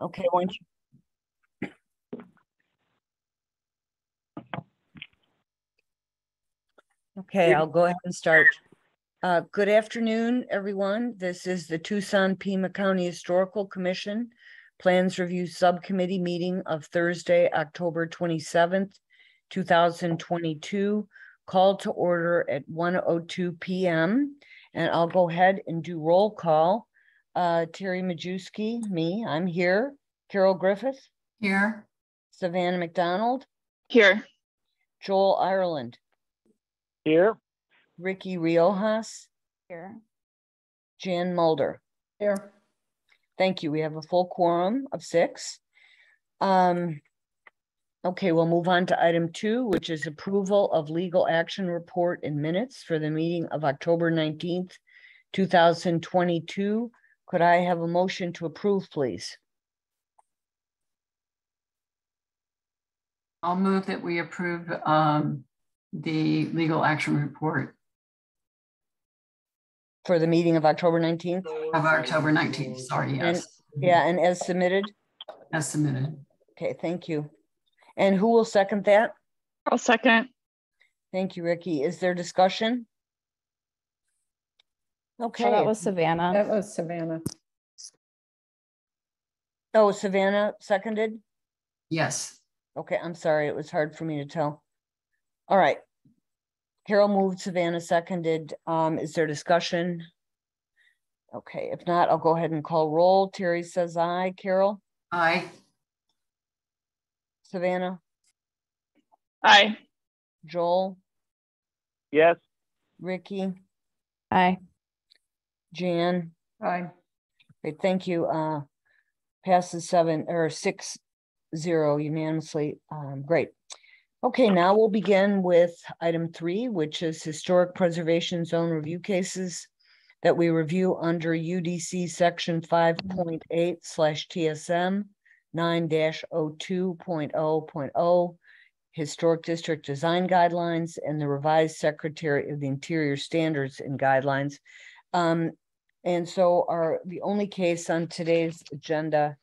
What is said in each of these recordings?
Okay, why don't you? Okay, I'll go ahead and start. Good afternoon, everyone. This is the Tucson-Pima County Historical Commission Plans Review Subcommittee meeting of Thursday, October 27th, 2022, called to order at 1:02 p.m. And I'll go ahead and do roll call. Terry Majewski, me, I'm here. Carol Griffith. Here. Savannah McDonald. Here. Joel Ireland. Here. Ricky Riojas. Here. Jan Mulder. Here. Thank you. We have a full quorum of 6. Okay, we'll move on to item 2, which is approval of legal action report and minutes for the meeting of October 19th, 2022. Could I have a motion to approve, please? I'll move that we approve the legal action report For the meeting of October 19th? of October 19th. Sorry, yes. And as submitted? As submitted. Okay, thank you. And who will second that? I'll second. Thank you, Ricky. Is there discussion? Okay. Oh, that was Savannah. That was Savannah. Oh, Savannah seconded? Yes. Okay, I'm sorry. It was hard for me to tell. All right. Carol moved, Savannah seconded. Is there discussion? Okay, if not, I'll go ahead and call roll. Terry says aye. Carol? Aye. Savannah? Aye. Joel? Yes. Ricky? Aye. Jan? Aye. Great, thank you. Passes 6-0 unanimously. Great. Okay, now we'll begin with item 3, which is historic preservation zone review cases that we review under UDC section 5.8/TSM 9-02.0.0 historic district design guidelines and the revised Secretary of the Interior standards and guidelines. And so the only case on today's agenda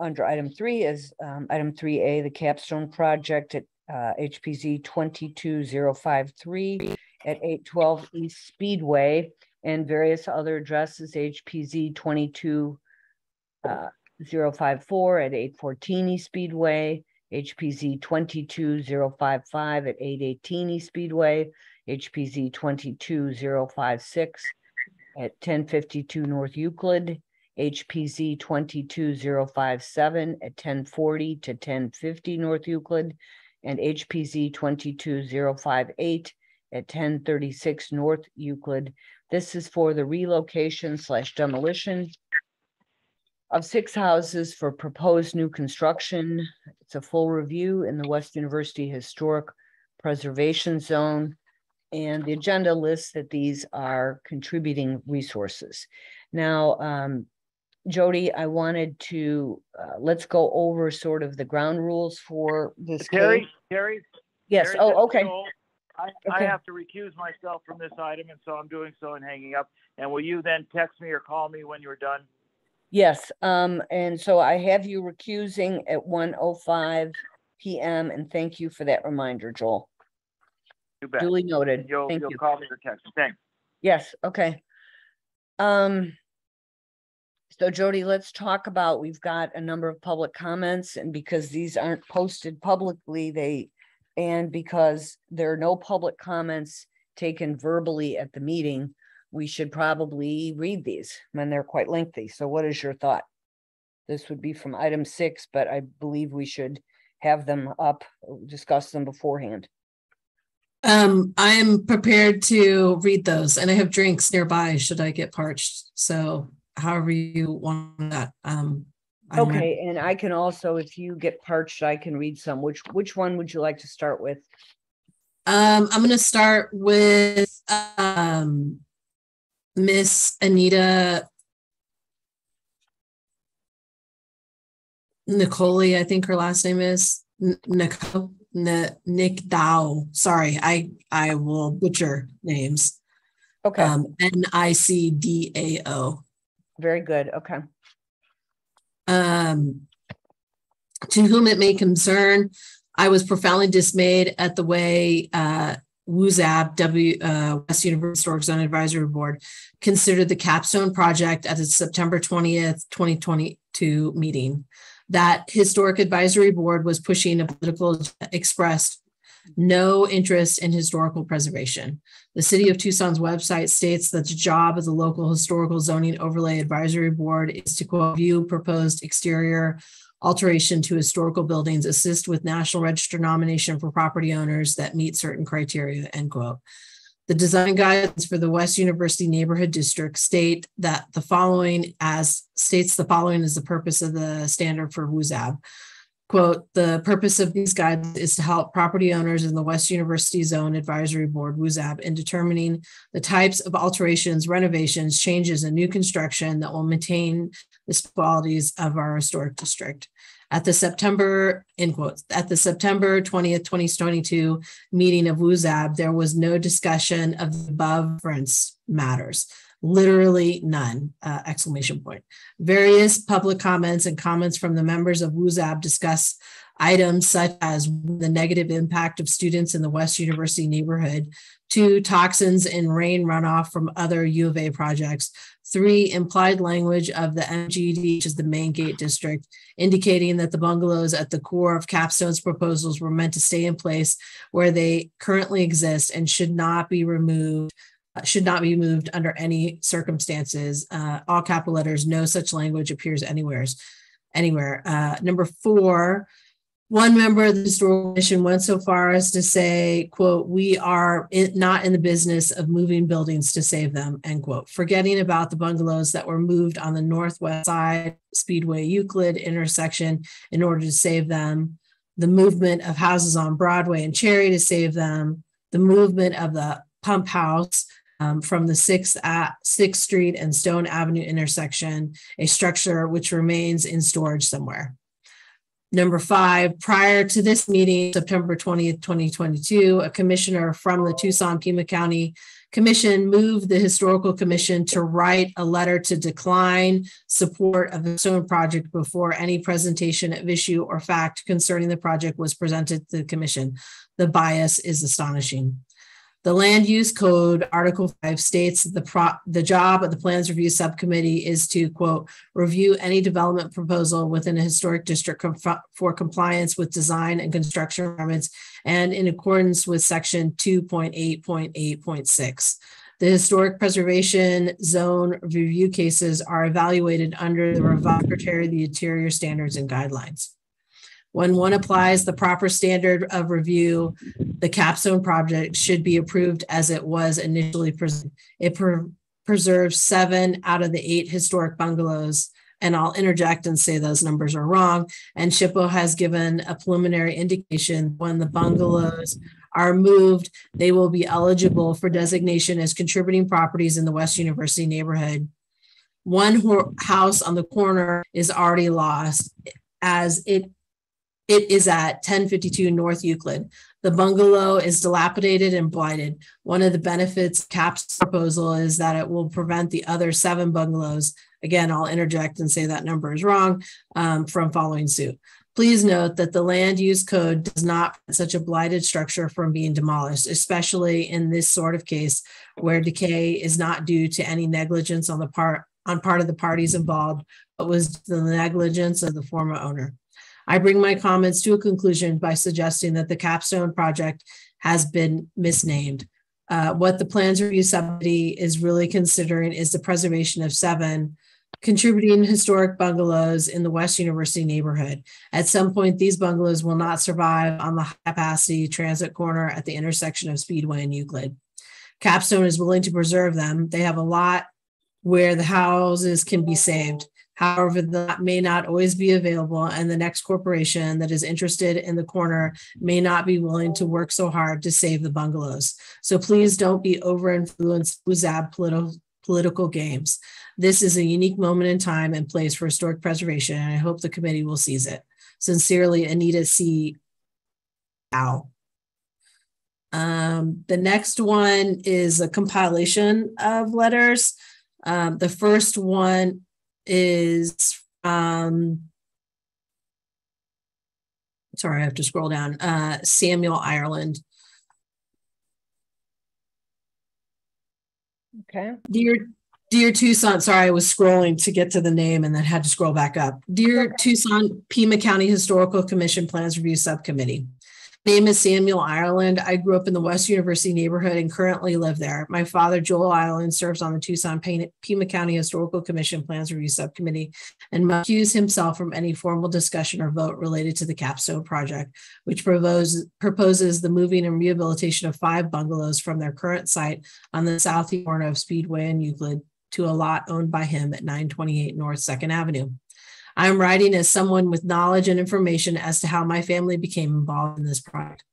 under item 3 is item 3A, the capstone project at HPZ 22053 at 812 East Speedway and various other addresses, HPZ 22054 at 814 East Speedway, HPZ 22055 at 818 East Speedway, HPZ 22056 at 1052 North Euclid, HPZ 22057 at 1040 to 1050 North Euclid, and HPZ 22058 at 1036 North Euclid. This is for the relocation/demolition of 6 houses for proposed new construction. It's a full review in the West University Historic Preservation Zone, and the agenda lists that these are contributing resources. Now, Jody, I wanted to, let's go over sort of the ground rules for this case. Terry? Yes, Terry, okay. I Okay. have to recuse myself from this item, and so I'm doing so and hanging up. And will you then text me or call me when you're done? Yes, and so I have you recusing at 1:05 p.m. and thank you for that reminder, Joel. You bet. Duly noted. You'll Thank you. call me or text me. Thanks. Yes, okay. So Jody, let's talk about, we've got a number of public comments, and because these aren't posted publicly, and because there are no public comments taken verbally at the meeting, we should probably read these when they're quite lengthy. So what is your thought? This would be from item 6, but I believe we should have them up, discuss them beforehand. I'm prepared to read those, and I have drinks nearby should I get parched. So however you want that. Okay, and I can also, if you get parched, I can read some. Which one would you like to start with? I'm going to start with Miss Anita Nicole, I think her last name is Nick Dow. Sorry, I will butcher names. Okay. NICDAO. Very good. Okay. To whom it may concern, I was profoundly dismayed at the way WUSAB, West University Historic Zone Advisory Board, considered the capstone project at its September 20th, 2022 meeting. That historic advisory board was pushing a political, expressed no interest in historical preservation. The City of Tucson's website states that the job of the local historical zoning overlay advisory board is to, quote, view proposed exterior alteration to historical buildings, assist with National Register nomination for property owners that meet certain criteria, end quote. The design guidelines for the West University Neighborhood District states the following is the purpose of the standard for WUSAB. Quote, the purpose of these guides is to help property owners in the West University Zone Advisory Board, WUSAB, in determining the types of alterations, renovations, changes, and new construction that will maintain the qualities of our historic district. At the September, in quotes, at the September 20th, 2022 meeting of WUSAB, there was no discussion of the above referenced matters. Literally none, exclamation point. Various public comments and comments from the members of WUSAB discuss items such as the negative impact of students in the West University neighborhood, 2, toxins in rain runoff from other U of A projects, 3, implied language of the MGD, which is the main gate district, indicating that the bungalows at the core of Capstone's proposals were meant to stay in place where they currently exist and should not be moved under any circumstances. All capital letters, no such language appears anywhere. Number 4, one member of the historical commission went so far as to say, quote, we are not in the business of moving buildings to save them, end quote, forgetting about the bungalows that were moved on the northwest side Speedway Euclid intersection in order to save them, the movement of houses on Broadway and Cherry to save them, the movement of the pump house from the 6th Street and Stone Avenue intersection, a structure which remains in storage somewhere. Number 5, prior to this meeting, September 20th, 2022, a commissioner from the Tucson-Pima County Commission moved the Historical Commission to write a letter to decline support of the stone project before any presentation of issue or fact concerning the project was presented to the commission. The bias is astonishing. The Land Use Code, Article 5, states that the job of the Plans Review Subcommittee is to, quote, review any development proposal within a historic district for compliance with design and construction requirements and in accordance with Section 2.8.8.6. The historic preservation zone review cases are evaluated under the revised criteria of the interior standards and guidelines. When one applies the proper standard of review, the capstone project should be approved as it was initially presented. It preserves 7 out of the 8 historic bungalows, and I'll interject and say those numbers are wrong. And SHPO has given a preliminary indication when the bungalows are moved, they will be eligible for designation as contributing properties in the West University neighborhood. One house on the corner is already lost, as it is at 1052 North Euclid. The bungalow is dilapidated and blighted. One of the benefits of CAP's proposal is that it will prevent the other 7 bungalows, again, I'll interject and say that number is wrong, from following suit. Please note that the Land Use Code does not prevent such a blighted structure from being demolished, especially in this sort of case where decay is not due to any negligence on part of the parties involved, but was the negligence of the former owner. I bring my comments to a conclusion by suggesting that the capstone project has been misnamed. What the Plans Review Subcommittee is really considering is the preservation of 7 contributing historic bungalows in the West University neighborhood. At some point, these bungalows will not survive on the high-capacity transit corner at the intersection of Speedway and Euclid. Capstone is willing to preserve them. They have a lot where the houses can be saved. However, that may not always be available, and the next corporation that is interested in the corner may not be willing to work so hard to save the bungalows. So please don't be over-influenced with political games. This is a unique moment in time and place for historic preservation, and I hope the committee will seize it. Sincerely, Anita C. Ow. The next one is a compilation of letters. The first one is sorry, I have to scroll down. Samuel Ireland. Okay. Dear Tucson, sorry, I was scrolling to get to the name and then had to scroll back up. Dear Tucson Pima County Historical Commission Plans Review Subcommittee. Name is Samuel Ireland. I grew up in the West University neighborhood and currently live there. My father, Joel Ireland, serves on the Tucson Pima County Historical Commission Plans Review Subcommittee and must recuse himself from any formal discussion or vote related to the Capstone project, which proposes the moving and rehabilitation of 5 bungalows from their current site on the southeast corner of Speedway and Euclid to a lot owned by him at 928 North 2nd Avenue. I'm writing as someone with knowledge and information as to how my family became involved in this project.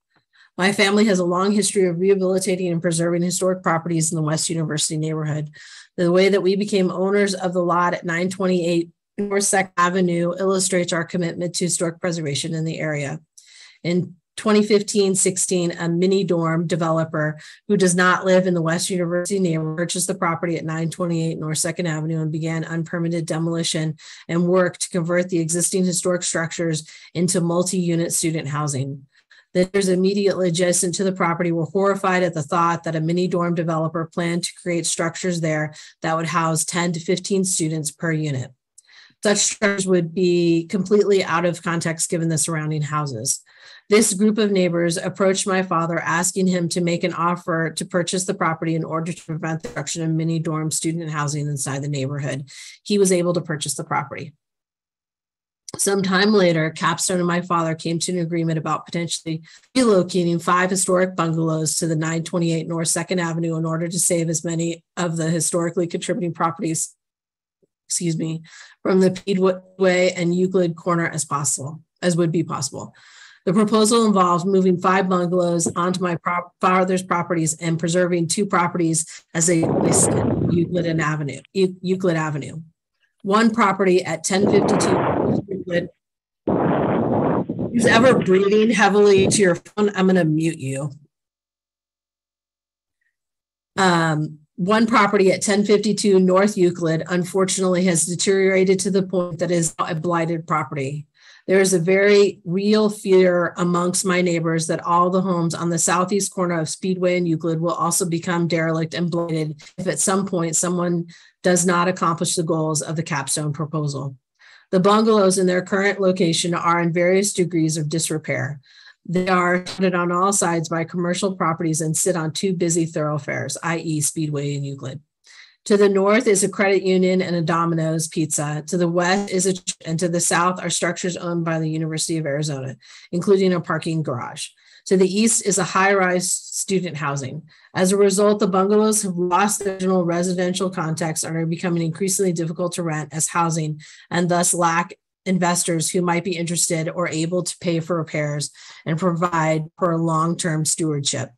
My family has a long history of rehabilitating and preserving historic properties in the West University neighborhood. The way that we became owners of the lot at 928 North 2nd Avenue illustrates our commitment to historic preservation in the area. In 2015-16, a mini dorm developer who does not live in the West University neighborhood purchased the property at 928 North 2nd Avenue and began unpermitted demolition and work to convert the existing historic structures into multi-unit student housing. The neighbors immediately adjacent to the property were horrified at the thought that a mini dorm developer planned to create structures there that would house 10 to 15 students per unit. Such structures would be completely out of context given the surrounding houses. This group of neighbors approached my father, asking him to make an offer to purchase the property in order to prevent the construction of mini dorm student housing inside the neighborhood. He was able to purchase the property. Some time later, Capstone and my father came to an agreement about potentially relocating 5 historic bungalows to the 928 North 2nd Avenue in order to save as many of the historically contributing properties, from the Speedway and Euclid corner as would be possible. The proposal involves moving 5 bungalows onto my father's properties and preserving 2 properties as a Euclid Avenue. One property at 1052 Euclid. Who's ever breathing heavily to your phone, I'm going to mute you. One property at 1052 North Euclid, unfortunately, has deteriorated to the point that it is a blighted property. There is a very real fear amongst my neighbors that all the homes on the southeast corner of Speedway and Euclid will also become derelict and blighted if at some point someone does not accomplish the goals of the Capstone proposal. The bungalows in their current location are in various degrees of disrepair. They are surrounded on all sides by commercial properties and sit on 2 busy thoroughfares, i.e. Speedway and Euclid. To the north is a credit union and a Domino's Pizza. To the west and to the south are structures owned by the University of Arizona, including a parking garage. To the east is a high-rise student housing. As a result, the bungalows have lost their original residential context and are becoming increasingly difficult to rent as housing and thus lack investors who might be interested or able to pay for repairs and provide for long-term stewardship.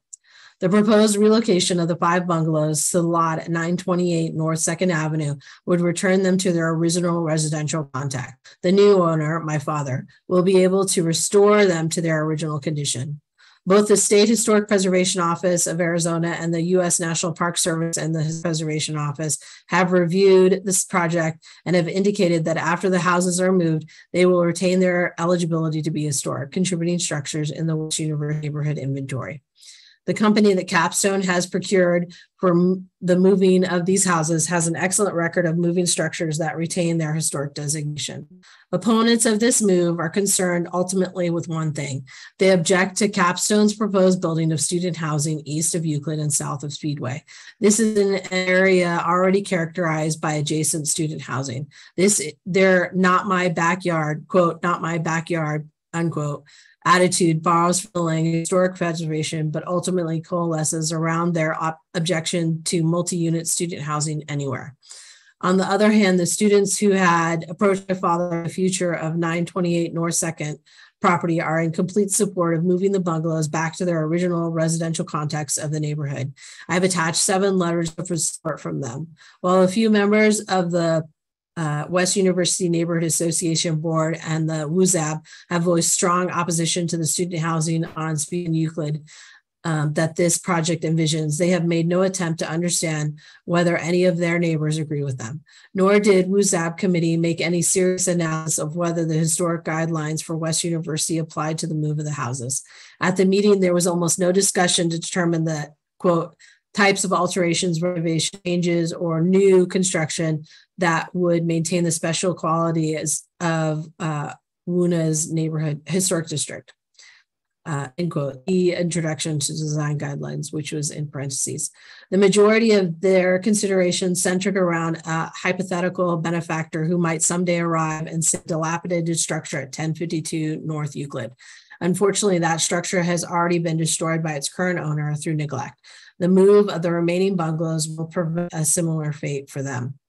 The proposed relocation of the 5 bungalows to the lot at 928 North 2nd Avenue would return them to their original residential context. The new owner, my father, will be able to restore them to their original condition. Both the State Historic Preservation Office of Arizona and the U.S. National Park Service and the Preservation Office have reviewed this project and have indicated that after the houses are moved, they will retain their eligibility to be historic, contributing structures in the West University neighborhood inventory. The company that Capstone has procured for the moving of these houses has an excellent record of moving structures that retain their historic designation. Opponents of this move are concerned ultimately with one thing. They object to Capstone's proposed building of student housing east of Euclid and south of Speedway. This is an area already characterized by adjacent student housing. They're not my backyard, quote, not my backyard, unquote, attitude borrows from the language of historic preservation, but ultimately coalesces around their objection to multi-unit student housing anywhere. On the other hand, the students who had approached my father the future of 928 North 2nd property are in complete support of moving the bungalows back to their original residential context of the neighborhood. I've attached 7 letters of support from them. While a few members of the West University Neighborhood Association Board and the WUSAB have voiced strong opposition to the student housing on Speed and Euclid. that this project envisions, they have made no attempt to understand whether any of their neighbors agree with them. Nor did Subcommittee make any serious analysis of whether the historic guidelines for West University applied to the move of the houses. At the meeting, there was almost no discussion to determine the, quote, types of alterations, renovation changes, or new construction that would maintain the special qualities of WUNA's neighborhood historic district. End quote. The introduction to design guidelines, which was in parentheses. The majority of their considerations centered around a hypothetical benefactor who might someday arrive and see a dilapidated structure at 1052 North Euclid. Unfortunately, that structure has already been destroyed by its current owner through neglect. The move of the remaining bungalows will prevent a similar fate for them.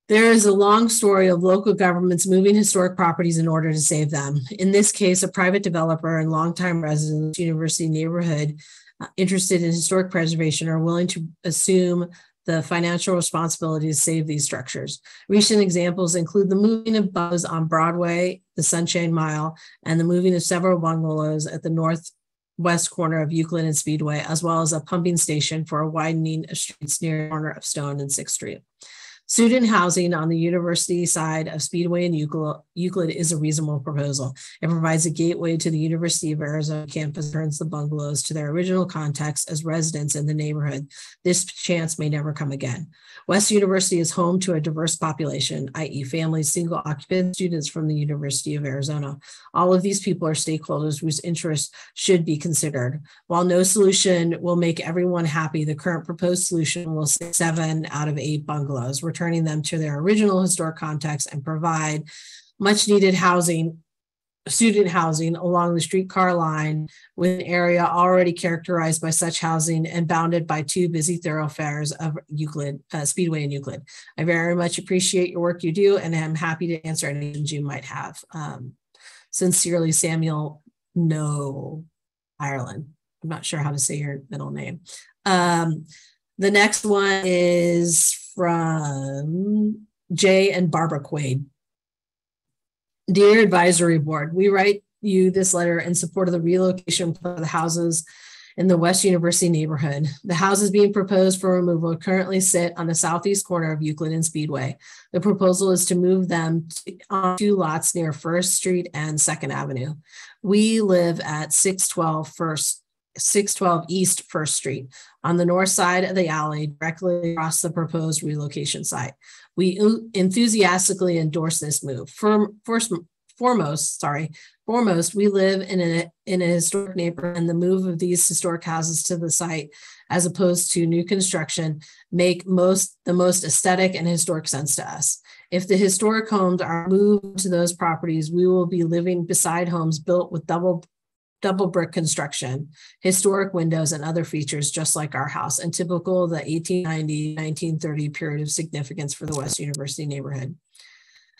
There is a long story of local governments moving historic properties in order to save them. In this case, a private developer and longtime residents, university neighborhood interested in historic preservation are willing to assume the financial responsibility to save these structures. Recent examples include the moving of bungalows on Broadway, the Sunshine Mile, and the moving of several bungalows at the northwest corner of Euclid and Speedway, as well as a pumping station for a widening of streets near the corner of Stone and 6th Street. Student housing on the university side of Speedway and Euclid is a reasonable proposal. It provides a gateway to the University of Arizona campus, turns the bungalows to their original context as residents in the neighborhood. This chance may never come again. West University is home to a diverse population, i.e. families, single occupant students from the University of Arizona. All of these people are stakeholders whose interests should be considered. While no solution will make everyone happy, the current proposed solution will save 7 out of 8 bungalows, returning them to their original historic context and provide much needed housing, student housing along the streetcar line with an area already characterized by such housing and bounded by 2 busy thoroughfares of Euclid, Speedway and Euclid. I very much appreciate your work you do, and I'm happy to answer any questions you might have. Sincerely, Samuel No Ireland. I'm not sure how to say your middle name. The next one is from Jay and Barbara Quaid. Dear Advisory Board, we write you this letter in support of the relocation of the houses in the West University neighborhood. The houses being proposed for removal currently sit on the southeast corner of Euclid and Speedway. The proposal is to move them on 2 lots near 1st Street and 2nd Avenue. We live at 612 East 1st Street on the north side of the alley directly across the proposed relocation site. We enthusiastically endorse this move. Foremost, we live in a historic neighborhood, and the move of these historic houses to the site, as opposed to new construction, make the most aesthetic and historic sense to us. If the historic homes are moved to those properties, we will be living beside homes built with double brick construction, historic windows, and other features just like our house, and typical of the 1890-1930 period of significance for the West University neighborhood.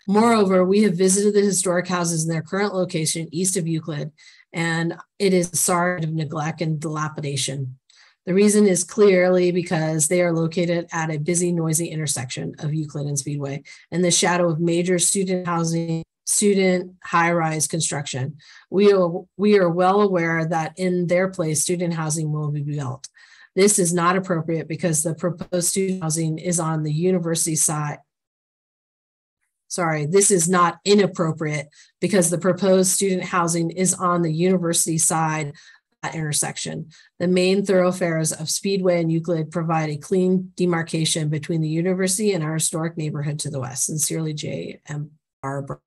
Moreover, we have visited the historic houses in their current location east of Euclid, and it is a sign of neglect and dilapidation. The reason is clearly because they are located at a busy, noisy intersection of Euclid and Speedway in the shadow of major student housing, student high-rise construction. We are well aware that in their place, student housing will be built. This is not appropriate because the proposed student housing is on the university side. Sorry, this is not inappropriate because the proposed student housing is on the university side of that intersection. The main thoroughfares of Speedway and Euclid provide a clean demarcation between the university and our historic neighborhood to the west. Sincerely, Jay and Barbara.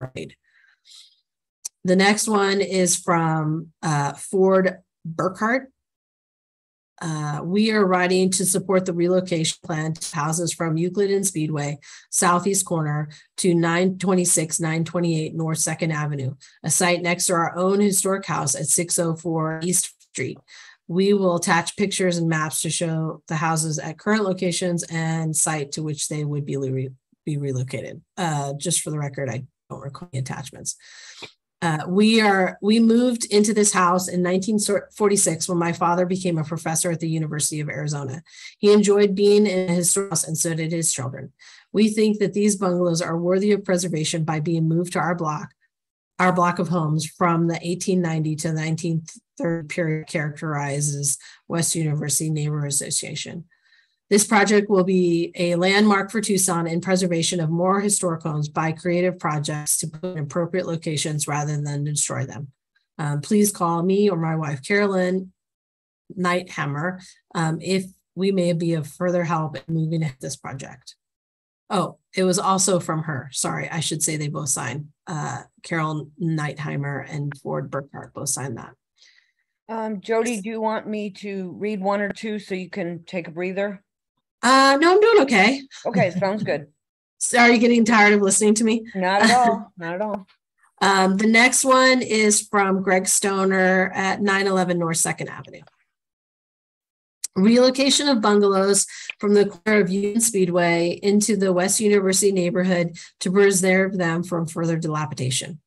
The next one is from Ford Burkhart. We are writing to support the relocation plan to houses from Euclid and Speedway, southeast corner, to 928 North 2nd Avenue, a site next to our own historic house at 604 East Street. We will attach pictures and maps to show the houses at current locations and site to which they would be relocated. Just for the record, I don't recall the attachments. We moved into this house in 1946 when my father became a professor at the University of Arizona. He enjoyed being in his house, and so did his children. We think that these bungalows are worthy of preservation by being moved to our block our block of homes from the 1890 to 1930 period characterizes West University Neighborhood Association. This project will be a landmark for Tucson in preservation of more historic homes by creative projects to put in appropriate locations rather than destroy them. Please call me or my wife, Carolyn Nighthammer, if we may be of further help in moving ahead this project. Oh, it was also from her. Sorry, I should say they both signed. Carol Nightheimer and Ford Burkhart both signed that. Jody, do you want me to read one or two so you can take a breather? No, I'm doing okay. Okay, sounds good. So are you getting tired of listening to me? Not at all. Not at all. The next one is from Greg Stoner at 911 North 2nd Avenue. Relocation of bungalows from the corner of Union Speedway into the West University neighborhood to preserve them from further dilapidation.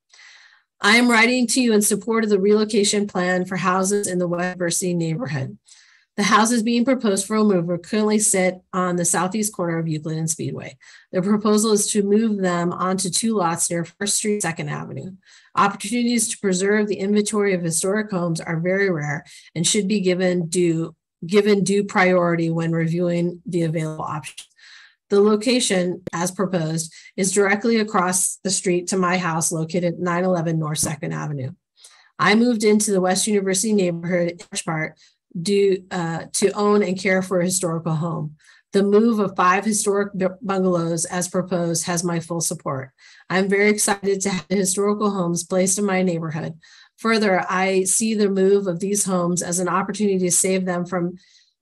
I am writing to you in support of the relocation plan for houses in the West University neighborhood. The houses being proposed for removal currently sit on the southeast corner of Euclid and Speedway. The proposal is to move them onto 2 lots near 1st Street, 2nd Avenue. Opportunities to preserve the inventory of historic homes are very rare and should be given due priority when reviewing the available options. The location, as proposed, is directly across the street to my house located at 911 North 2nd Avenue. I moved into the West University neighborhood in large part to own and care for a historical home. The move of 5 historic bungalows as proposed has my full support. I'm very excited to have the historical homes placed in my neighborhood. Further, I see the move of these homes as an opportunity to save them from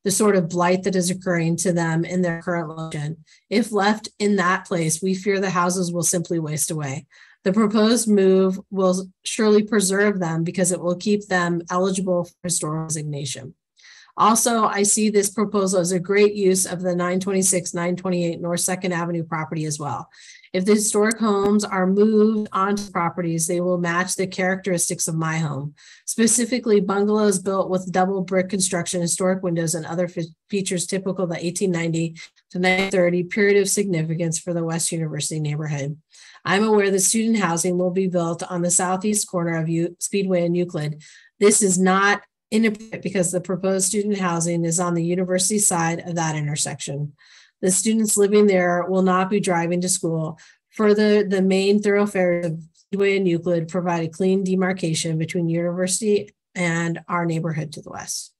the sort of blight that is occurring to them in their current location. If left in that place, we fear the houses will simply waste away. The proposed move will surely preserve them because it will keep them eligible for historical designation. Also, I see this proposal as a great use of the 926, 928 North 2nd Avenue property as well. If the historic homes are moved onto properties, they will match the characteristics of my home, specifically bungalows built with double brick construction, historic windows, and other features typical of the 1890 to 1930 period of significance for the West University neighborhood. I'm aware that student housing will be built on the southeast corner of Speedway and Euclid. This is not inappropriate because the proposed student housing is on the university side of that intersection. The students living there will not be driving to school. Further, the main thoroughfares of Speedway and Euclid provide a clean demarcation between university and our neighborhood to the west.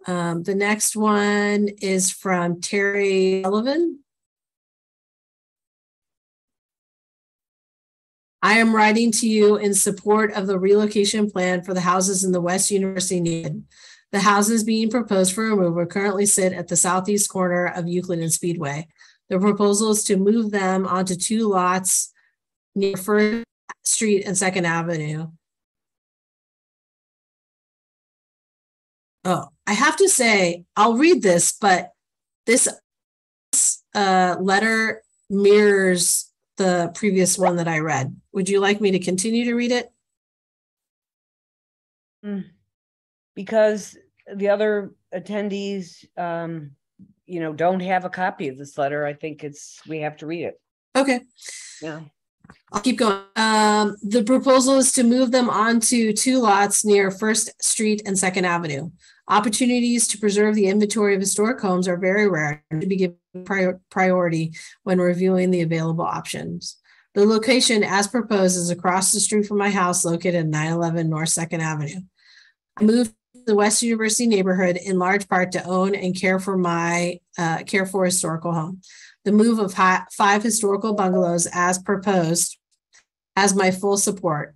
The next one is from Terry Sullivan. I am writing to you in support of the relocation plan for the houses in the West University neighborhood. The houses being proposed for removal currently sit at the southeast corner of Euclid and Speedway. The proposal is to move them onto 2 lots near 1st Street and 2nd Avenue. Oh, I have to say, I'll read this, but this letter mirrors the previous one that I read. Would you like me to continue to read it? Because the other attendees, don't have a copy of this letter. I think we have to read it. Okay. Yeah. I'll keep going. The proposal is to move them onto 2 lots near 1st Street and 2nd Avenue. Opportunities to preserve the inventory of historic homes are very rare and should be given priority when reviewing the available options. The location, as proposed, is across the street from my house located at 911 North 2nd Avenue. I moved to the West University neighborhood in large part to own and care for a historical home. The move of 5 historical bungalows as proposed has my full support.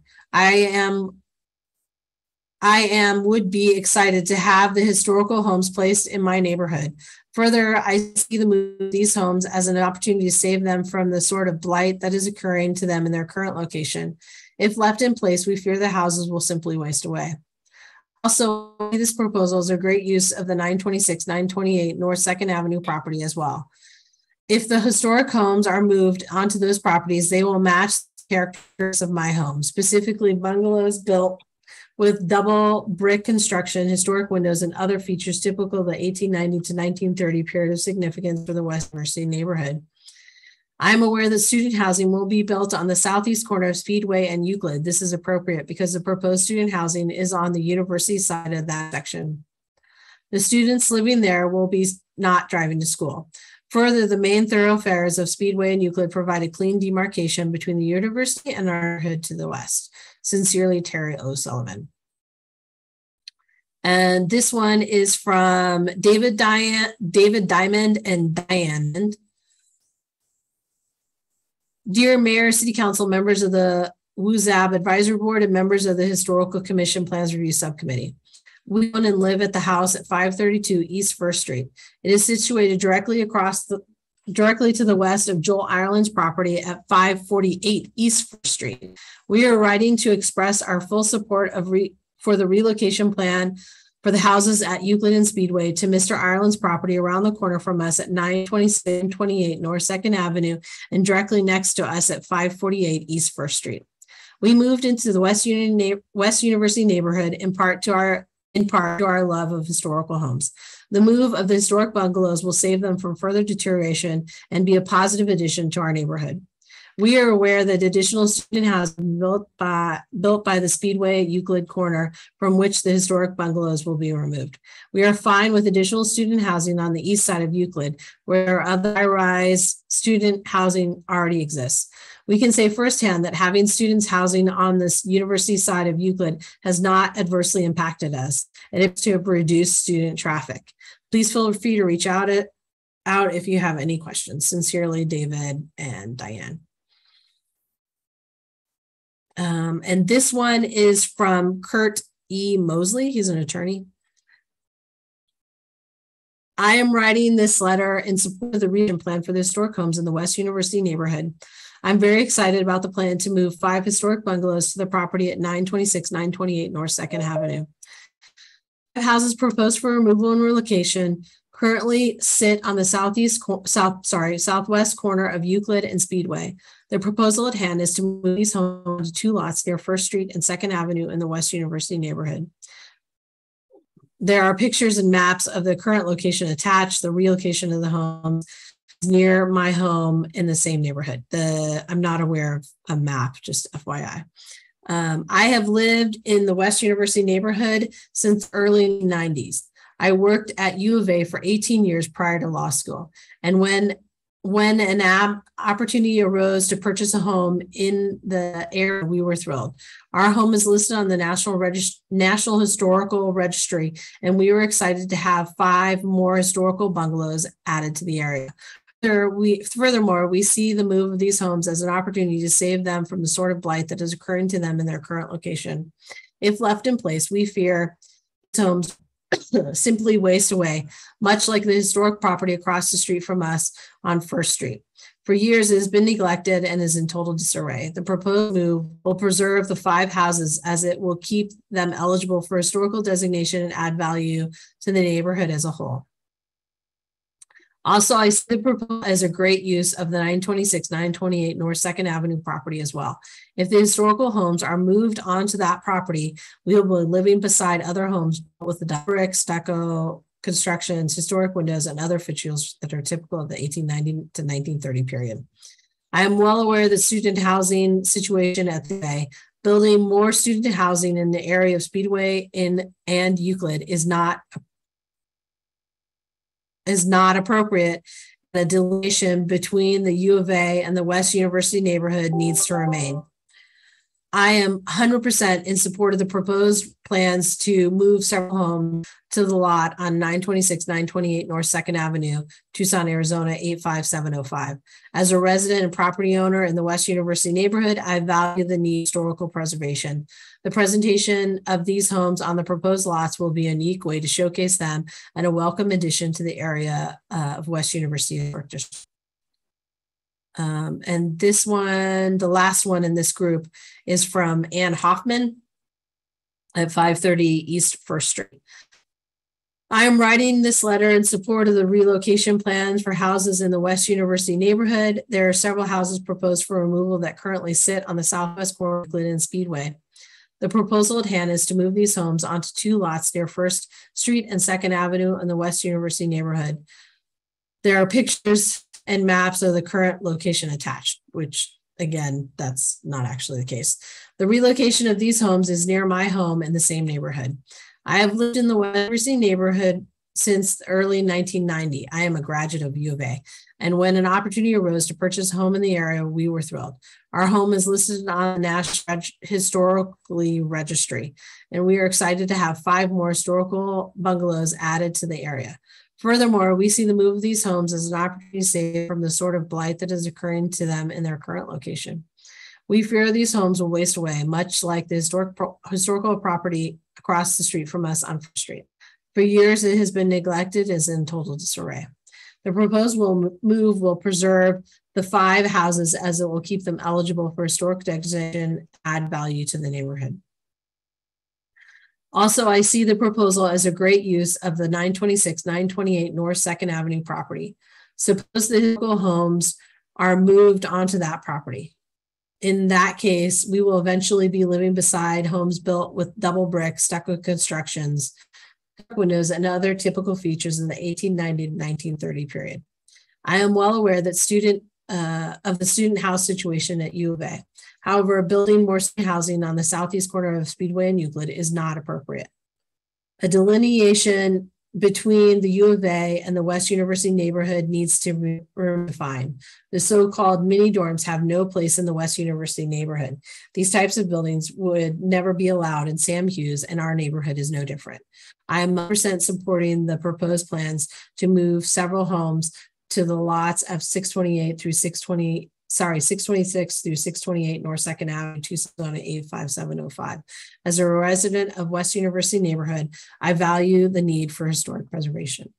would be excited to have the historical homes placed in my neighborhood. Further, I see the move of these homes as an opportunity to save them from the sort of blight that is occurring to them in their current location. If left in place, we fear the houses will simply waste away. Also, this proposal is a great use of the 926, 928 North 2nd Avenue property as well. If the historic homes are moved onto those properties, they will match the characteristics of my home, specifically bungalows built with double brick construction, historic windows, and other features typical of the 1890 to 1930 period of significance for the West University neighborhood. I'm aware that student housing will be built on the southeast corner of Speedway and Euclid. This is appropriate because the proposed student housing is on the university side of that section. The students living there will be not driving to school. Further, the main thoroughfares of Speedway and Euclid provide a clean demarcation between the university and our neighborhood to the west. Sincerely, Terry O'Sullivan. And this one is from David Diamond and Diane. Dear Mayor, City Council, members of the WUZAB Advisory Board, and members of the Historical Commission Plans Review Subcommittee. We own and live at the house at 532 East First Street. It is situated directly to the west of Joel Ireland's property at 548 East First Street. We are writing to express our full support for the relocation plan for the houses at Euclid and Speedway to Mr. Ireland's property around the corner from us at 926 and 28 North 2nd Avenue and directly next to us at 548 East First Street. We moved into the West University neighborhood in part to our love of historical homes. The move of the historic bungalows will save them from further deterioration and be a positive addition to our neighborhood. We are aware that additional student housing built by the Speedway Euclid corner from which the historic bungalows will be removed. We are fine with additional student housing on the east side of Euclid, where other high-rise student housing already exists. We can say firsthand that having students housing on this university side of Euclid has not adversely impacted us, and it's to reduce student traffic. Please feel free to reach out if you have any questions. Sincerely, David and Diane. And this one is from Kurt E. Mosley. He's an attorney. I am writing this letter in support of the region plan for the historic homes in the West University neighborhood. I'm very excited about the plan to move 5 historic bungalows to the property at 926, 928 North 2nd Avenue. Houses proposed for removal and relocation currently sit on the southwest corner of Euclid and Speedway. The proposal at hand is to move these homes to 2 lots near First Street and 2nd Avenue in the West University neighborhood. There are pictures and maps of the current location attached. The relocation of the homes near my home in the same neighborhood. I'm not aware of a map, just FYI. I have lived in the West University neighborhood since early 90s. I worked at U of A for 18 years prior to law school. And when an opportunity arose to purchase a home in the area, we were thrilled. Our home is listed on the National Historical Registry, and we were excited to have 5 more historical bungalows added to the area. Furthermore, we see the move of these homes as an opportunity to save them from the sort of blight that is occurring to them in their current location. If left in place, we fear these homes simply waste away, much like the historic property across the street from us on First Street. For years, it has been neglected and is in total disarray. The proposed move will preserve the 5 houses as it will keep them eligible for historical designation and add value to the neighborhood as a whole. Also, I see the proposal as a great use of the 926, 928 North 2nd Avenue property as well. If the historical homes are moved onto that property, we will be living beside other homes with the brick, stucco constructions, historic windows, and other fixtures that are typical of the 1890 to 1930 period. I am well aware of the student housing situation at the Bay. Building more student housing in the area of Speedway and Euclid is not appropriate. The delineation between the U of A and the West University neighborhood needs to remain. I am 100% in support of the proposed plans to move several homes to the lot on 926, 928 North 2nd Avenue, Tucson, Arizona, 85705. As a resident and property owner in the West University neighborhood, I value the need for historical preservation. The presentation of these homes on the proposed lots will be a unique way to showcase them and a welcome addition to the area of West University District. And this one, the last one in this group, is from Ann Hoffman at 530 East First Street. I am writing this letter in support of the relocation plans for houses in the West University neighborhood. There are several houses proposed for removal that currently sit on the southwest corner of Euclid and Speedway. The proposal at hand is to move these homes onto 2 lots near First Street and 2nd Avenue in the West University neighborhood. There are pictures and maps of the current location attached, which again, that's not actually the case. The relocation of these homes is near my home in the same neighborhood. I have lived in the West University neighborhood since early 1990. I am a graduate of U of A. And when an opportunity arose to purchase a home in the area, we were thrilled. Our home is listed on the National Historically Registry, and we are excited to have 5 more historical bungalows added to the area. Furthermore, we see the move of these homes as an opportunity to save from the sort of blight that is occurring to them in their current location. We fear these homes will waste away, much like the historical property across the street from us on First Street. For years, it has been neglected and is in total disarray. The proposed move will preserve the 5 houses as it will keep them eligible for historic designation, add value to the neighborhood. Also, I see the proposal as a great use of the 926, 928 North 2nd Avenue property. Suppose the historical homes are moved onto that property. In that case, we will eventually be living beside homes built with double brick stucco constructions, windows, and other typical features in the 1890 to 1930 period. I am well aware that of the student house situation at U of A. However, building more student housing on the southeast corner of Speedway and Euclid is not appropriate. A delineation between the U of A and the West University neighborhood needs to be refined. The so-called mini dorms have no place in the West University neighborhood. These types of buildings would never be allowed in Sam Hughes, and our neighborhood is no different. I am 100% supporting the proposed plans to move several homes to the lots of 626 through 628 North 2nd Avenue, Tucson 85705. As a resident of West University neighborhood, I value the need for historic preservation.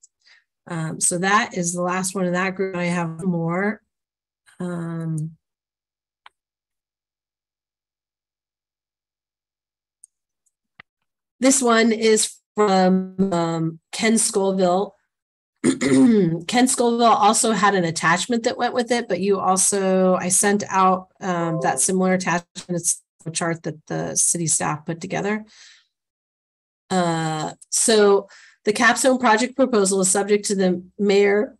So that is the last one in that group. I have more. This one is from Ken Scoville. Ken Scoville also had an attachment that went with it, but I sent out that similar attachment. It's a chart that the city staff put together. So the capstone project proposal is subject to the mayor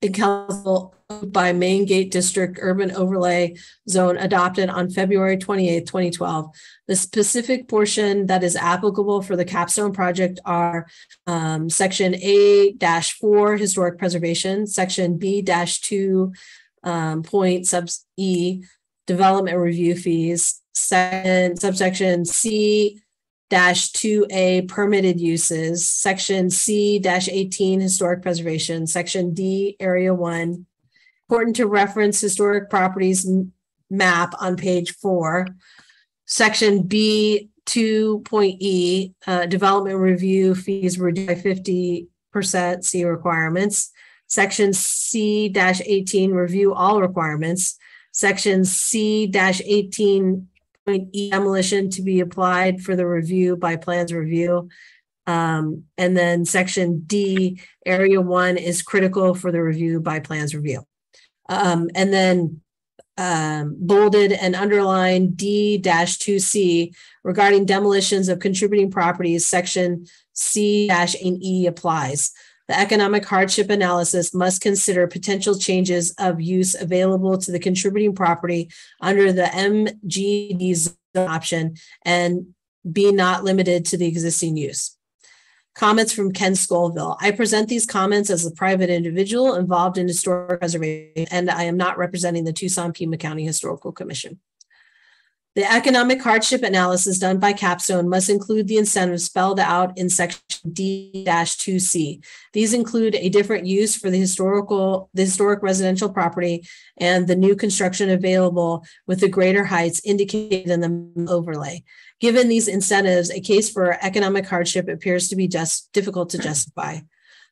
and council by Main Gate District Urban Overlay Zone adopted on February 28, 2012. The specific portion that is applicable for the capstone project are Section A-4 Historic Preservation, Section B-2 point subs E Development Review Fees, subsection C-2A Permitted Uses, Section C-18 Historic Preservation, Section D Area 1. Important to reference historic properties map on page 4. Section B2.E, development review fees reduced by 50% C requirements. Section C-18, review all requirements. Section C-18.E, demolition to be applied for the review by plans review. And then section D, area 1 is critical for the review by plans review. And then bolded and underlined D-2C regarding demolitions of contributing properties, section C-E applies. The economic hardship analysis must consider potential changes of use available to the contributing property under the MGD zone option and be not limited to the existing use. Comments from Ken Scoville. I present these comments as a private individual involved in historic preservation, and I am not representing the Tucson-Pima County Historical Commission. The economic hardship analysis done by Capstone must include the incentives spelled out in section D-2C. These include a different use for the historic residential property and the new construction available with the greater heights indicated in the overlay. Given these incentives, a case for economic hardship appears to be just difficult to justify.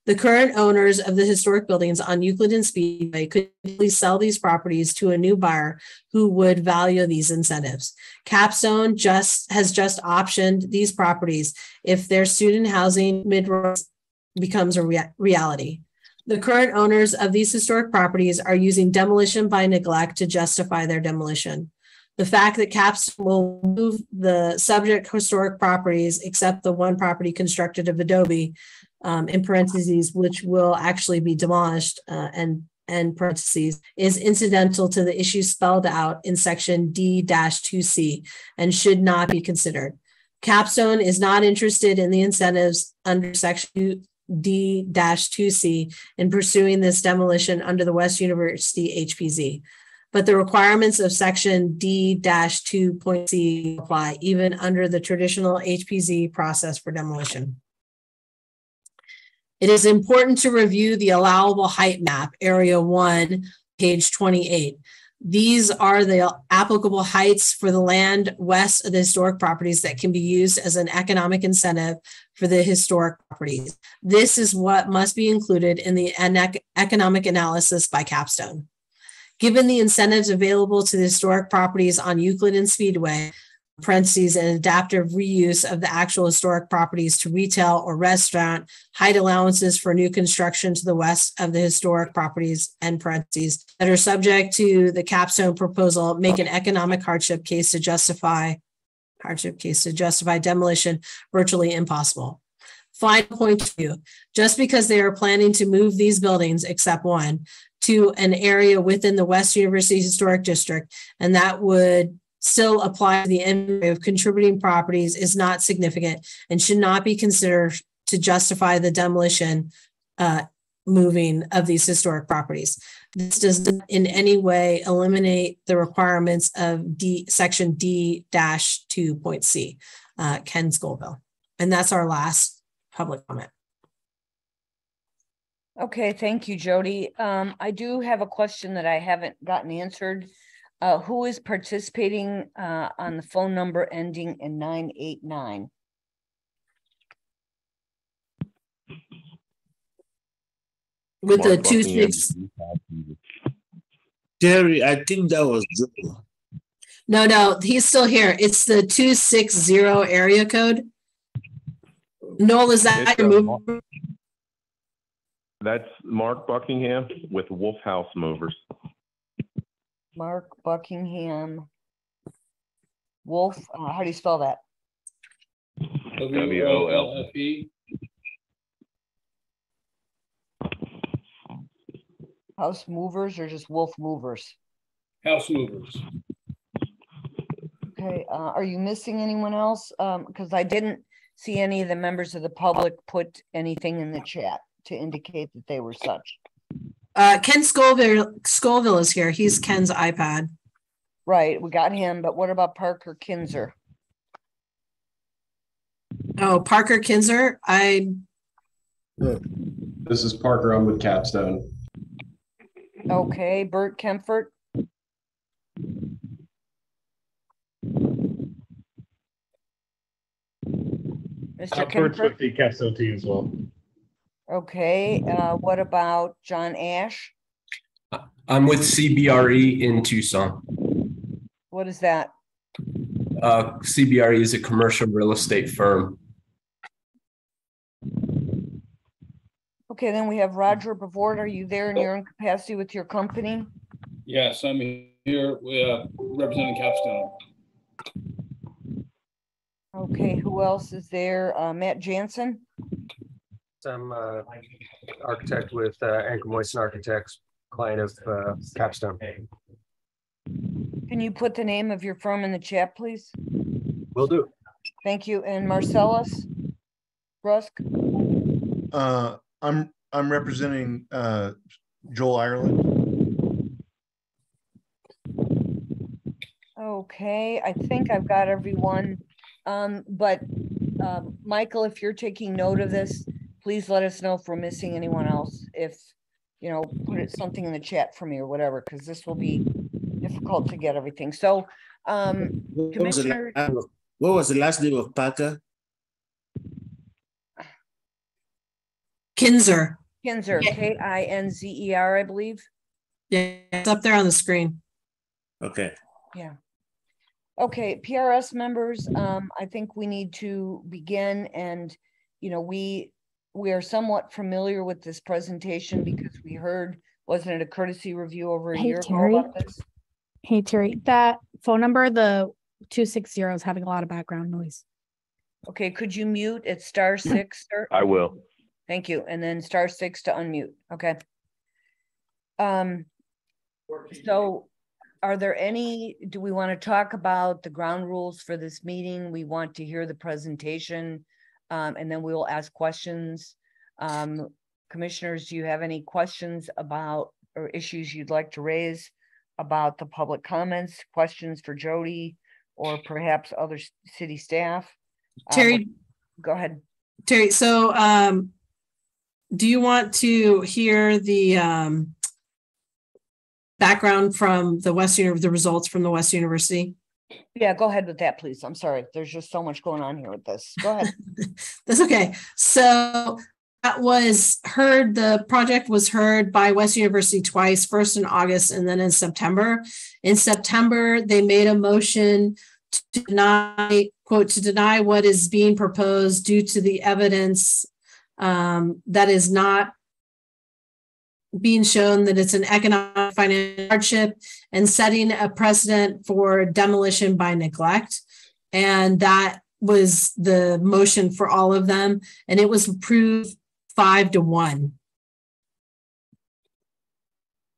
The current owners of the historic buildings on Euclid and Speedway could easily sell these properties to a new buyer who would value these incentives. Capstone has just optioned these properties if their student housing mid-rise becomes a reality. The current owners of these historic properties are using demolition by neglect to justify their demolition. The fact that Capstone will move the subject historic properties, except the one property constructed of adobe, in parentheses, which will actually be demolished and and parentheses, is incidental to the issues spelled out in section D-2C and should not be considered. Capstone is not interested in the incentives under section D-2C in pursuing this demolition under the West University HPZ. But the requirements of section D-2.C apply even under the traditional HPZ process for demolition. It is important to review the allowable height map, area 1, page 28. These are the applicable heights for the land west of the historic properties that can be used as an economic incentive for the historic properties. This is what must be included in the economic analysis by Capstone. Given the incentives available to the historic properties on Euclid and Speedway, parentheses, and adaptive reuse of the actual historic properties to retail or restaurant, height allowances for new construction to the west of the historic properties, and parentheses, that are subject to the Capstone proposal make an economic hardship case to justify demolition virtually impossible. Final point 2, just because they are planning to move these buildings, except one, to an area within the West University Historic District, and that would still apply to the inventory of contributing properties, is not significant and should not be considered to justify the demolition moving of these historic properties. This does not in any way eliminate the requirements of section D-2.C, Ken Scoville. And that's our last public comment. Okay, thank you, Jody. I do have a question that I haven't gotten answered. Who is participating on the phone number ending in 989? With Mark the Buckingham. 26. Terry, I think that was Joe. No, he's still here. It's the 260 area code. Noel, is that It's, your move? That's Mark Buckingham with Wolf House Movers. Mark Buckingham. Wolf, how do you spell that? WOLFE. House Movers or just Wolf Movers? House Movers. Okay, are you missing anyone else? Because I didn't see any of the members of the public put anything in the chat to indicate that they were such. Ken Scoville is here. He's Ken's iPad. Right, we got him, but what about Parker Kinzer? Oh, Parker Kinzer. This is Parker. I'm with Capstone. Okay, Bert Kempfert. Mr. Bert's Kempfert. with the Capstone team as well. Okay, what about John Ash? I'm with CBRE in Tucson. What is that? CBRE is a commercial real estate firm. Okay, then we have Roger Bavort. Are you there in your own capacity with your company? Yes, I'm here representing Capstone. Okay, who else is there? Matt Jansen? I'm architect with Anchor Moisten Architects, client of Capstone. Can you put the name of your firm in the chat, please? Will do. Thank you. And Marcellus Rusk? I'm representing Joel Ireland. Okay, I think I've got everyone. But Michael, if you're taking note of this, please let us know if we're missing anyone else. If, you know, put something in the chat for me or whatever, because this will be difficult to get everything. So, Commissioner. What was the last name of Parker? Kinzer. Kinzer, K-I-N-Z-E-R, I believe. Yeah, it's up there on the screen. Okay. Yeah. Okay, PRS members, I think we need to begin, and, you know, we are somewhat familiar with this presentation because we heard, wasn't it a courtesy review over a year ago about this? Hey, Terry, that phone number, the 260 is having a lot of background noise. Okay, could you mute at *6, sir? I will. Thank you. And then *6 to unmute. Okay. So are there any, do we want to talk about the ground rules for this meeting? We want to hear the presentation, and then we will ask questions. Commissioners, do you have any questions about or issues you'd like to raise about the public comments, questions for Jody or perhaps other city staff? Terry, go ahead. Terry, so do you want to hear the background from the the results from the West University? Yeah, go ahead with that, please. I'm sorry. There's just so much going on here with this. Go ahead. That's okay. So that was heard, the project was heard by West University twice, first in August and then in September. In September, they made a motion to deny, quote, to deny what is being proposed due to the evidence that is not being shown that it's an economic financial hardship and setting a precedent for demolition by neglect. And that was the motion for all of them. And it was approved 5-1.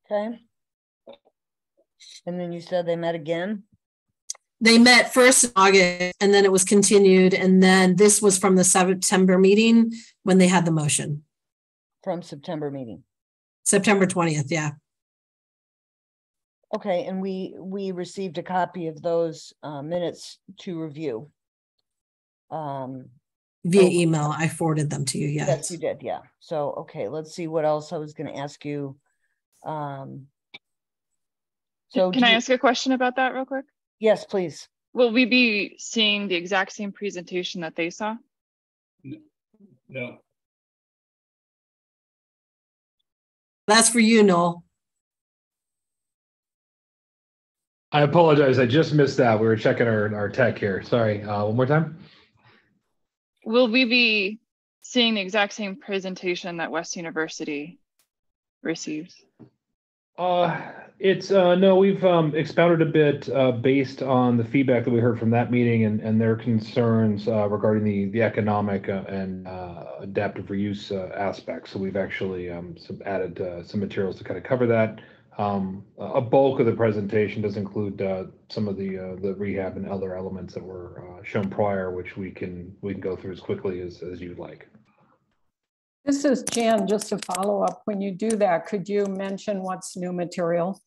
Okay. And then you said they met again? They met first in August and then it was continued. And then this was from the September meeting when they had the motion. From September meeting. September 20th, yeah. Okay, and we received a copy of those minutes to review. Via email, I forwarded them to you, yes. Yes, you did, yeah. So, okay, let's see what else I was going to ask you. So can I ask a question about that real quick? Yes, please. Will we be seeing the exact same presentation that they saw? No. That's for you, Noel. I apologize. I just missed that. We were checking our tech here. Sorry. One more time. Will we be seeing the exact same presentation that West University receives? It's no, we've expounded a bit based on the feedback that we heard from that meeting and their concerns regarding the economic and adaptive reuse aspects. So we've actually added some materials to kind of cover that. A bulk of the presentation does include some of the rehab and other elements that were shown prior, which we can go through as quickly as you'd like. This is Jan, just to follow up. When you do that, could you mention what's new material?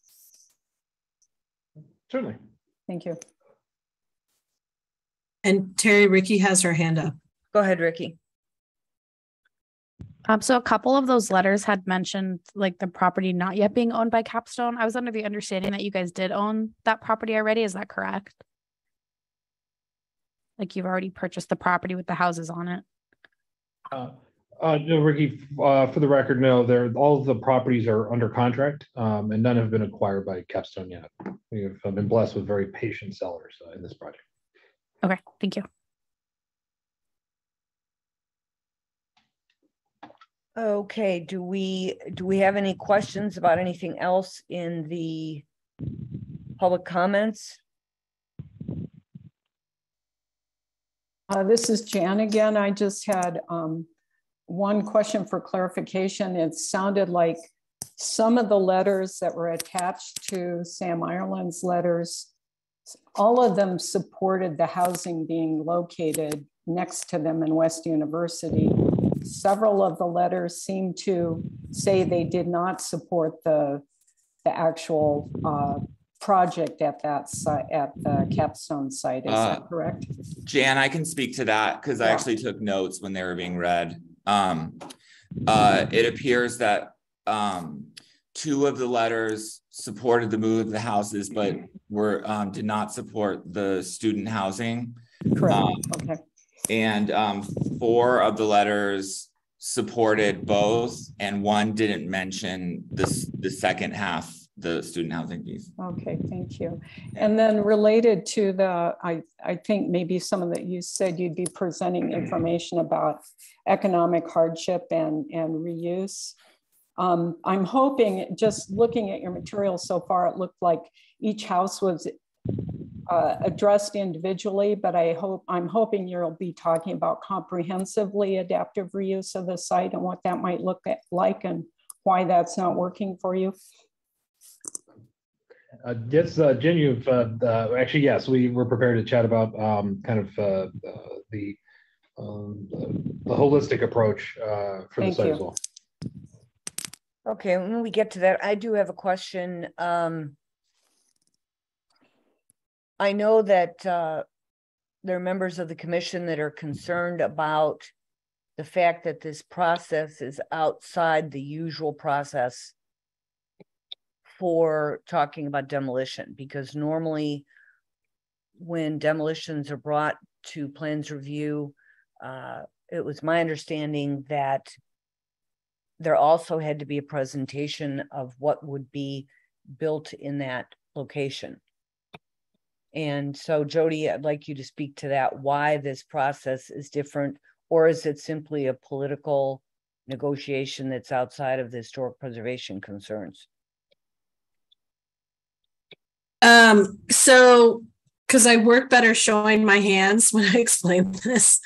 Certainly. Thank you. And Terry, Ricky has her hand up. Go ahead, Ricky. So a couple of those letters had mentioned like the property not yet being owned by Capstone. I was under the understanding that you guys did own that property already. Is that correct? Like you've already purchased the property with the houses on it? No, Ricky, for the record, no, all of the properties are under contract and none have been acquired by Capstone yet. We have been blessed with very patient sellers in this project. Okay, thank you. Okay, do we have any questions about anything else in the public comments? This is Jan again. I just had one question for clarification. It sounded like some of the letters that were attached to Sam Ireland's letters, all of them supported the housing being located next to them in West University. Several of the letters seem to say they did not support the actual project at that site, at the Capstone site. Is that correct? Jan, I can speak to that because I actually took notes when they were being read. It appears that 2 of the letters supported the move of the houses, but did not support the student housing. Correct. Okay. And 4 of the letters supported both, and 1 didn't mention the second half, the student housing piece. Okay, thank you. And then related to the, I think maybe some of that you said you'd be presenting information about economic hardship and reuse. I'm hoping, just looking at your material so far, it looked like each house was addressed individually, but I'm hoping you'll be talking about comprehensively adaptive reuse of the site and what that might look like and why that's not working for you. Yes, Jen, you've actually, yes, we were prepared to chat about the holistic approach for the Thank site you. as well. Okay, when we get to that, I do have a question. I know that there are members of the commission that are concerned about the fact that this process is outside the usual process for talking about demolition, because normally when demolitions are brought to plans review, it was my understanding that there also had to be a presentation of what would be built in that location. And so, Jody, I'd like you to speak to that, why this process is different, or is it simply a political negotiation that's outside of the historic preservation concerns? So, because I work better showing my hands when I explain this.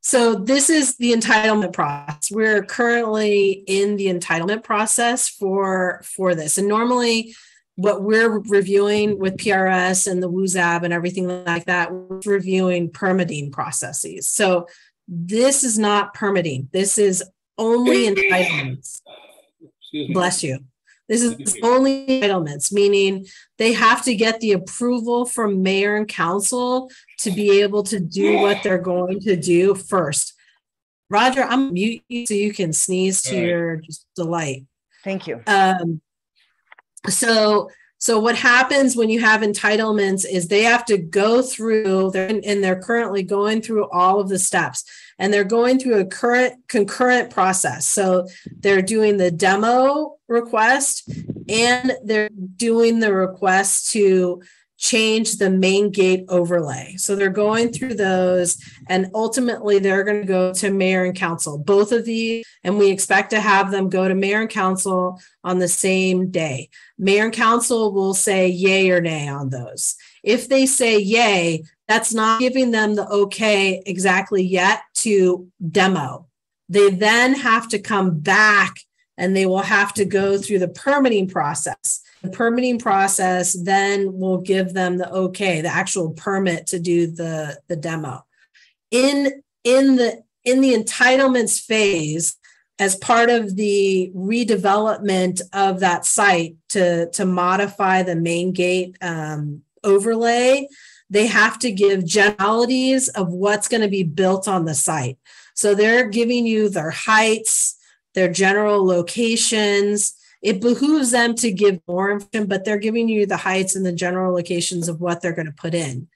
So this is the entitlement process. We're currently in the entitlement process for this. And normally what we're reviewing with PRS and the WUZAB and everything like that, we're reviewing permitting processes. So this is not permitting. This is only entitlements. Bless you. This is only entitlements, meaning they have to get the approval from mayor and council to be able to do what they're going to do first. Roger, I'm mute you so you can sneeze to your delight. Thank you. So what happens when you have entitlements is they have to go through, and they're currently going through all of the steps, and they're going through a concurrent process. So they're doing the demo request, and they're doing the request to change the main gate overlay. So they're going through those, and ultimately they're going to go to mayor and council, both of these, and we expect to have them go to mayor and council on the same day. Mayor and council will say yay or nay on those. If they say yay, that's not giving them the okay exactly yet to demo. They then have to come back and they will have to go through the permitting process. The permitting process then will give them the okay, the actual permit to do the demo. In the entitlements phase, as part of the redevelopment of that site to modify the main gate overlay, they have to give generalities of what's going to be built on the site. So they're giving you their heights, their general locations. It behooves them to give more information, but they're giving you the heights and the general locations of what they're going to put in.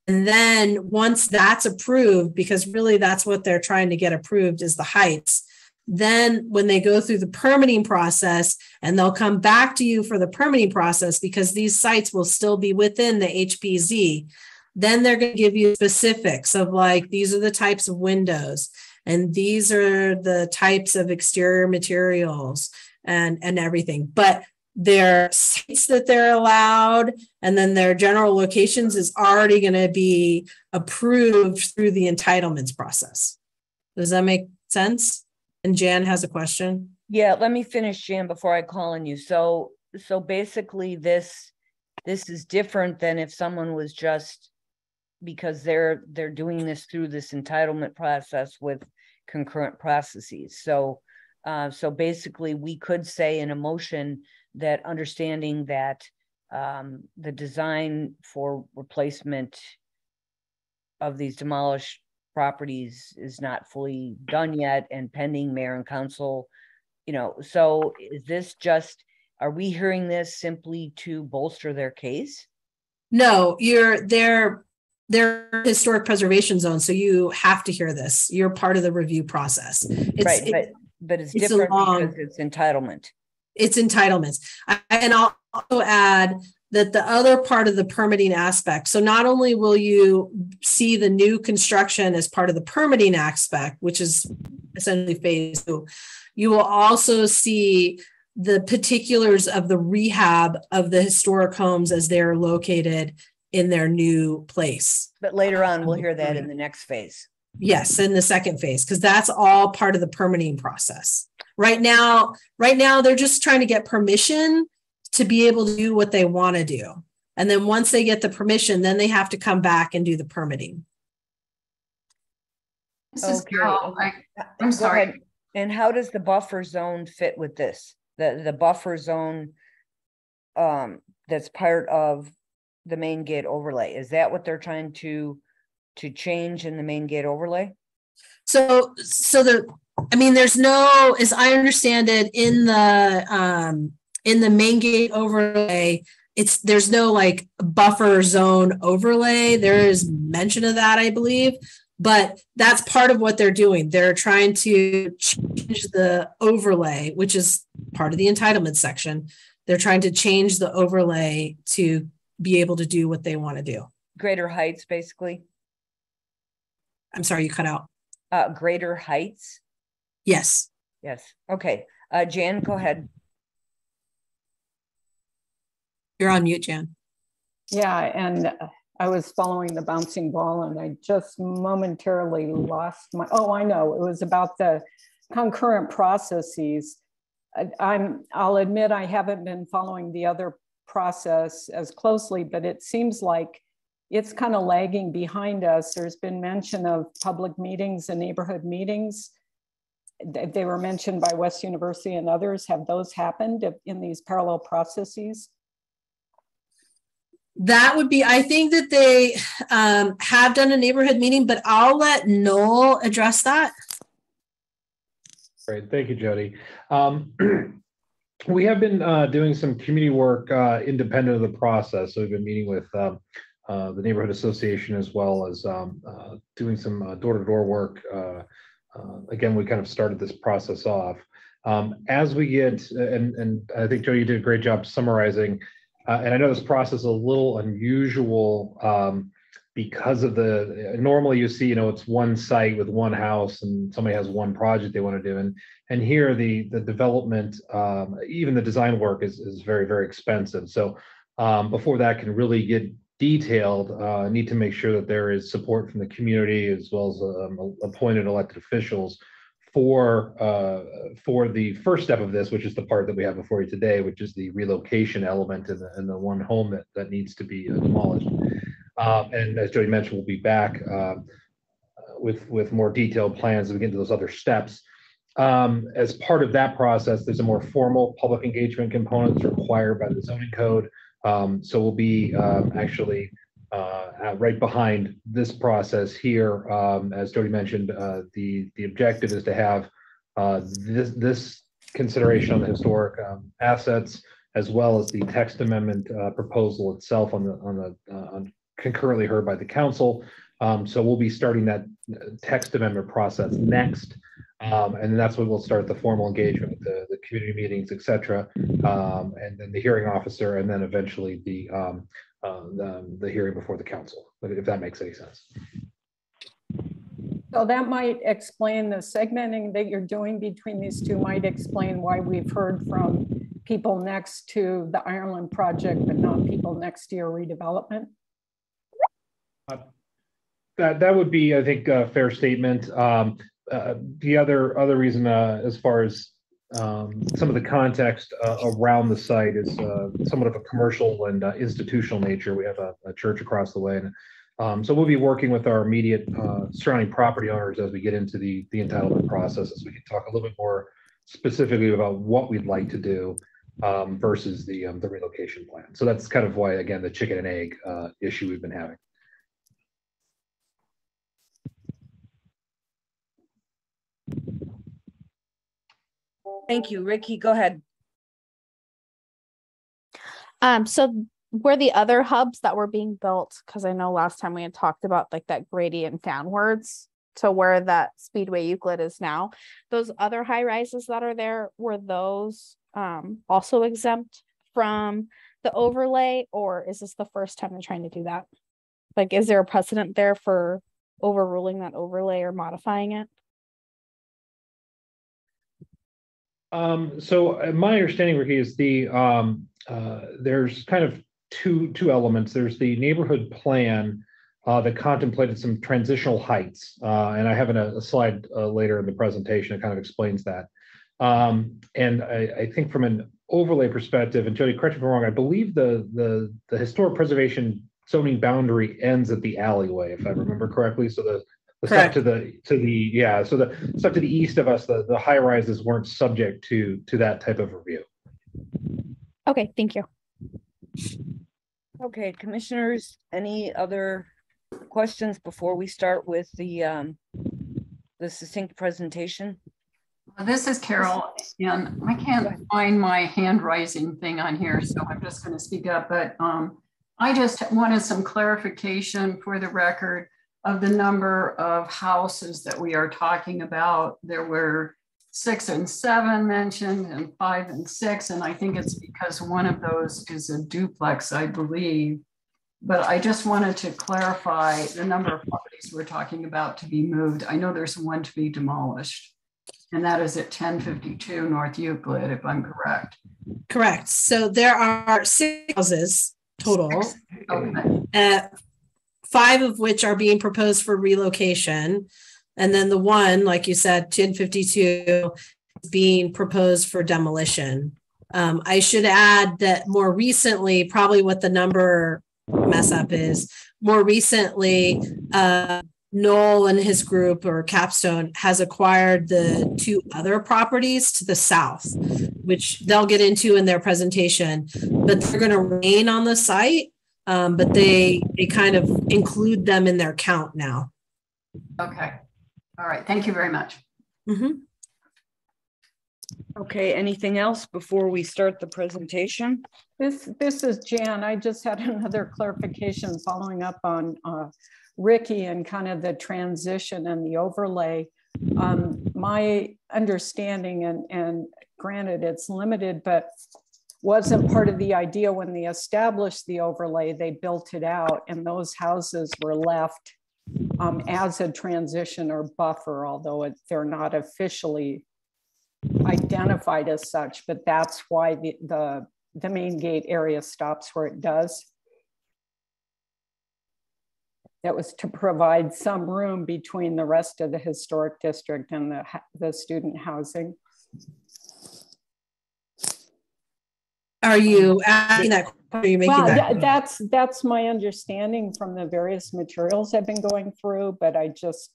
And then once that's approved, because really that's what they're trying to get approved is the heights, then when they go through the permitting process, and they'll come back to you for the permitting process because these sites will still be within the HPZ, then they're going to give you specifics of like, these are the types of windows, and these are the types of exterior materials and everything. But their sites that they're allowed and then their general locations is already going to be approved through the entitlements process. Does that make sense? And Jan has a question. Yeah, let me finish, Jan, before I call on you. So basically this is different than if someone was just, because they're doing this through this entitlement process with concurrent processes. So basically we could say in a motion that understanding that the design for replacement of these demolished properties is not fully done yet and pending mayor and council, so is this just, are we hearing this simply to bolster their case? No, they're historic preservation zone, so you have to hear this. You're part of the review process. But it's different because it's entitlement. It's entitlements. And I'll also add that the other part of the permitting aspect, so not only will you see the new construction as part of the permitting aspect, which is essentially phase 2, you will also see the particulars of the rehab of the historic homes as they're located in their new place. But later on, we'll hear that in the next phase. Yes, in the second phase, because that's all part of the permitting process. Right now, they're just trying to get permission to be able to do what they want to do. And then once they get the permission, then they have to come back and do the permitting. I'm sorry. Ahead. And how does the buffer zone fit with this? The buffer zone that's part of the main gate overlay. Is that what they're trying to change in the main gate overlay? So there's no, as I understand it, in the main gate overlay, there's no like buffer zone overlay. There is mention of that, I believe, but that's part of what they're doing. They're trying to change the overlay, which is part of the entitlement section. They're trying to change the overlay to be able to do what they want to do. Greater heights, basically. I'm sorry, you cut out. Greater heights. Yes. Yes. Okay. Jan, go ahead. You're on mute, Jan. Yeah, and I was following the bouncing ball and I just momentarily lost my, oh, I know. It was about the concurrent processes. I'll admit I haven't been following the other process as closely, but it seems like it's kind of lagging behind us. There's been mention of public meetings and neighborhood meetings. They were mentioned by West University and others. Have those happened in these parallel processes? That would be, I think that they have done a neighborhood meeting, but I'll let Noel address that. Great, thank you, Jody. We have been doing some community work independent of the process. So we've been meeting with the neighborhood association as well as doing some door-to-door work. Again, we kind of started this process off. As we get, and I think Jody, you did a great job summarizing, and I know this process is a little unusual because of normally you see, it's one site with one house and somebody has one project they want to do. And here the development, even the design work is very, very expensive. So before that can really get detailed, need to make sure that there is support from the community as well as appointed elected officials for the first step of this, which is the part that we have before you today, which is the relocation element in the one home that needs to be demolished. And as Jody mentioned, we'll be back with more detailed plans as we get into those other steps. As part of that process, there's a more formal public engagement component that's required by the zoning code. So we'll be actually right behind this process here. As Jody mentioned, the objective is to have this consideration on the historic assets, as well as the text amendment proposal itself on concurrently heard by the council. So we'll be starting that text amendment process next. And that's when we'll start the formal engagement with the community meetings, et cetera, and then the hearing officer, and then eventually the hearing before the council, if that makes any sense. So that might explain the segmenting that you're doing between these two, might explain why we've heard from people next to the Ireland project, but not people next to your redevelopment. That would be, I think, a fair statement. The other reason, as far as some of the context around the site, is somewhat of a commercial and institutional nature. We have a church across the way, and so we'll be working with our immediate surrounding property owners as we get into the entitlement process, so we can talk a little bit more specifically about what we'd like to do versus the relocation plan. So that's kind of why, again, the chicken and egg issue we've been having. Thank you. Ricky, go ahead. So were the other hubs that were being built, because I know last time we had talked about like that gradient downwards to where that Speedway Euclid is now, those other high rises that are there, were those also exempt from the overlay, or is this the first time they're trying to do that? Like, is there a precedent there for overruling that overlay or modifying it? So my understanding, Ricky, is there's kind of two elements. There's the neighborhood plan, that contemplated some transitional heights. And I have a slide later in the presentation that kind of explains that. And I think from an overlay perspective, and Jody, correct me if I'm wrong, I believe the historic preservation zoning boundary ends at the alleyway, if I remember correctly. So the stuff to the stuff to the east of us, the high rises weren't subject to that type of review. Okay, thank you. Okay, commissioners, any other questions before we start with the succinct presentation? This is Carol, and I can't find my hand raising thing on here, so I'm just going to speak up. But I just wanted some clarification for the record of the number of houses that we are talking about. There were 6 and 7 mentioned, and 5 and 6, and I think it's because one of those is a duplex, I believe. But I just wanted to clarify the number of properties we're talking about to be moved. I know there's one to be demolished, and that is at 1052 North Euclid, if I'm correct. Correct. So there are 6 houses total, 5 of which are being proposed for relocation. And then the one, like you said, 1052 is being proposed for demolition. I should add that more recently, probably what the number mess up is, more recently, Noel and his group, or Capstone, has acquired the 2 other properties to the south, which they'll get into in their presentation, but they're going to remain on the site, but they kind of include them in their count now. Okay. All right. Thank you very much. Mm-hmm. Okay, anything else before we start the presentation? This is Jan. I just had another clarification following up on Ricky and kind of the transition and the overlay. My understanding, and granted it's limited, but wasn't part of the idea when they established the overlay, they built it out and those houses were left as a transition or buffer, although they're not officially identified as such, but that's why the main gate area stops where it does. That was to provide some room between the rest of the historic district and the student housing. Are you asking that? Are you making that? That's my understanding from the various materials I've been going through, but I just,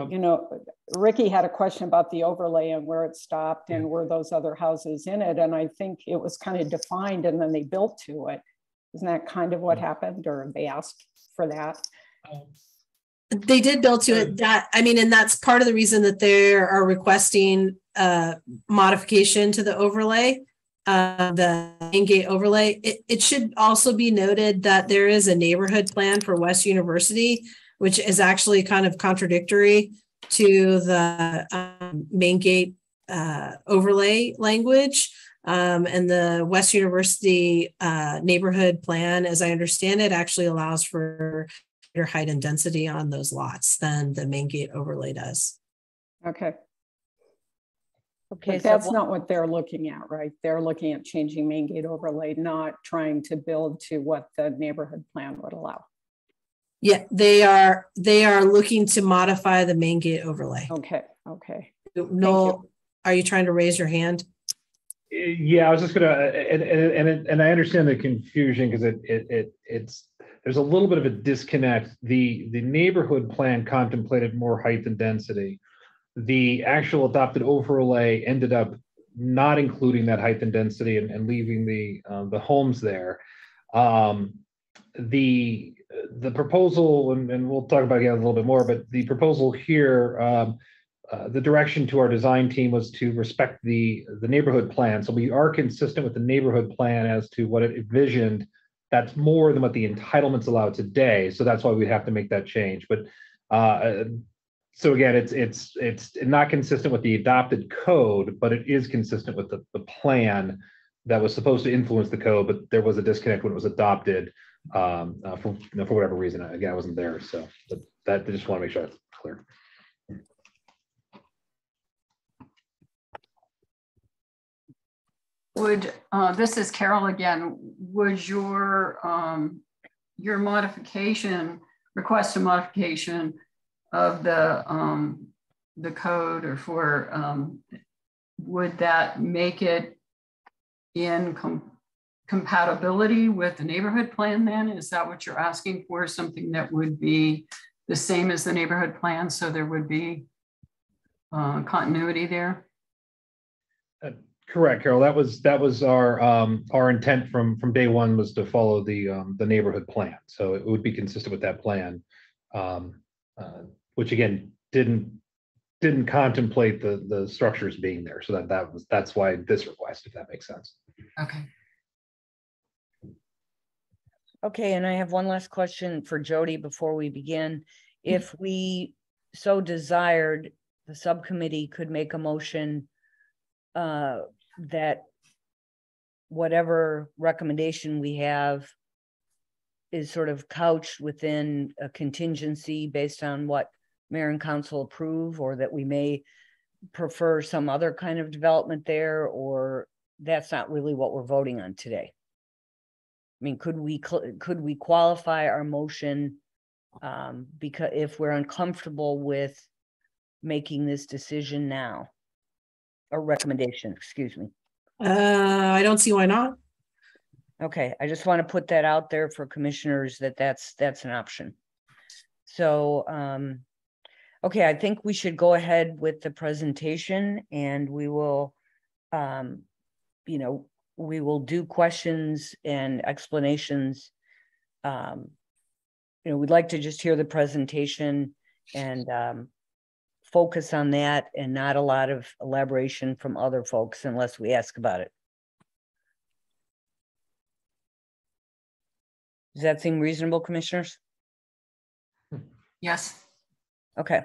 you know, Ricky had a question about the overlay and where it stopped and were those other houses in it. And I think it was kind of defined and then they built to it. Isn't that kind of what happened, or they asked for that? They did build to it. That, I mean, and that's part of the reason that they are requesting modification to the overlay, the main gate overlay. It should also be noted that there is a neighborhood plan for West University, which is actually kind of contradictory to the main gate overlay language. And the West University neighborhood plan, as I understand it, actually allows for greater height and density on those lots than the main gate overlay does. Okay. Okay, but that's not what they're looking at, right? They're looking at changing main gate overlay, not trying to build to what the neighborhood plan would allow. Yeah, they are looking to modify the main gate overlay. Okay. Okay. Noel, are you trying to raise your hand? Yeah, I was just gonna, and I understand the confusion because it's there's a little bit of a disconnect. The neighborhood plan contemplated more height and density. The actual adopted overlay ended up not including that height and density and leaving the homes there. The proposal, and we'll talk about it again a little bit more, but the proposal here, the direction to our design team was to respect the neighborhood plan. So we are consistent with the neighborhood plan as to what it envisioned. That's more than what the entitlements allow today. So that's why we have to make that change. But so again, it's not consistent with the adopted code, but it is consistent with the plan that was supposed to influence the code, but there was a disconnect when it was adopted for whatever reason. Again, I wasn't there. So that I just want to make sure that's clear. Would, this is Carol again, would your your modification, request a modification of the code, or for, would that make it in compatibility with the neighborhood plan then? Is that what you're asking for? Something that would be the same as the neighborhood plan, so there would be continuity there? Correct, Carol. That was our intent from day one, was to follow the neighborhood plan. So it would be consistent with that plan, which again didn't contemplate the structures being there. So that's why this request, if that makes sense. Okay. Okay, and I have one last question for Jody before we begin. If we so desired, the subcommittee could make a motion that whatever recommendation we have is sort of couched within a contingency based on what mayor and council approve, or that we may prefer some other kind of development there, or that's not really what we're voting on today. I mean, could we qualify our motion because if we're uncomfortable with making this decision now, or recommendation, excuse me? I don't see why not. Okay, I just want to put that out there for commissioners that's an option. So, okay, I think we should go ahead with the presentation, and we will, you know, we will do questions and explanations. You know, we'd like to just hear the presentation and focus on that, and not a lot of elaboration from other folks unless we ask about it. Does that seem reasonable, commissioners? Yes. Okay.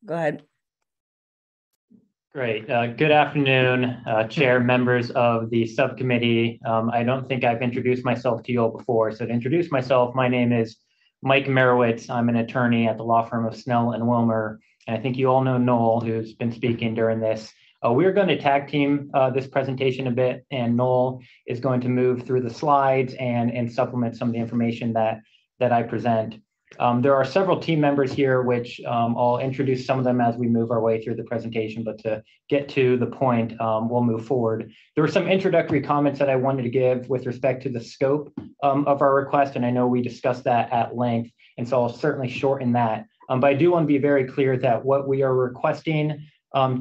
Go ahead. Great. Good afternoon, Chair, members of the subcommittee. I don't think I've introduced myself to you all before. So to introduce myself, my name is Mike Merowitz. I'm an attorney at the law firm of Snell and Wilmer. And I think you all know Noel, who's been speaking during this. We're going to tag team this presentation a bit, and Noel is going to move through the slides and supplement some of the information that I present. There are several team members here, which I'll introduce some of them as we move our way through the presentation, but to get to the point, we'll move forward. There were some introductory comments that I wanted to give with respect to the scope of our request, and I know we discussed that at length, and so I'll certainly shorten that. But I do want to be very clear that what we are requesting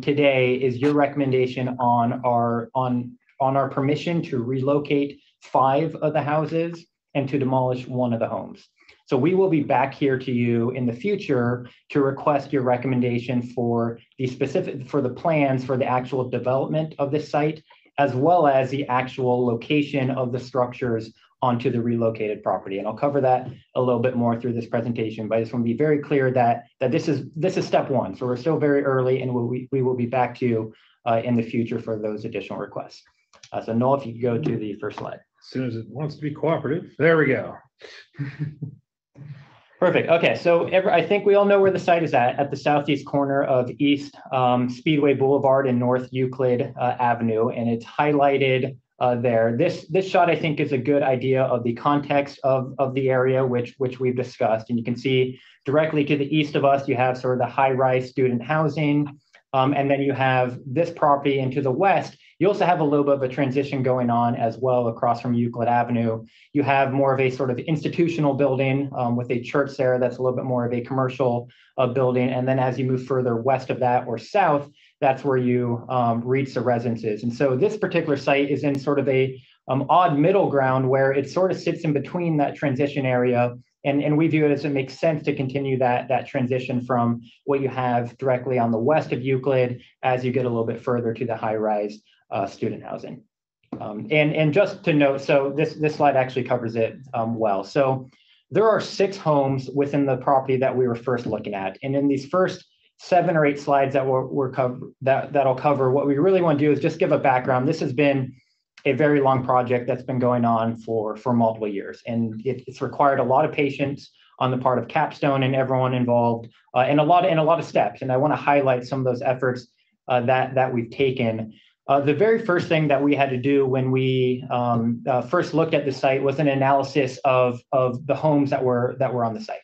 today is your recommendation on our permission to relocate 5 of the houses and to demolish 1 of the homes. So we will be back here to you in the future to request your recommendation for the plans for the actual development of this site, as well as the actual location of the structures onto the relocated property. And I'll cover that a little bit more through this presentation, but I just want to be very clear that this is step 1. So we're still very early, and we will be back to you in the future for those additional requests. So Noel, if you could go to the first slide. As soon as it wants to be cooperative. There we go. Perfect. Okay, so I think we all know where the site is at the southeast corner of East Speedway Boulevard and North Euclid Avenue, and it's highlighted there. This shot, I think, is a good idea of the context of the area, which we've discussed. And you can see directly to the east of us, you have sort of the high-rise student housing, and then you have this property, and to the west, you also have a little bit of a transition going on as well across from Euclid Avenue. You have more of a sort of institutional building with a church there that's a little bit more of a commercial building. And then as you move further west of that or south, that's where you reach the residences. And so this particular site is in sort of a odd middle ground where it sort of sits in between that transition area. And we view it as it makes sense to continue that transition from what you have directly on the west of Euclid as you get a little bit further to the high-rise student housing. And just to note, so this slide actually covers it well. So there are 6 homes within the property that we were first looking at. And in these first 7 or 8 slides that'll cover, what we really want to do is just give a background. This has been a very long project that's been going on for multiple years. And it's required a lot of patience on the part of Capstone and everyone involved, and a lot of steps. And I want to highlight some of those efforts that we've taken. The very first thing that we had to do when we first looked at the site was an analysis of the homes that were on the site.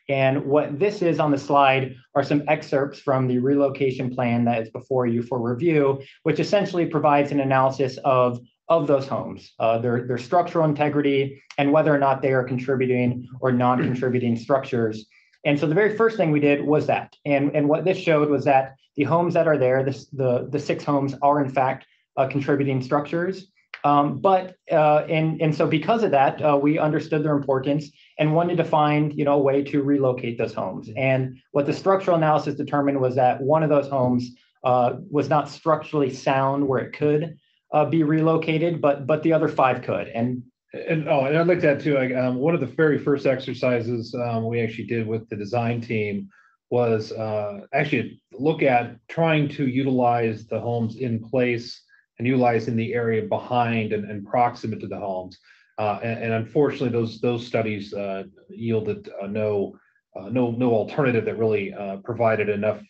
And what this is on the slide are some excerpts from the relocation plan that is before you for review, which essentially provides an analysis of those homes, their structural integrity, and whether or not they are contributing or non-contributing structures. And so the very first thing we did was that. And what this showed was that the homes that are there, the 6 homes are in fact contributing structures. And so because of that, we understood their importance and wanted to find, a way to relocate those homes. And what the structural analysis determined was that one of those homes was not structurally sound where it could be relocated, but the other 5 could. And I'd like to add too, one of the very first exercises we actually did with the design team was actually look at trying to utilize the homes in place and utilizing the area behind and proximate to the homes. And unfortunately, those studies yielded no alternative that really provided enough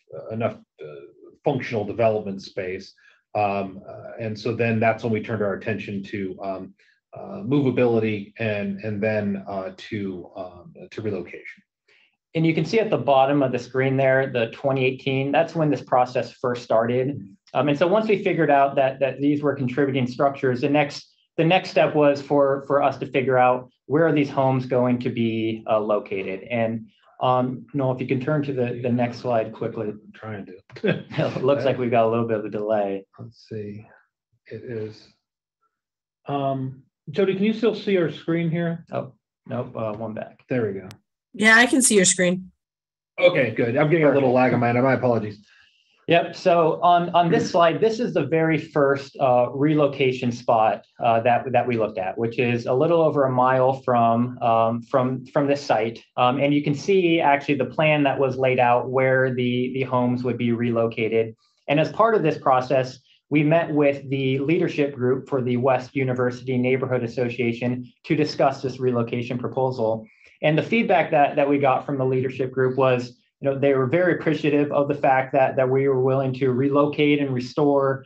functional development space. And so then that's when we turned our attention to movability and then to relocation. And you can see at the bottom of the screen there, the 2018, that's when this process first started. And so once we figured out that these were contributing structures, the next step was for us to figure out where are these homes going to be located. And Noel, if you can turn to the next slide quickly. I'm trying to. It looks like we've got a little bit of a delay. Let's see. It is. Jody, can you still see our screen here? Oh, nope, one back. There we go. Yeah, I can see your screen. Okay, good. I'm getting a little lag on mine. My apologies. Yep. So on this slide, this is the very first relocation spot that we looked at, which is a little over a mile from this site. And you can see actually the plan that was laid out where the homes would be relocated. And as part of this process, we met with the leadership group for the West University Neighborhood Association to discuss this relocation proposal. And the feedback that we got from the leadership group was, they were very appreciative of the fact that we were willing to relocate and restore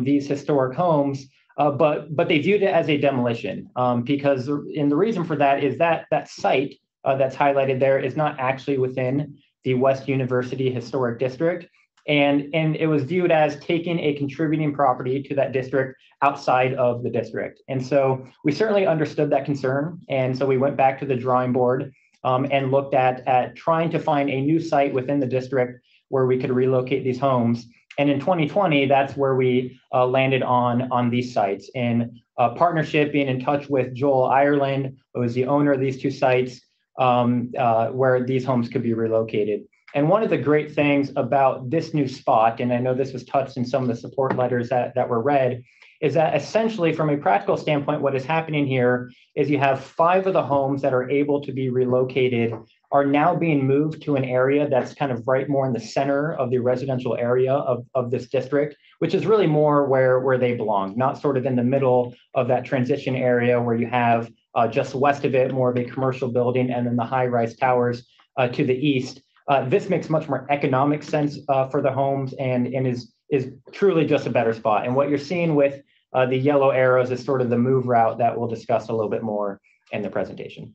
these historic homes, but they viewed it as a demolition because, and the reason for that is that site that's highlighted there is not actually within the West University Historic District. And it was viewed as taking a contributing property to that district outside of the district. And so we certainly understood that concern. And so we went back to the drawing board and looked at trying to find a new site within the district where we could relocate these homes. And in 2020, that's where we landed on these sites. In partnership, being in touch with Joel Ireland, who is the owner of these 2 sites, where these homes could be relocated. And one of the great things about this new spot, and I know this was touched in some of the support letters that were read, is that essentially from a practical standpoint, what is happening here is you have 5 of the homes that are able to be relocated are now being moved to an area that's kind of right more in the center of the residential area of this district, which is really more where they belong, not sort of in the middle of that transition area where you have just west of it, more of a commercial building, and then the high-rise towers to the east. This makes much more economic sense for the homes and is truly just a better spot. And what you're seeing with the yellow arrows is sort of the move route that we'll discuss a little bit more in the presentation.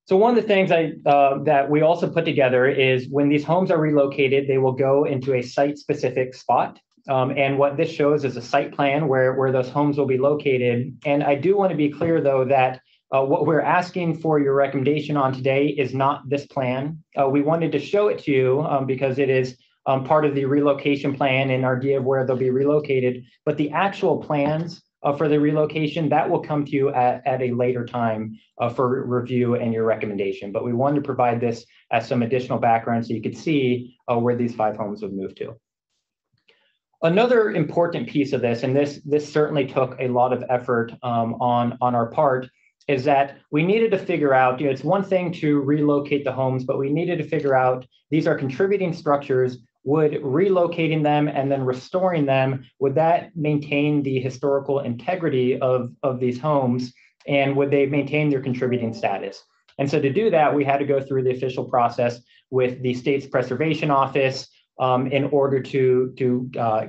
So one of the things that we also put together is when these homes are relocated, they will go into a site-specific spot. And what this shows is a site plan where those homes will be located. And I do want to be clear, though, that what we're asking for your recommendation on today is not this plan. We wanted to show it to you because it is part of the relocation plan and our idea of where they'll be relocated. But the actual plans for the relocation, that will come to you at a later time for review and your recommendation. But we wanted to provide this as some additional background so you could see where these 5 homes would move to. Another important piece of this, and this certainly took a lot of effort on our part, is that we needed to figure out, it's one thing to relocate the homes, but we needed to figure out these are contributing structures. Would relocating them and then restoring them, would that maintain the historical integrity of these homes? And would they maintain their contributing status? And so to do that, we had to go through the official process with the state's preservation office, in order to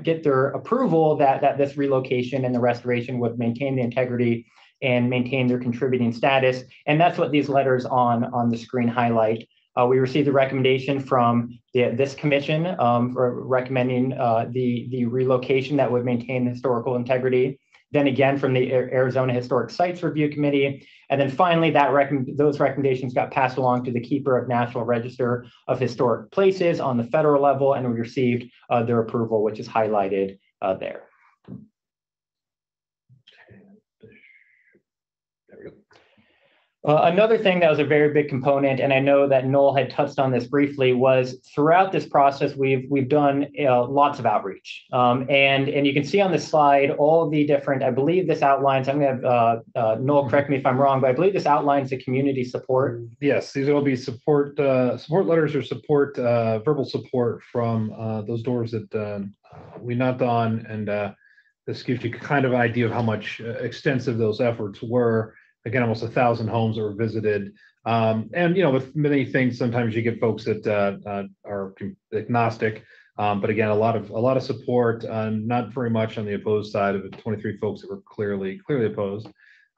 get their approval that this relocation and the restoration would maintain the integrity and maintain their contributing status. And that's what these letters on the screen highlight. We received a recommendation from this commission for recommending the relocation that would maintain the historical integrity. Then again from the Arizona Historic Sites Review Committee. And then finally, those recommendations got passed along to the Keeper of National Register of Historic Places on the federal level, and we received their approval, which is highlighted there. Another thing that was a very big component, and I know that Noel had touched on this briefly, was throughout this process, we've done lots of outreach. And you can see on this slide all the different, I believe this outlines, I'm going to have Noel correct me if I'm wrong, but I believe this outlines the community support. Yes, these will be support letters or support, verbal support from those doors that we knocked on. And this gives you kind of an idea of how much extensive those efforts were. Again, almost 1,000 homes that were visited. And, with many things, sometimes you get folks that are agnostic. But again, a lot of support, not very much on the opposed side of it, 23 folks that were clearly opposed.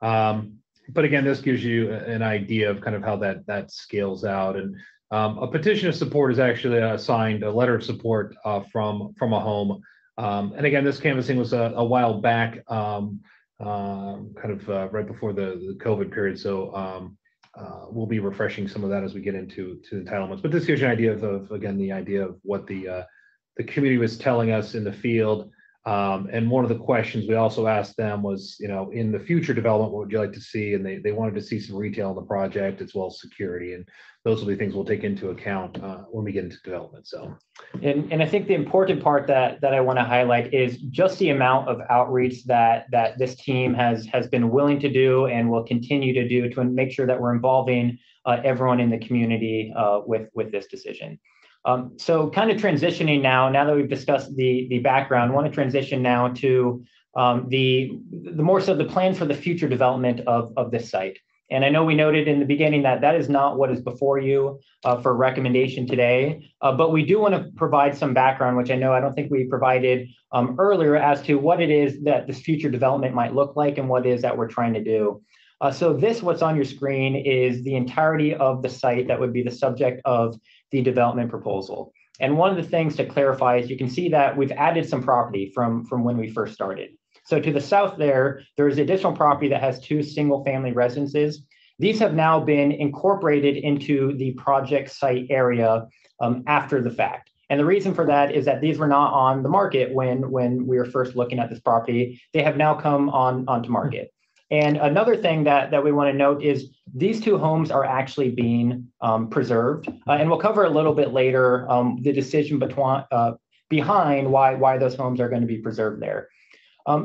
But again, this gives you an idea of kind of how that scales out. And a petition of support is actually assigned a letter of support from a home. And again, this canvassing was a while back. Right before the COVID period. So we'll be refreshing some of that as we get into entitlements. But this gives you an idea of again, the idea of what the community was telling us in the field. And one of the questions we also asked them was, in the future development, what would you like to see? And they wanted to see some retail in the project as well as security. And those will be things we'll take into account when we get into development. So, and I think the important part that I want to highlight is just the amount of outreach that this team has been willing to do and will continue to do to make sure that we're involving everyone in the community with this decision. So kind of transitioning now that we've discussed the background, I want to transition now to the more so the plans for the future development of this site. And I know we noted in the beginning that is not what is before you for recommendation today, but we do want to provide some background, which I don't think we provided earlier, as to what it is that this future development might look like and what it is that we're trying to do. So what's on your screen is the entirety of the site that would be the subject of the development proposal. And one of the things to clarify is you can see that we've added some property from when we first started. So to the south there's additional property that has 2 single-family residences. These have now been incorporated into the project site area after the fact. And the reason for that is that these were not on the market when we were first looking at this property. They have now come onto market. And another thing that we want to note is these 2 homes are actually being preserved. And we'll cover a little bit later the decision behind why those homes are going to be preserved there.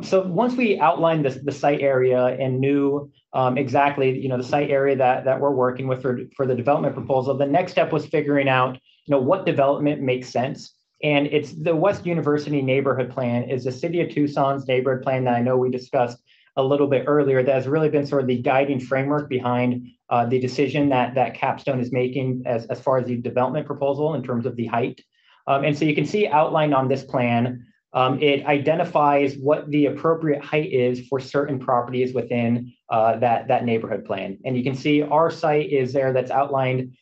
So once we outlined the site area and knew exactly the site area that we're working with for the development proposal, the next step was figuring out what development makes sense. And it's the West University Neighborhood Plan is the City of Tucson's neighborhood plan that I know we discussed a little bit earlier, that has really been sort of the guiding framework behind the decision that Capstone is making as far as the development proposal in terms of the height. And so you can see outlined on this plan, it identifies what the appropriate height is for certain properties within that neighborhood plan. And you can see our site is there, that's outlined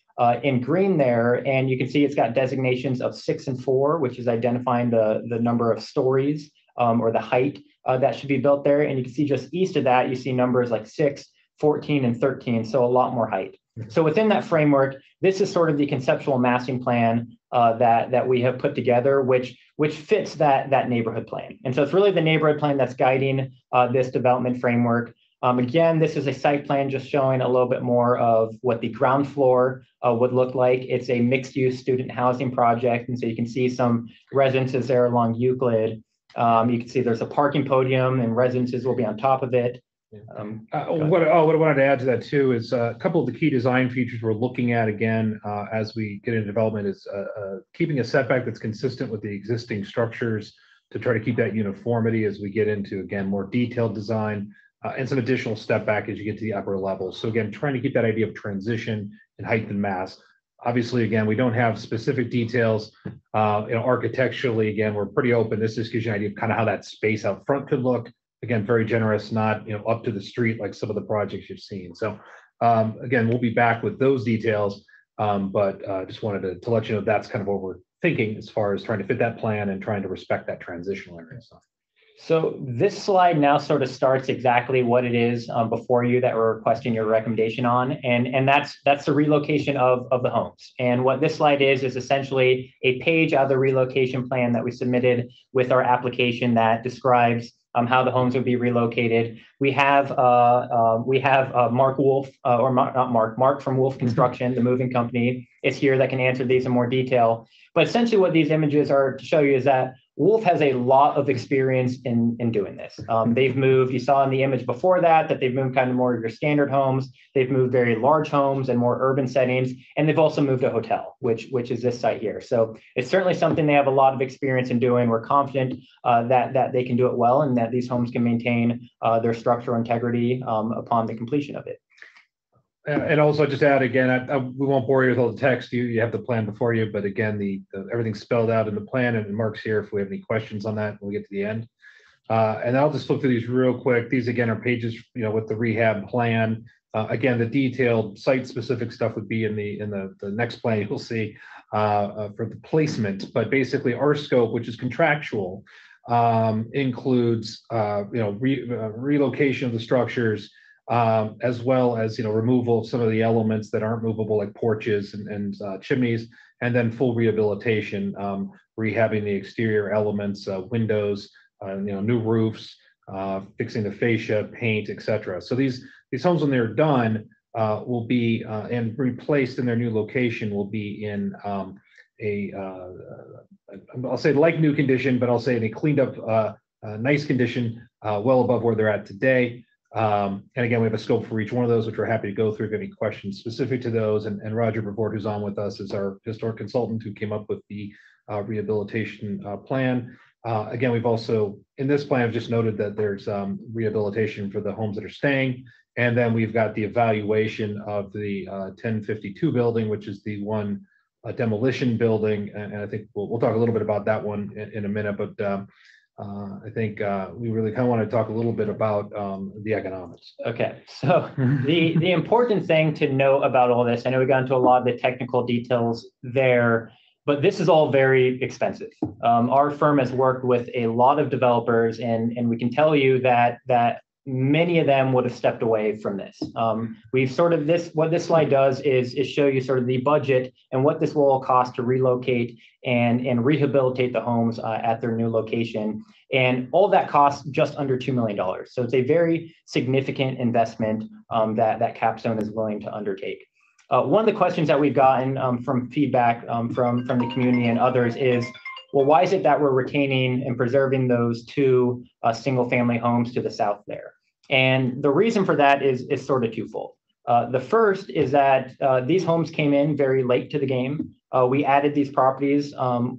in green there. And you can see it's got designations of 6 and 4, which is identifying the number of stories or the height that should be built there. And you can see just east of that, you see numbers like 6, 14, and 13. So a lot more height. So within that framework, this is sort of the conceptual massing plan that we have put together, which fits that neighborhood plan. And so it's really the neighborhood plan that's guiding this development framework. Again, this is a site plan just showing a little bit more of what the ground floor would look like. It's a mixed-use student housing project. And so you can see some residences there along Euclid. You can see there's a parking podium and residences will be on top of it. What I wanted to add to that too is a couple of the key design features we're looking at again as we get into development is keeping a setback that's consistent with the existing structures to try to keep that uniformity as we get into, again, more detailed design and some additional step back as you get to the upper levels. So again, trying to keep that idea of transition and height and mass. Obviously, again, we don't have specific details. Architecturally, again, we're pretty open. This just gives you an idea of kind of how that space out front could look. Again, very generous, not up to the street like some of the projects you've seen. So again, we'll be back with those details, but just wanted to let you know that's kind of what we're thinking as far as trying to fit that plan and trying to respect that transitional area. So this slide now sort of starts exactly what it is before you that we're requesting your recommendation on, and that's the relocation of the homes. And what this slide is essentially a page out of the relocation plan that we submitted with our application that describes how the homes would be relocated. We have Mark Wolf, Mark from Wolf Construction, the moving company, is here that can answer these in more detail. But essentially what these images are to show you is that Wolf has a lot of experience in doing this. They've moved, you saw in the image before that they've moved kind of more of your standard homes. They've moved very large homes and more urban settings. And they've also moved a hotel, which is this site here. So it's certainly something they have a lot of experience in doing. We're confident that they can do it well and that these homes can maintain their structural integrity upon the completion of it. And also just add again, we won't bore you with all the text. You have the plan before you, but again, everything's spelled out in the plan, and Mark's here if we have any questions on that when we get to the end. And I'll just flip through these real quick. These again are pages, with the rehab plan. Again, the detailed site-specific stuff would be in the next plan you'll see for the placement. But basically, our scope, which is contractual, includes relocation of the structures. As well as removal of some of the elements that aren't movable, like porches and chimneys, and then full rehabilitation, rehabbing the exterior elements, windows, new roofs, fixing the fascia, paint, etc. So these homes, when they're done, will be and replaced in their new location, will be in I'll say like new condition, but I'll say in a cleaned up, nice condition, well above where they're at today. And again, we have a scope for each one of those, which we're happy to go through if you have any questions specific to those. And Roger Bevort, who's on with us, is our historic consultant who came up with the rehabilitation plan. Again, we've also, in this plan, I've just noted that there's rehabilitation for the homes that are staying. And then we've got the evaluation of the 1052 building, which is the one demolition building. And I think we'll talk a little bit about that one in a minute, but I think we really kind of want to talk a little bit about the economics. Okay, so the important thing to know about all this, I know we got into a lot of the technical details there, but this is all very expensive. Our firm has worked with a lot of developers, and we can tell you that many of them would have stepped away from this. We've sort of what this slide does is show you sort of the budget and what this will all cost to relocate and rehabilitate the homes at their new location. And all that costs just under $2 million. So it's a very significant investment that Capstone is willing to undertake. One of the questions that we've gotten from feedback from the community and others is, well, why is it that we're retaining and preserving those two single family homes to the south there? And the reason for that is sort of twofold. The first is that these homes came in very late to the game. We added these properties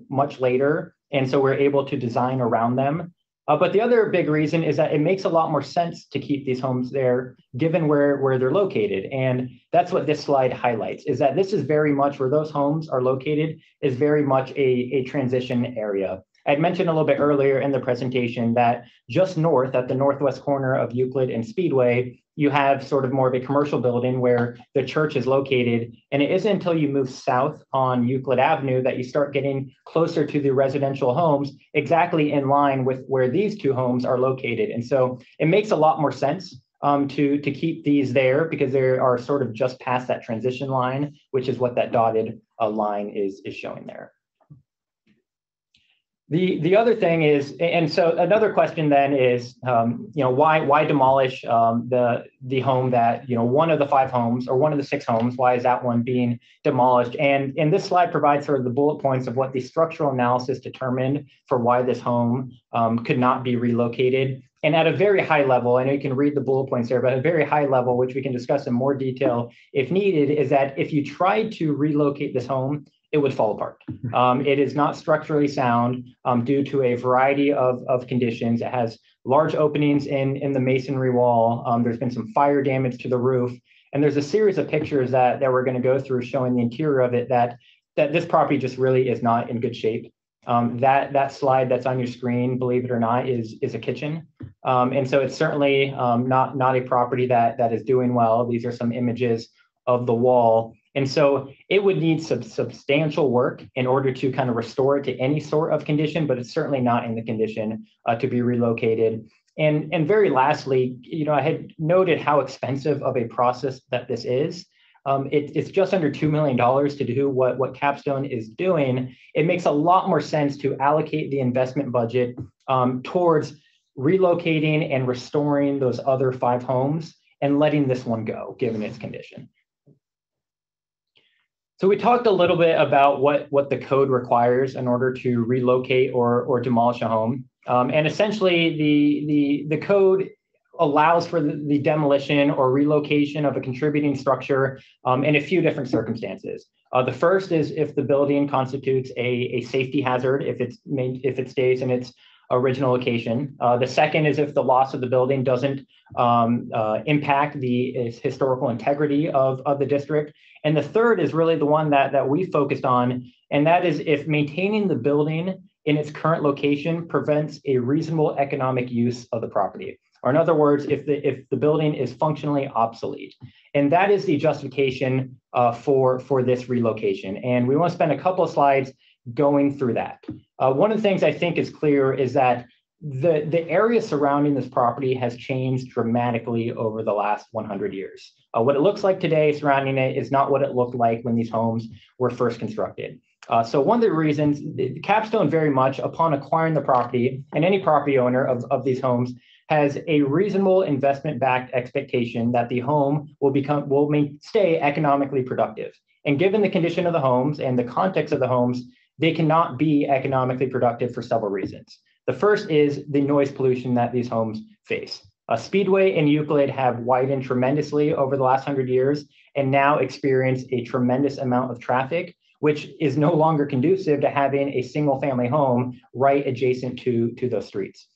much later, and so we're able to design around them. But the other big reason is that it makes a lot more sense to keep these homes there, given where they're located. And that's what this slide highlights, is that this is very much where those homes are located is very much a transition area. I'd mentioned a little bit earlier in the presentation that just north at the northwest corner of Euclid and Speedway, you have sort of more of a commercial building where the church is located. And it isn't until you move south on Euclid Avenue that you start getting closer to the residential homes, exactly in line with where these two homes are located. And so it makes a lot more sense to keep these there because they are sort of just past that transition line, which is what that dotted line is showing there. The other thing is, and so another question then is, why demolish the home that, one of the 5 homes or one of the 6 homes, why is that one being demolished? And this slide provides sort of the bullet points of what the structural analysis determined for why this home could not be relocated. And at a very high level, I know you can read the bullet points there, but at a very high level, which we can discuss in more detail if needed, is that if you tried to relocate this home, it would fall apart. It is not structurally sound due to a variety of conditions. It has large openings in the masonry wall. There's been some fire damage to the roof. And there's a series of pictures that we're going to go through showing the interior of it that this property just really is not in good shape. That slide that's on your screen, believe it or not, is a kitchen. And so it's certainly not a property that is doing well. These are some images of the wall. And so it would need some substantial work in order to kind of restore it to any sort of condition, but it's certainly not in the condition to be relocated. And very lastly, I had noted how expensive of a process that this is. It's just under $2 million to do what Capstone is doing. It makes a lot more sense to allocate the investment budget towards relocating and restoring those other 5 homes and letting this one go, given its condition. So we talked a little bit about what the code requires in order to relocate or demolish a home. And essentially the code allows for the demolition or relocation of a contributing structure in a few different circumstances. The first is if the building constitutes a safety hazard, if it stays in its original location. The second is if the loss of the building doesn't impact the historical integrity of the district. And the third is really the one that we focused on, and that is if maintaining the building in its current location prevents a reasonable economic use of the property. Or in other words, if the building is functionally obsolete. And that is the justification for this relocation. And we want to spend a couple of slides going through that. One of the things I think is clear is that the area surrounding this property has changed dramatically over the last 100 years. What it looks like today surrounding it is not what it looked like when these homes were first constructed. So one of the reasons, Capstone very much, upon acquiring the property, and any property owner of these homes, has a reasonable investment-backed expectation that the home will stay economically productive. And given the condition of the homes and the context of the homes, they cannot be economically productive for several reasons. The first is the noise pollution that these homes face. Speedway and Euclid have widened tremendously over the last 100 years and now experience a tremendous amount of traffic, which is no longer conducive to having a single family home right adjacent to those streets.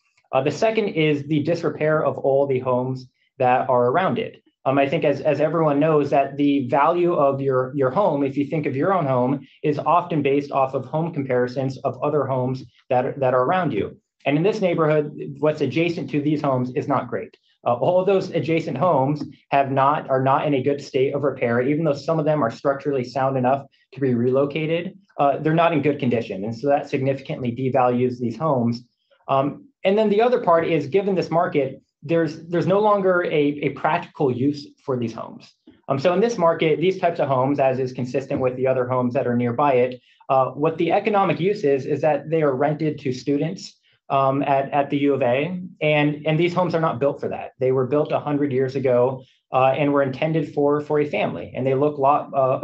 The second is the disrepair of all the homes that are around it. I think as everyone knows that the value of your home, if you think of your own home, is often based off of home comparisons of other homes that are around you. And in this neighborhood, what's adjacent to these homes is not great. All of those adjacent homes are not in a good state of repair, even though some of them are structurally sound enough to be relocated. They're not in good condition. And so that significantly devalues these homes. And then the other part is, given this market, there's no longer a practical use for these homes. So in this market, these types of homes, as is consistent with the other homes that are nearby it, what the economic use is that they are rented to students at the U of A, and these homes are not built for that. They were built 100 years ago and were intended for a family, and they look a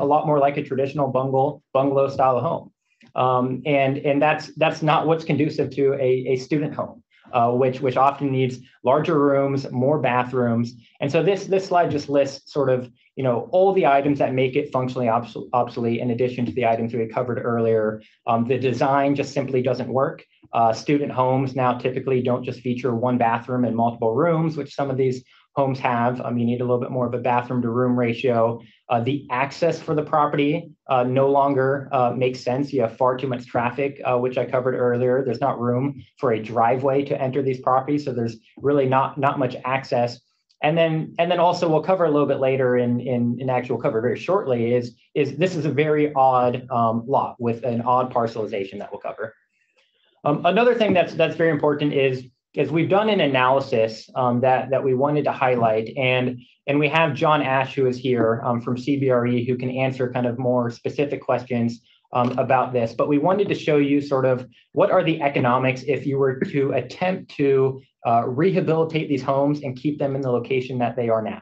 lot more like a traditional bungalow style of home. And that's not what's conducive to a student home. Which often needs larger rooms, more bathrooms. And so this slide just lists sort of, all the items that make it functionally obsolete, in addition to the items we covered earlier. The design just simply doesn't work. Student homes now typically don't just feature one bathroom and multiple rooms, which some of these homes have. You need a little bit more of a bathroom to room ratio. The access for the property no longer makes sense. You have far too much traffic, which I covered earlier. There's not room for a driveway to enter these properties, so there's really not much access. And then also we'll cover a little bit later in actual cover very shortly is this is a very odd lot with an odd parcelization that we'll cover. Another thing that's very important is we've done an analysis that we wanted to highlight, and we have John Ash, who is here from CBRE, who can answer kind of more specific questions about this. But we wanted to show you sort of what are the economics if you were to attempt to rehabilitate these homes and keep them in the location that they are now.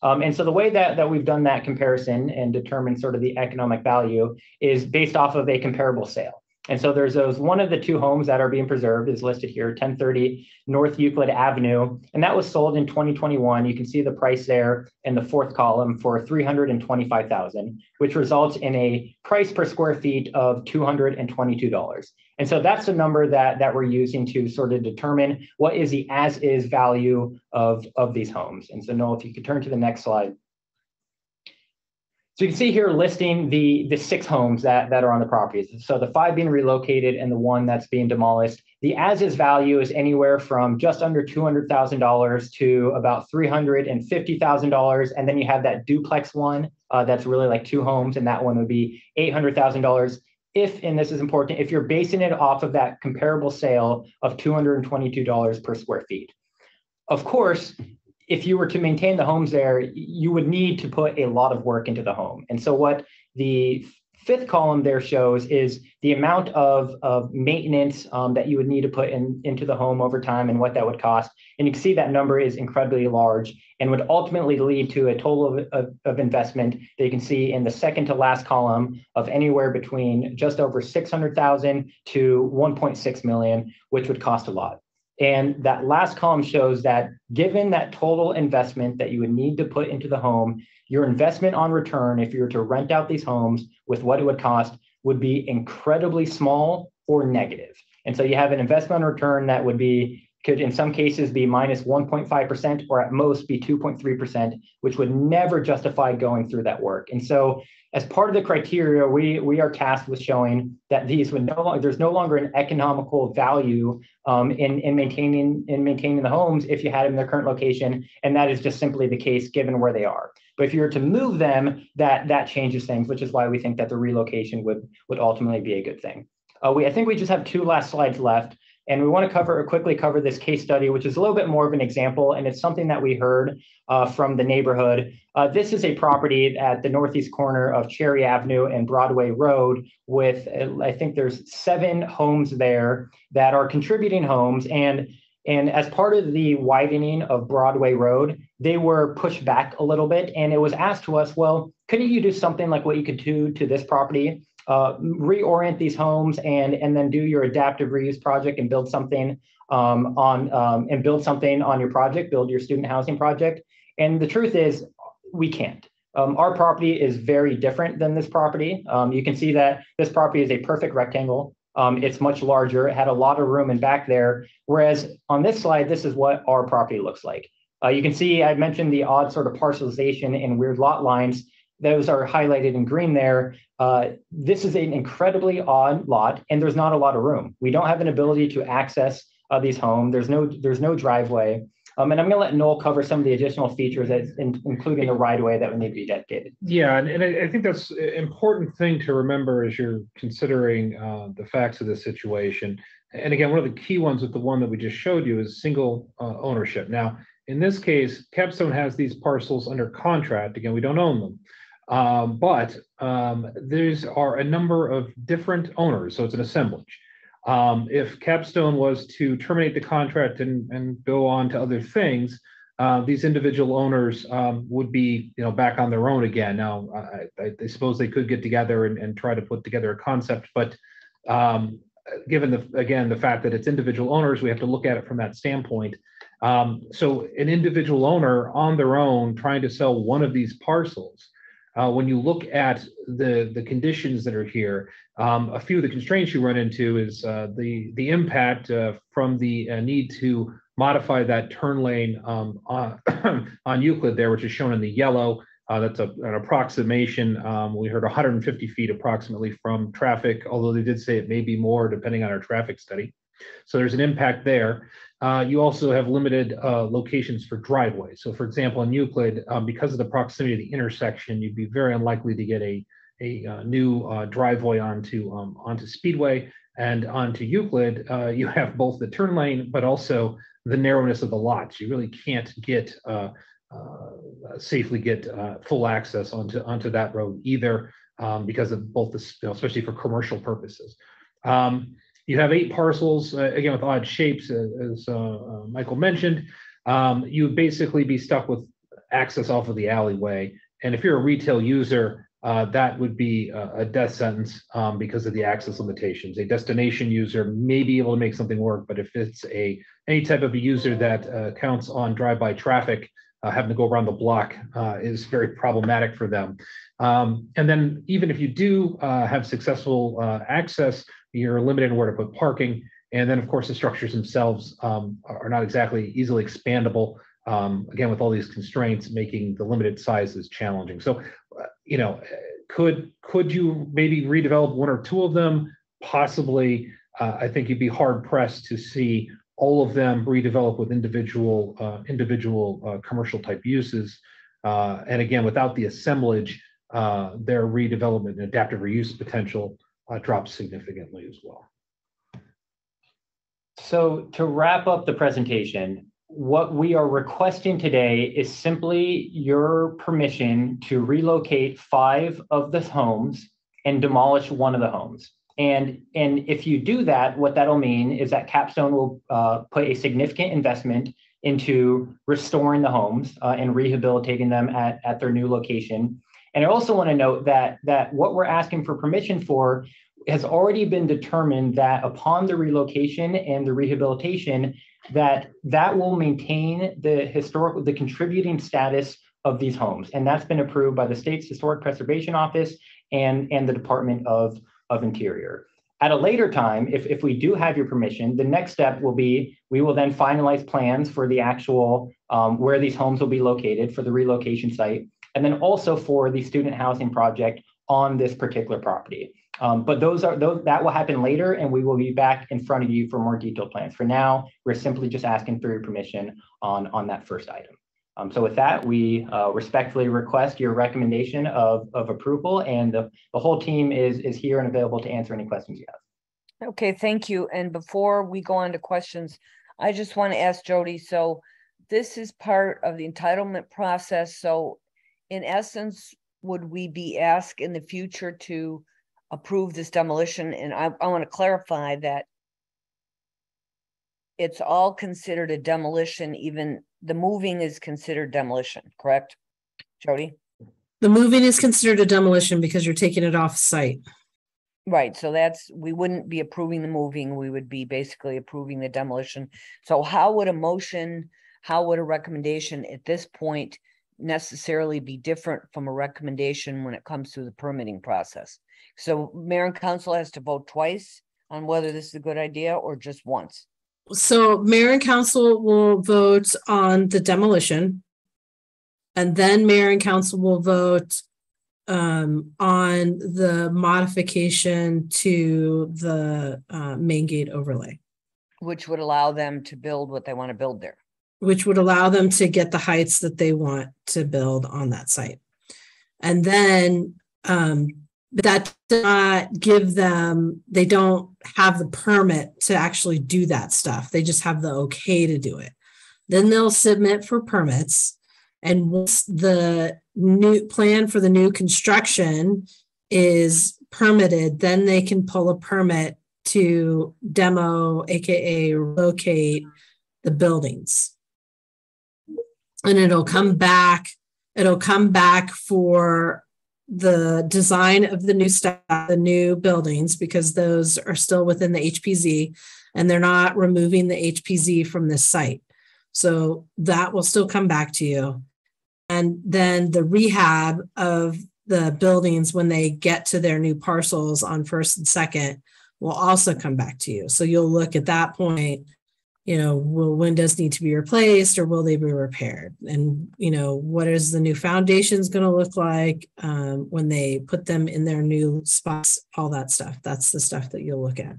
And so the way that we've done that comparison and determined sort of the economic value is based off of a comparable sale. And so there's one of the 2 homes that are being preserved is listed here, 1030 North Euclid Avenue. And that was sold in 2021. You can see the price there in the 4th column for $325,000, which results in a price per square feet of $222. And so that's the number that we're using to sort of determine what is the as-is value of these homes. And so Noel, if you could turn to the next slide. So you can see here listing the 6 homes that are on the properties. So the 5 being relocated and the 1 that's being demolished. The as-is value is anywhere from just under $200,000 to about $350,000. And then you have that duplex one that's really like 2 homes, and that one would be $800,000. If, and this is important, if you're basing it off of that comparable sale of $222 per square feet. Of course, if you were to maintain the homes there, you would need to put a lot of work into the home. And so what the 5th column there shows is the amount of maintenance that you would need to put into the home over time and what that would cost. And you can see that number is incredibly large and would ultimately lead to a total of investment that you can see in the second to last column of anywhere between just over $600,000 to $1.6 million, which would cost a lot. And that last column shows that given that total investment that you would need to put into the home, your investment on return, if you were to rent out these homes with what it would cost, would be incredibly small or negative. And so you have an investment on return that could in some cases be minus 1.5% or at most be 2.3%, which would never justify going through that work. And so as part of the criteria, we are tasked with showing that there's no longer an economical value in maintaining the homes if you had them in their current location, and that is just simply the case given where they are. But if you were to move them, that changes things, which is why we think that the relocation would ultimately be a good thing. I think we just have 2 last slides left. And we want to quickly cover this case study, which is a little bit more of an example, and it's something that we heard from the neighborhood. This is a property at the northeast corner of Cherry Avenue and Broadway Road with, I think there's 7 homes there that are contributing homes. And as part of the widening of Broadway Road, they were pushed back a little bit. And it was asked to us, well, couldn't you do something like what you could do to this property? Reorient these homes and then do your adaptive reuse project and build something on your project, build your student housing project. And the truth is, we can't. Our property is very different than this property. You can see that this property is a perfect rectangle. It's much larger. It had a lot of room in back there. Whereas on this slide, this is what our property looks like. You can see I mentioned the odd sort of parcelization and weird lot lines. Those are highlighted in green there. This is an incredibly odd lot, and there's not a lot of room. We don't have an ability to access these homes. There's no driveway. And I'm going to let Noel cover some of the additional features, including the right-of-way that would need to be dedicated. Yeah, and I think that's an important thing to remember as you're considering the facts of this situation. And again, one of the key ones with the one that we just showed you is single ownership. Now, in this case, Capstone has these parcels under contract. Again, we don't own them. But there's are a number of different owners, so it's an assemblage. If Capstone was to terminate the contract and go on to other things, these individual owners would be, back on their own again. Now, I suppose they could get together and try to put together a concept, but given the fact that it's individual owners, we have to look at it from that standpoint. So an individual owner on their own trying to sell one of these parcels. When you look at the conditions that are here, a few of the constraints you run into is the impact from the need to modify that turn lane on Euclid there, which is shown in the yellow. That's an approximation. We heard 150 feet approximately from traffic, although they did say it may be more depending on our traffic study. So there's an impact there. You also have limited locations for driveways. So for example, in Euclid, because of the proximity of the intersection, you'd be very unlikely to get a new driveway onto Speedway. And onto Euclid, you have both the turn lane, but also the narrowness of the lots. You really can't get safely get full access onto that road either because of both the, especially for commercial purposes. You have 8 parcels, again, with odd shapes, as Michael mentioned. You would basically be stuck with access off of the alleyway. And if you're a retail user, that would be a death sentence because of the access limitations. A destination user may be able to make something work, but if it's any type of a user that counts on drive-by traffic, having to go around the block is very problematic for them. And then even if you do have successful access, you're limited in where to put parking. And then of course, the structures themselves are not exactly easily expandable. Again, with all these constraints, making the limited sizes challenging. So, could you maybe redevelop one or two of them? Possibly. I think you'd be hard pressed to see all of them redevelop with individual commercial type uses. And again, without the assemblage, their redevelopment and adaptive reuse potential drops significantly as well. So to wrap up the presentation, what we are requesting today is simply your permission to relocate 5 of the homes and demolish 1 of the homes. And if you do that, what that'll mean is that Capstone will put a significant investment into restoring the homes and rehabilitating them at their new location. And I also want to note that what we're asking for permission for has already been determined that upon the relocation and the rehabilitation, that will maintain the contributing status of these homes. And that's been approved by the state's Historic Preservation Office and the Department of Interior. At a later time, if we do have your permission, the next step will be, we will then finalize plans for the actual, where these homes will be located for the relocation site, and then also for the student housing project on this particular property. But that will happen later, and we will be back in front of you for more detailed plans. For now, we're simply just asking for your permission on that first item. So with that, we respectfully request your recommendation of approval, and the whole team is here and available to answer any questions you have. Okay, thank you. And before we go on to questions, I just want to ask Jody, so this is part of the entitlement process. So in essence, would we be asked in the future to approve this demolition? And I want to clarify that it's all considered a demolition, even the moving is considered demolition, correct, Jody? The moving is considered a demolition because you're taking it off site. Right, so we wouldn't be approving the moving, we would be basically approving the demolition. So how would a recommendation at this point necessarily be different from a recommendation when it comes to the permitting process? So mayor and council has to vote twice on whether this is a good idea or just once? So mayor and council will vote on the demolition, and then mayor and council will vote on the modification to the main gate overlay. Which would allow them to build what they want to build there. Which would allow them to get the heights that they want to build on that site. And then that does not give them, they don't have the permit to actually do that stuff. They just have the okay to do it. Then they'll submit for permits. And once the new plan for the new construction is permitted, then they can pull a permit to demo, AKA locate the buildings. And it'll come back for the design of the new stuff, the new buildings, because those are still within the HPZ and they're not removing the HPZ from this site. So that will still come back to you. And then the rehab of the buildings when they get to their new parcels on 1st and 2nd will also come back to you. So you'll look at that point, will windows need to be replaced or will they be repaired? And, what is the new foundations going to look like when they put them in their new spots, all that stuff. That's the stuff that you'll look at.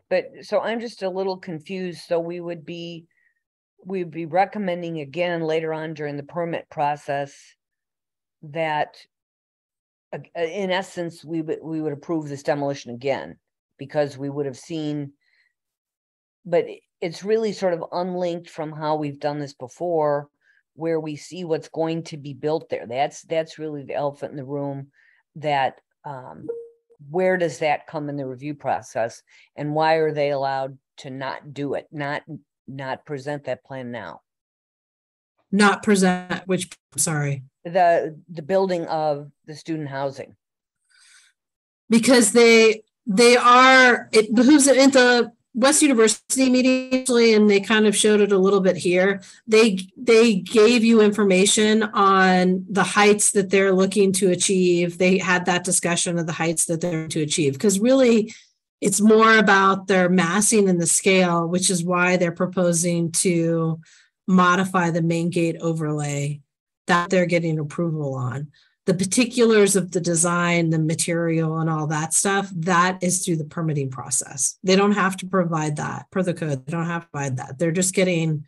But so I'm just a little confused. So we'd be recommending again later on during the permit process that in essence, we would approve this demolition again, because we would have seen, but it's really sort of unlinked from how we've done this before, where we see what's going to be built there. That's really the elephant in the room, that where does that come in the review process, and why are they allowed to not do it, not present that plan now? Not present which, sorry? The building of the student housing. Because it behooves it in the West University meeting actually, and they kind of showed it a little bit here. They gave you information on the heights that they're looking to achieve. They had that discussion of the heights that they're to achieve, because really it's more about their massing and the scale, which is why they're proposing to modify the main gate overlay that they're getting approval on. the particulars of the design, the material and all that stuff, that is through the permitting process. They don't have to provide that per the code. They don't have to provide that. They're just getting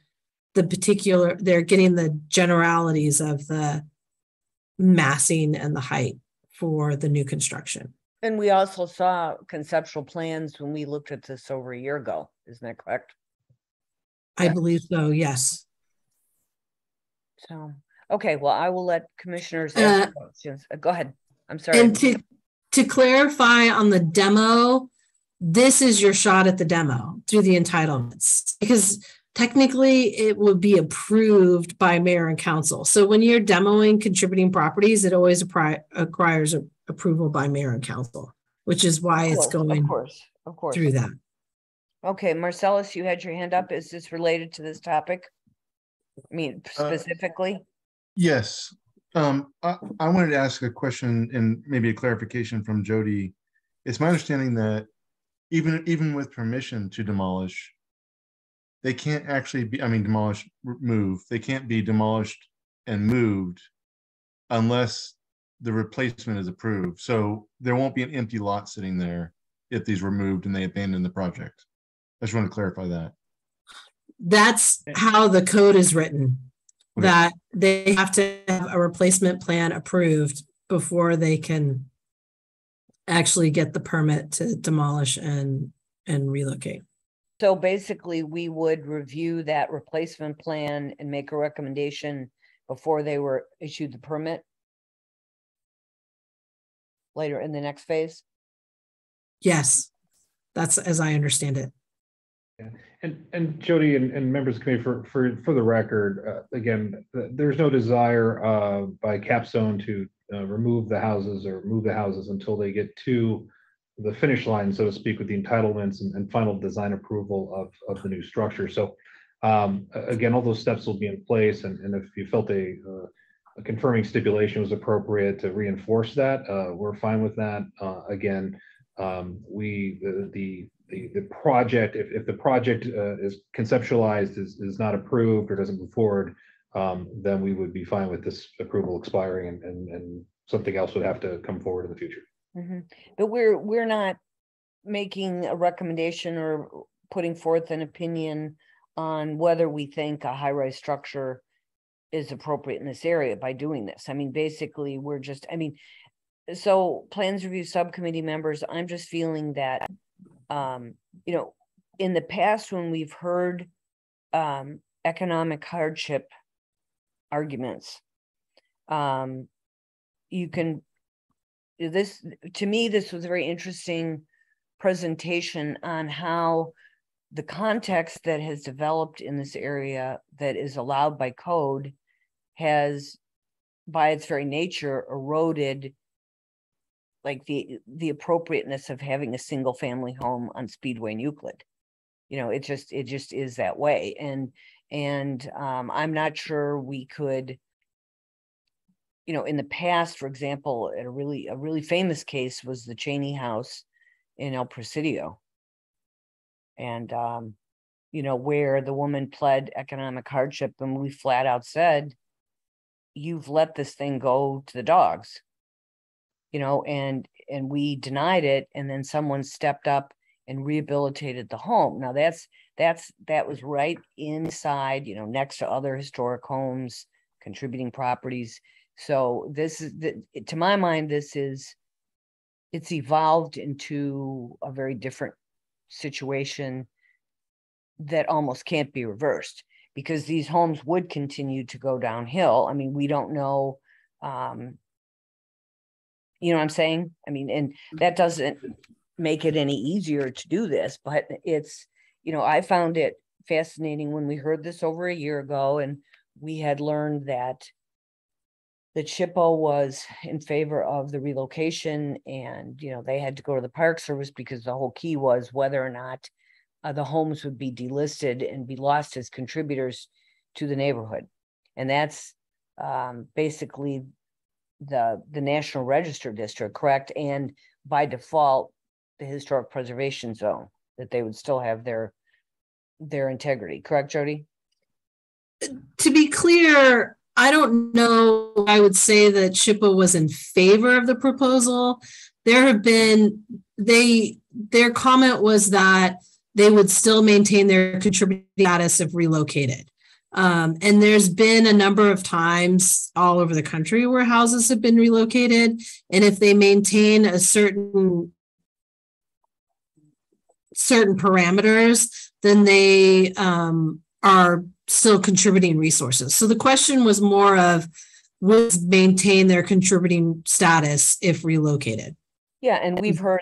they're getting the generalities of the massing and the height for the new construction. And we also saw conceptual plans when we looked at this over a year ago. Isn't that correct? I believe so, yes. So, okay, well, I will let commissioners ask questions. Go ahead. I'm sorry. And to clarify on the demo, this is your shot at the demo through the entitlements, because technically it would be approved by mayor and council. So when you're demoing contributing properties, it always requires approval by mayor and council, which is why it's going of course through that. Okay, Marcellus, you had your hand up. Is this related to this topic? I mean, specifically? Yes. I wanted to ask a question and maybe a clarification from Jody. It's my understanding that even with permission to demolish, they can't actually be, move. They can't be demolished and moved unless the replacement is approved. So there won't be an empty lot sitting there if these were moved and they abandon the project. I just want to clarify that. That's how the code is written, okay. That they have to have a replacement plan approved before they can actually get the permit to demolish and relocate. So basically we would review that replacement plan and make a recommendation before they were issued the permit later in the next phase? Yes, that's as I understand it. Yeah. And Jody and members of the committee, for the record, again, there's no desire by Capstone to remove the houses or move the houses until they get to the finish line, so to speak, with the entitlements and final design approval of the new structure. So again, all those steps will be in place, and if you felt a confirming stipulation was appropriate to reinforce that, we're fine with that. Again, the project, if the project is conceptualized is not approved or doesn't move forward, then we would be fine with this approval expiring, and something else would have to come forward in the future. Mm-hmm. But we're not making a recommendation or putting forth an opinion on whether we think a high-rise structure is appropriate in this area by doing this. I mean, basically, we're just, so plans review subcommittee members, I'm just feeling that, in the past when we've heard economic hardship arguments, to me, this was a very interesting presentation on how the context that has developed in this area that is allowed by code has, by its very nature, eroded like the appropriateness of having a single family home on Speedway and Euclid. It just is that way. And I'm not sure we could, in the past, for example, a really famous case was the Cheney house in El Presidio. And, where the woman pled economic hardship, and we flat out said, you've let this thing go to the dogs, and we denied it. And then someone stepped up and rehabilitated the home. Now that was right inside, next to other historic homes, contributing properties. So this is, to my mind, it's evolved into a very different situation that almost can't be reversed, because these homes would continue to go downhill. I mean, we don't know, you know what I'm saying? And that doesn't make it any easier to do this, but it's, I found it fascinating when we heard this over a year ago, and we had learned that the CHPO was in favor of the relocation, and, they had to go to the Park Service because the whole key was whether or not the homes would be delisted and be lost as contributors to the neighborhood. And that's basically the National Register district, correct? And by default, the historic preservation zone, that they would still have their integrity, correct, Jody? To be clear, I don't know. I would say that SHPO was in favor of the proposal. There have been, their comment was that they would still maintain their contributing status if relocated. And there's been a number of times all over the country where houses have been relocated. And if they maintain a certain parameters, then they are still contributing resources. So the question was more of, would maintain their contributing status if relocated? Yeah, and we've heard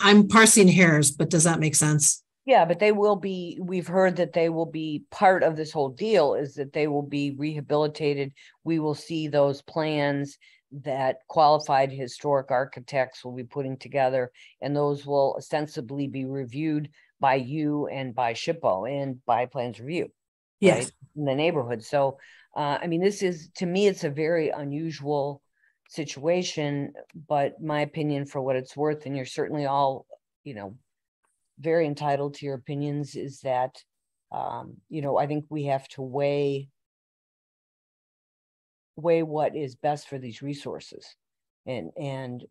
I'm parsing hairs, but does that make sense? Yeah, but they will be, we've heard that they will be part of this whole deal, is that they will be rehabilitated. We will see those plans that qualified historic architects will be putting together, and those will ostensibly be reviewed by you and by SHPO and by Plans Review. Yes. Right, in the neighborhood. So, I mean, this is, to me, it's a very unusual situation, but my opinion, for what it's worth, and you're certainly all, you know, very entitled to your opinions, is that, you know, I think we have to weigh what is best for these resources. And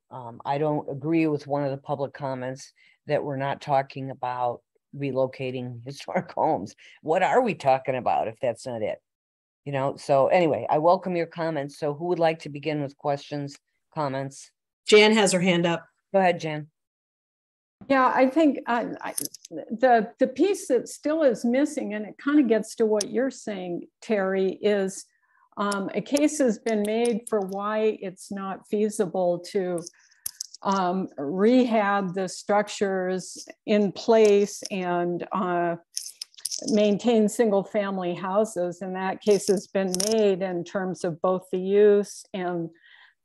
I don't agree with one of the public comments that we're not talking about relocating historic homes. What are we talking about if that's not it? You know, so anyway, I welcome your comments. So who would like to begin with questions, comments? Jan has her hand up. Go ahead, Jan. Yeah, I think the piece that still is missing, and it kind of gets to what you're saying, Terry, is a case has been made for why it's not feasible to rehab the structures in place and maintain single family houses. And that case has been made in terms of both the use and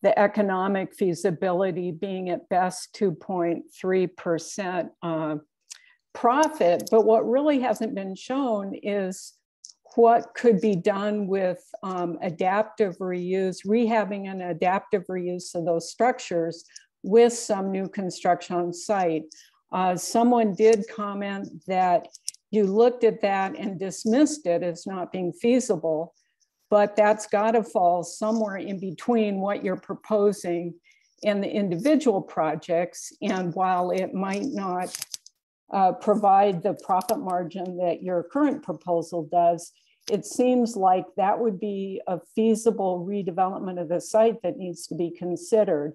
the economic feasibility being at best 2.3% profit. But what really hasn't been shown is what could be done with adaptive reuse, rehabbing and adaptive reuse of those structures with some new construction on site. Someone did comment that you looked at that and dismissed it as not being feasible, but that's got to fall somewhere in between what you're proposing and the individual projects. And while it might not provide the profit margin that your current proposal does, it seems like that would be a feasible redevelopment of the site that needs to be considered.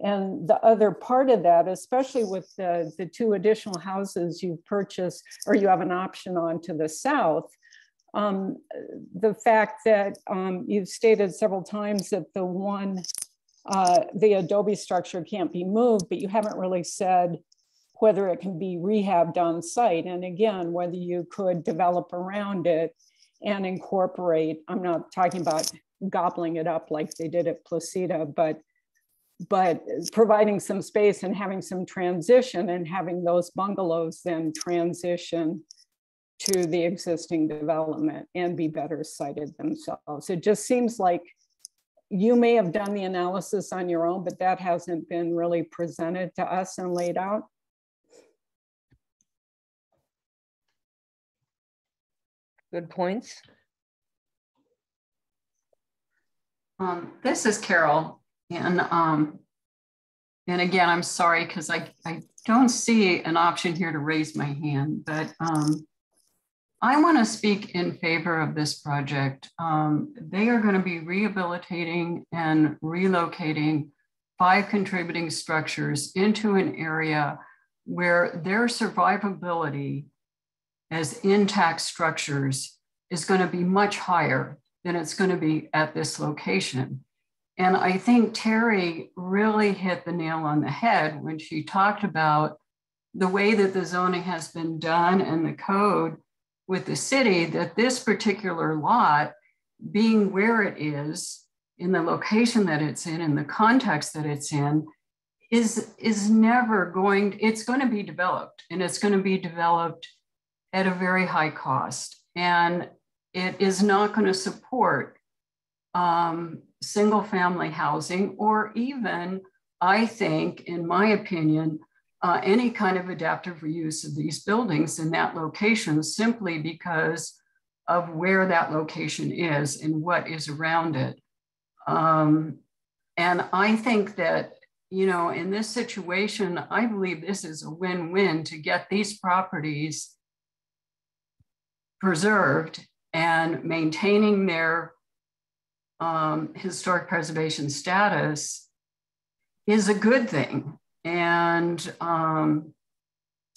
And the other part of that, especially with the two additional houses you've purchased or you have an option on to the south, the fact that you've stated several times that the adobe structure can't be moved, but you haven't really said whether it can be rehabbed on site. And again, whether you could develop around it and incorporate, I'm not talking about gobbling it up like they did at Placida, but providing some space and having some transition and having those bungalows then transition to the existing development and be better sited themselves. It just seems like you may have done the analysis on your own, but that hasn't been really presented to us and laid out. Good points. This is Carol. And again, I'm sorry, because I don't see an option here to raise my hand, but I want to speak in favor of this project. They are going to be rehabilitating and relocating 5 contributing structures into an area where their survivability as intact structures is going to be much higher than it's going to be at this location. And I think Terry really hit the nail on the head when she talked about the way that the zoning has been done and the code with the city, that this particular lot, being where it is, in the location that it's in the context that it's in, is never going, it's going to be developed, and it's going to be developed at a very high cost. And it is not going to support single family housing, or even, I think, in my opinion, any kind of adaptive reuse of these buildings in that location, simply because of where that location is and what is around it. And I think that, you know, in this situation, I believe this is a win-win to get these properties preserved and maintaining their historic preservation status is a good thing. And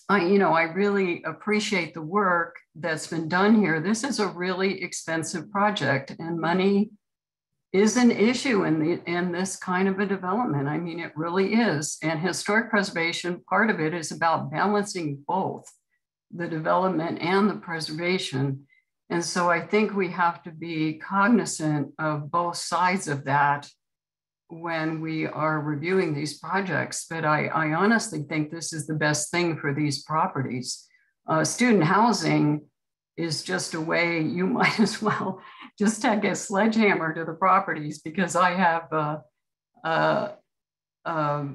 I really appreciate the work that's been done here. This is a really expensive project, and money is an issue in this kind of a development. I mean, it really is. And historic preservation, part of it is about balancing both the development and the preservation. And so I think we have to be cognizant of both sides of that when we are reviewing these projects. But I honestly think this is the best thing for these properties. Student housing is just a way you might as well just take a sledgehammer to the properties, because I have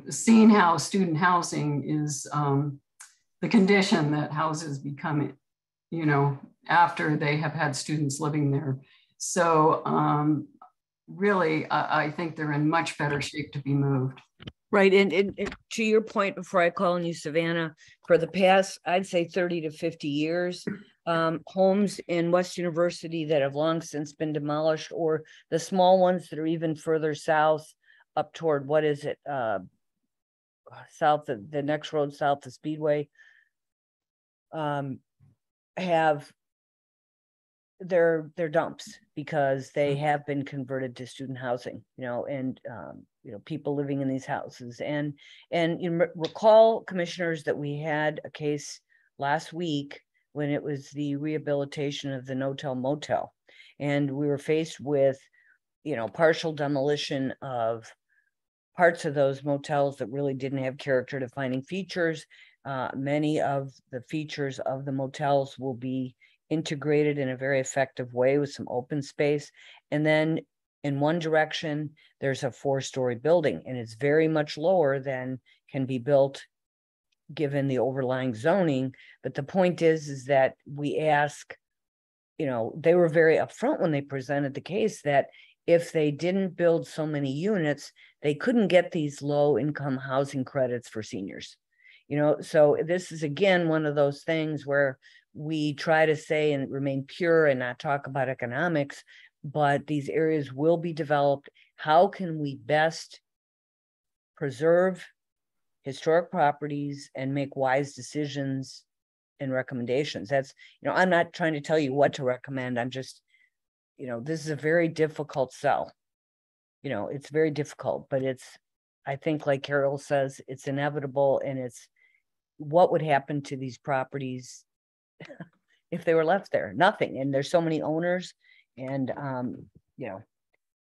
seen how student housing is the condition that houses become, you know, after they have had students living there. So really, I think they're in much better shape to be moved. Right. And to your point, before I call on you, Savannah, for the past, I'd say 30 to 50 years, homes in West University that have long since been demolished, or the small ones that are even further south up toward, what is it? South of the next road, south of Speedway, have their dumps because they have been converted to student housing, you know, and you know, people living in these houses. And you recall, commissioners, that we had a case last week when it was the rehabilitation of the no-tell motel, and we were faced with, you know, partial demolition of parts of those motels that really didn't have character defining features. Many of the features of the motels will be integrated in a very effective way with some open space. And then in one direction, there's a 4-story building, and it's very much lower than can be built given the overlying zoning. But the point is that we ask, you know, they were very upfront when they presented the case that if they didn't build so many units, they couldn't get these low income housing credits for seniors. You know, so this is again one of those things where we try to say and remain pure and not talk about economics, but these areas will be developed. How can we best preserve historic properties and make wise decisions and recommendations? That's, you know, I'm not trying to tell you what to recommend. I'm just, you know, this is a very difficult sell. You know, it's very difficult, but it's, I think, like Carol says, it's inevitable, and it's what would happen to these properties if they were left there? Nothing. And there's so many owners, and you know,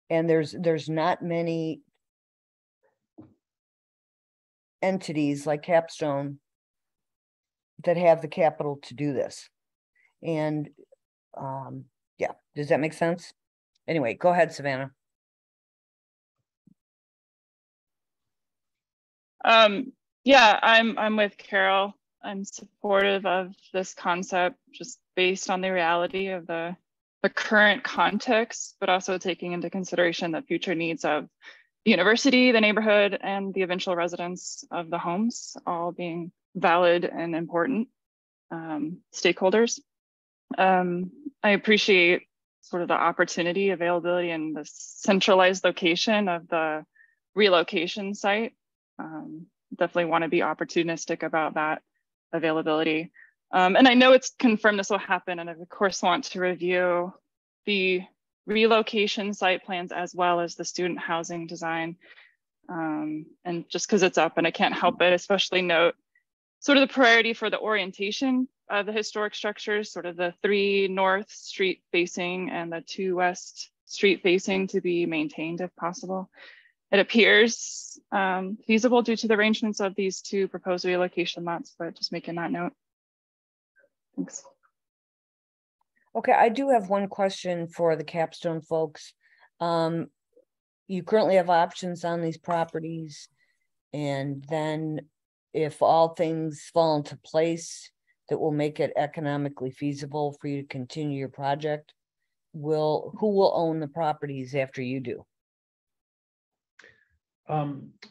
and there's not many entities like Capstone that have the capital to do this. And yeah, does that make sense? Anyway, go ahead, Savannah. Yeah, I'm with Carol. I'm supportive of this concept just based on the reality of the current context, but also taking into consideration the future needs of the university, the neighborhood, and the eventual residents of the homes, all being valid and important stakeholders. I appreciate sort of the opportunity, availability, and the centralized location of the relocation site. Definitely want to be opportunistic about that availability. And I know it's confirmed this will happen, and I of course want to review the relocation site plans as well as the student housing design. And just because it's up, and I can't help it, especially note sort of the priority for the orientation of the historic structures, sort of the 3 north street facing and the 2 west street facing to be maintained if possible. It appears feasible due to the arrangements of these 2 proposed relocation lots, but just making that note. Thanks. Okay, I do have one question for the Capstone folks. You currently have options on these properties, and then if all things fall into place, that will make it economically feasible for you to continue your project? Who will own the properties after you do?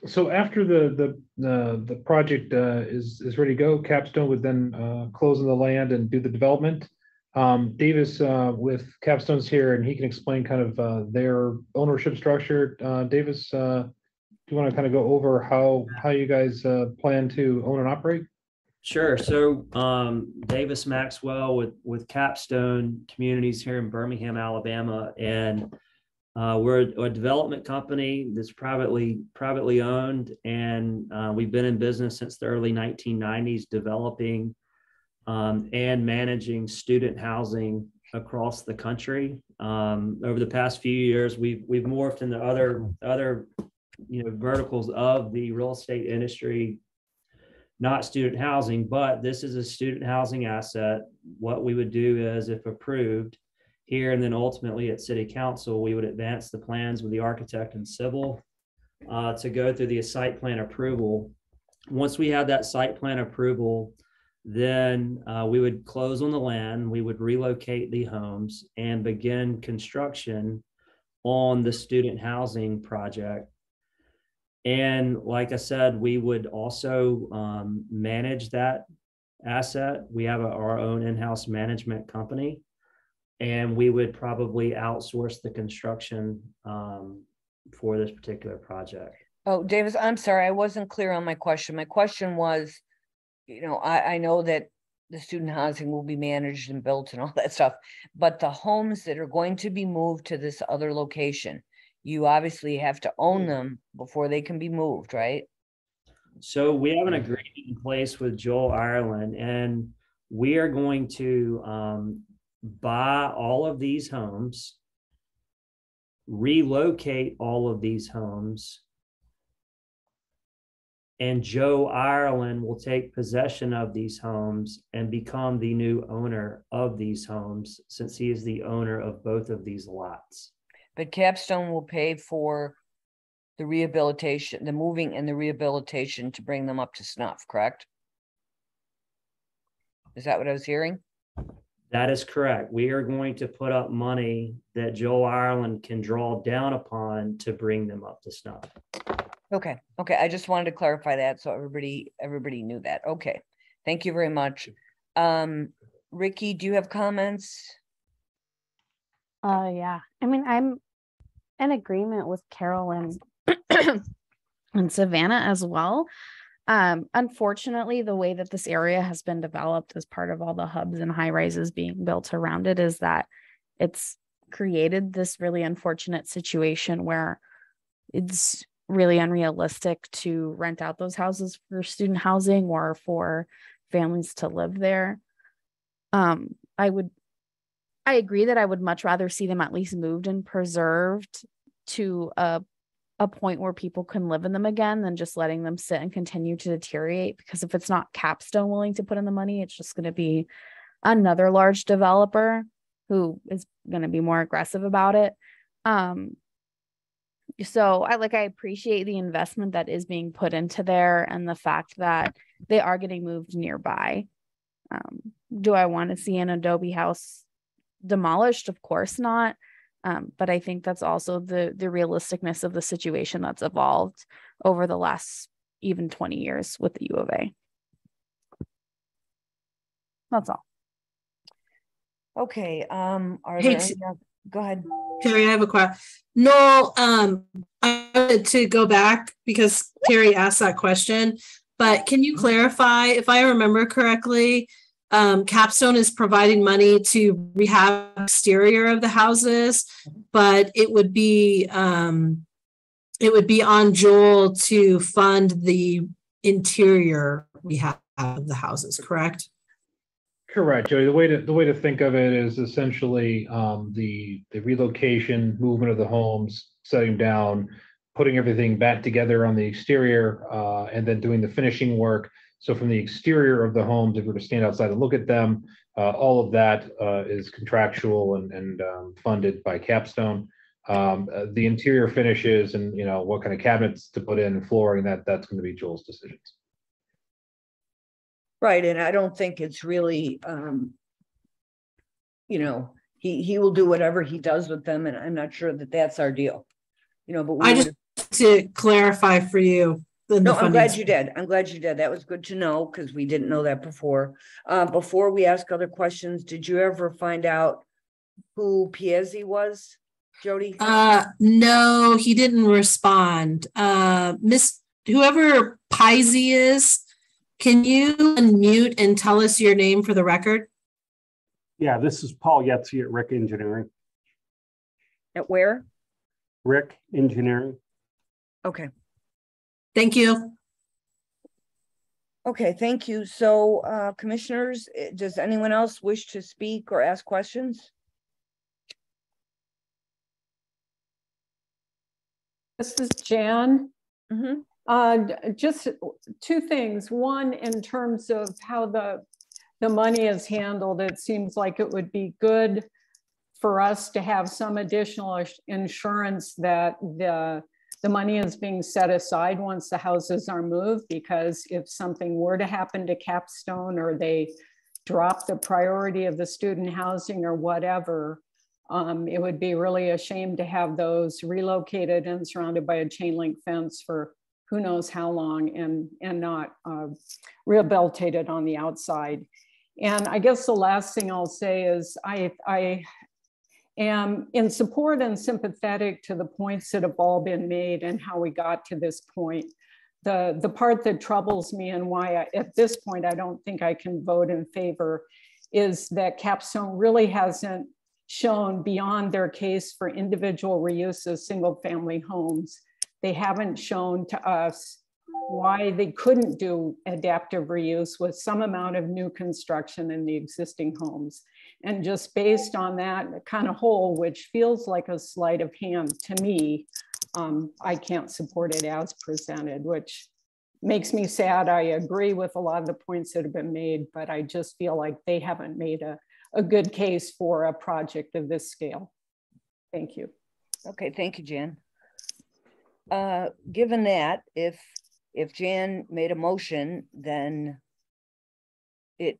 So after the project is ready to go, Capstone would then close on the land and do the development. Davis with Capstone's here, and he can explain kind of their ownership structure. Davis, do you want to kind of go over how you guys plan to own and operate? Sure. So Davis Maxwell with Capstone Communities here in Birmingham, Alabama, and we're a development company that's privately owned, and we've been in business since the early 1990s, developing and managing student housing across the country. Over the past few years, we've morphed into other verticals of the real estate industry. Not student housing, but this is a student housing asset. What we would do is, if approved here and then ultimately at City Council, we would advance the plans with the architect and civil to go through the site plan approval. Once we had that site plan approval, then we would close on the land, we would relocate the homes and begin construction on the student housing project. And like I said, we would also manage that asset. We have our own in-house management company, and we would probably outsource the construction for this particular project. Oh, Davis, I'm sorry, I wasn't clear on my question. My question was, I know that the student housing will be managed and built and all that stuff, but the homes that are going to be moved to this other location, you obviously have to own them before they can be moved, right? So we have an agreement in place with Joel Ireland, and we are going to buy all of these homes, relocate all of these homes, and Joe Ireland will take possession of these homes and become the new owner of these homes, since he is the owner of both of these lots. But Capstone will pay for the rehabilitation, the moving and the rehabilitation to bring them up to snuff, correct? Is that what I was hearing? That is correct. We are going to put up money that Joe Ireland can draw down upon to bring them up to snuff. Okay. I just wanted to clarify that so everybody knew that. Okay. Thank you very much. Ricky, do you have comments? Yeah. I mean, I'm in agreement with Carol and and Savannah as well. Unfortunately, the way that this area has been developed as part of all the hubs and high rises being built around it is that it's created this really unfortunate situation where it's really unrealistic to rent out those houses for student housing or for families to live there. I agree that I would much rather see them at least moved and preserved to a point where people can live in them again than just letting them sit and continue to deteriorate. Because if it's not Capstone willing to put in the money, it's just going to be another large developer who is going to be more aggressive about it. So I appreciate the investment that is being put into there and the fact that they are getting moved nearby. Do I want to see an Adobe house demolished? Of course not. But I think that's also the realisticness of the situation that's evolved over the last even 20 years with the U of A. That's all. Okay. Go ahead. Carrie, I have a question. No, I wanted to go back because Carrie asked that question, but can you clarify, if I remember correctly, Capstone is providing money to rehab exterior of the houses, but it would be on Joel to fund the interior rehab of the houses, correct? Correct, Joey. The way to think of it is essentially the relocation, movement of the homes, setting down, putting everything back together on the exterior, and then doing the finishing work. So from the exterior of the homes, if we were to stand outside and look at them, all of that is contractual and funded by Capstone. The interior finishes and what kind of cabinets to put in and flooring, that's going to be Joel's decisions. Right, and I don't think it's really, you know, he will do whatever he does with them, and I'm not sure that that's our deal. You know, but we I just to clarify for you. No, I'm glad you did. I'm glad you did. That was good to know because we didn't know that before. Before we ask other questions, did you ever find out who Piazzi was, Jody? No, he didn't respond. Miss whoever Piazzi is, can you unmute and tell us your name for the record? Yeah, this is Paul Yetzi at Rick Engineering. At where? Rick Engineering. Okay. Thank you. Okay, thank you. So, commissioners, does anyone else wish to speak or ask questions? This is Jan. Just two things. One, in terms of how the money is handled, it seems like it would be good for us to have some additional insurance that the money is being set aside once the houses are moved, because if something were to happen to Capstone or they drop the priority of the student housing or whatever, it would be really a shame to have those relocated and surrounded by a chain link fence for who knows how long and not rehabilitated on the outside. And I guess the last thing I'll say is I am in support and sympathetic to the points that have all been made and how we got to this point. The part that troubles me and why at this point I don't think I can vote in favor is that Capstone really hasn't shown beyond their case for individual reuse of single family homes. They haven't shown to us why they couldn't do adaptive reuse with some amount of new construction in the existing homes. And just based on that kind of whole, which feels like a sleight of hand to me, I can't support it as presented, which makes me sad. I agree with a lot of the points that have been made, but I just feel like they haven't made a good case for a project of this scale. Thank you. Okay, thank you, Jan. Given that, if Jan made a motion, then it,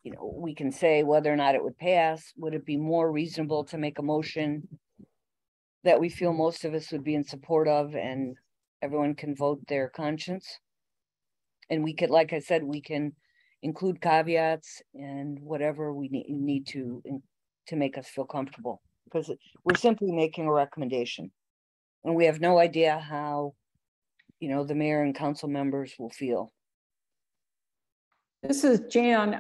you know, we can say whether or not it would pass. Would it be more reasonable to make a motion that we feel most of us would be in support of and everyone can vote their conscience? And we could, like I said, we can include caveats and whatever we need to make us feel comfortable, because we're simply making a recommendation. And we have no idea how, you know, the mayor and council members will feel. This is Jan.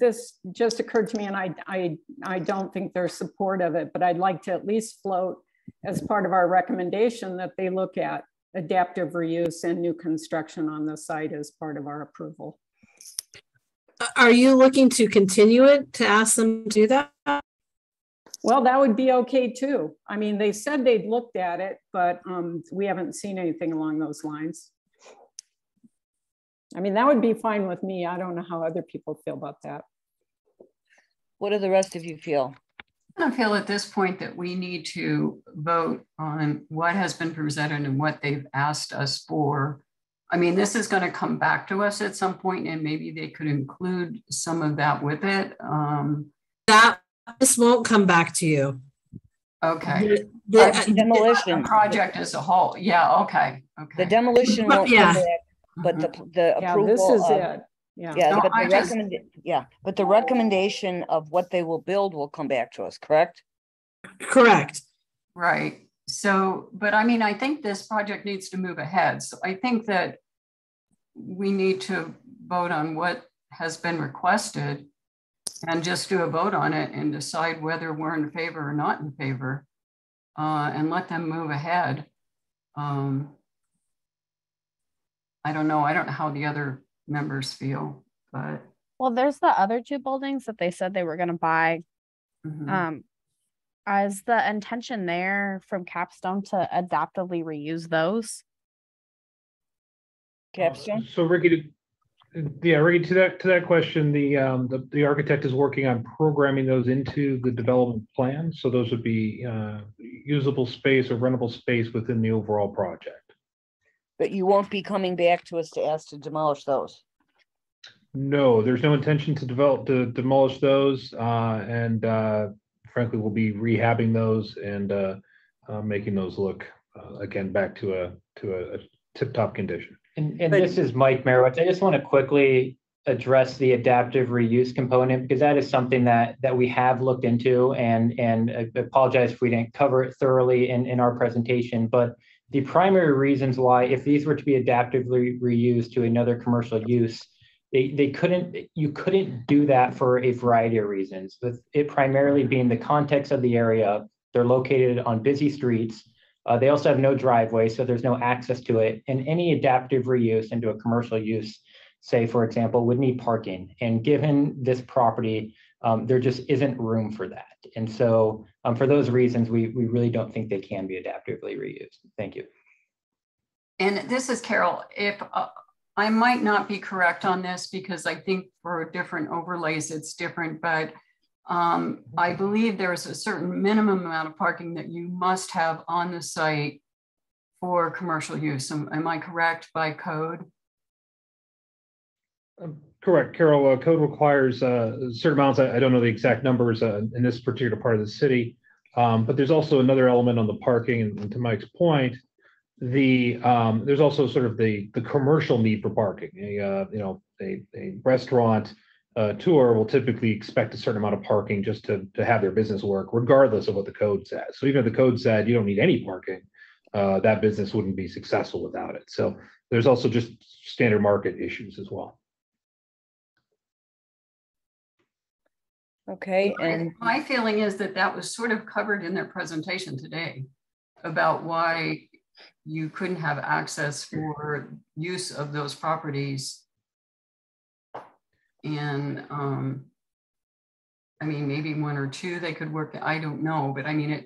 This just occurred to me, and I don't think they're support of it, but I'd like to at least float as part of our recommendation that they look at adaptive reuse and new construction on the site as part of our approval. Are you looking to continue it to ask them to do that? Well, that would be okay too. I mean, they said they'd looked at it, but we haven't seen anything along those lines. I mean, that would be fine with me. I don't know how other people feel about that. What do the rest of you feel? I feel at this point that we need to vote on what has been presented and what they've asked us for. I mean, this is going to come back to us at some point, and maybe they could include some of that with it. This won't come back to you. Okay. The demolition. The project as a whole. Yeah. Okay. Okay. The demolition won't come back, but the approval. This is of, it. Yeah. Yeah. No, But the recommendation of what they will build will come back to us. Correct. Correct. Right. So, but I mean, I think this project needs to move ahead. So I think that we need to vote on what has been requested and just do a vote on it and decide whether we're in favor or not in favor, and let them move ahead. I don't know. I don't know how the other members feel, but. Well, there's the other two buildings that they said they were going to buy. Is the intention there from Capstone to adaptively reuse those? Capstone? So Ricky, Ricky, to that question, the architect is working on programming those into the development plan. So those would be usable space or rentable space within the overall project. But you won't be coming back to us to ask to demolish those. No, there's no intention to demolish those, and frankly, we'll be rehabbing those and making those look again back to a tip-top condition. And this is Mike Merowitz. I just want to quickly address the adaptive reuse component, because that is something that we have looked into, and I apologize if we didn't cover it thoroughly in our presentation. But the primary reasons why, if these were to be adaptively reused to another commercial use, you couldn't do that for a variety of reasons, with it primarily being the context of the area. They're located on busy streets. They also have no driveway, so there's no access to it. And any adaptive reuse into a commercial use, say, for example, would need parking. And given this property, there just isn't room for that. And so for those reasons, we really don't think they can be adaptively reused. Thank you. And this is Carol. If I might not be correct on this, because I think for different overlays, it's different, but I believe there's a certain minimum amount of parking that you must have on the site for commercial use. Am I correct by code? Correct, Carol. Code requires certain amounts. I don't know the exact numbers in this particular part of the city, but there's also another element on the parking. And to Mike's point, there's also sort of the commercial need for parking. A restaurant tour will typically expect a certain amount of parking just to have their business work, regardless of what the code says. So even if the code said you don't need any parking, that business wouldn't be successful without it. So there's also just standard market issues as well. Okay, and my feeling is that was sort of covered in their presentation today about why you couldn't have access for use of those properties. And I mean, maybe one or two they could work, I don't know, but I mean,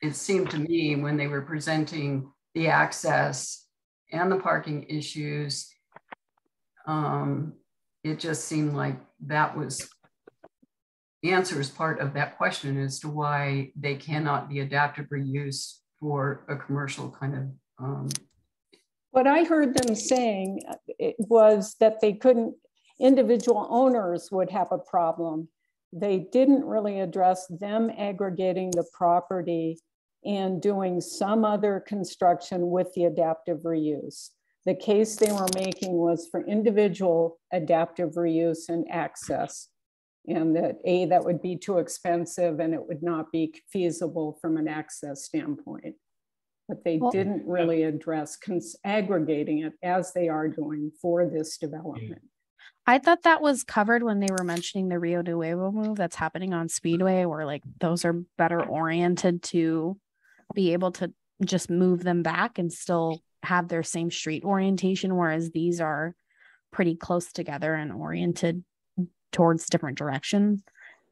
it seemed to me when they were presenting the access and the parking issues, it just seemed like that was answers part of that question as to why they cannot be adaptive reuse for a commercial kind of. What I heard them saying was that they couldn't, individual owners would have a problem. They didn't really address them aggregating the property and doing some other construction with the adaptive reuse. The case they were making was for individual adaptive reuse and access. And that would be too expensive and it would not be feasible from an access standpoint. But they didn't really address aggregating it as they are doing for this development. I thought that was covered when they were mentioning the Rio de Nuevo move that's happening on Speedway, where like those are better oriented to be able to just move them back and still have their same street orientation, whereas these are pretty close together and oriented towards different directions.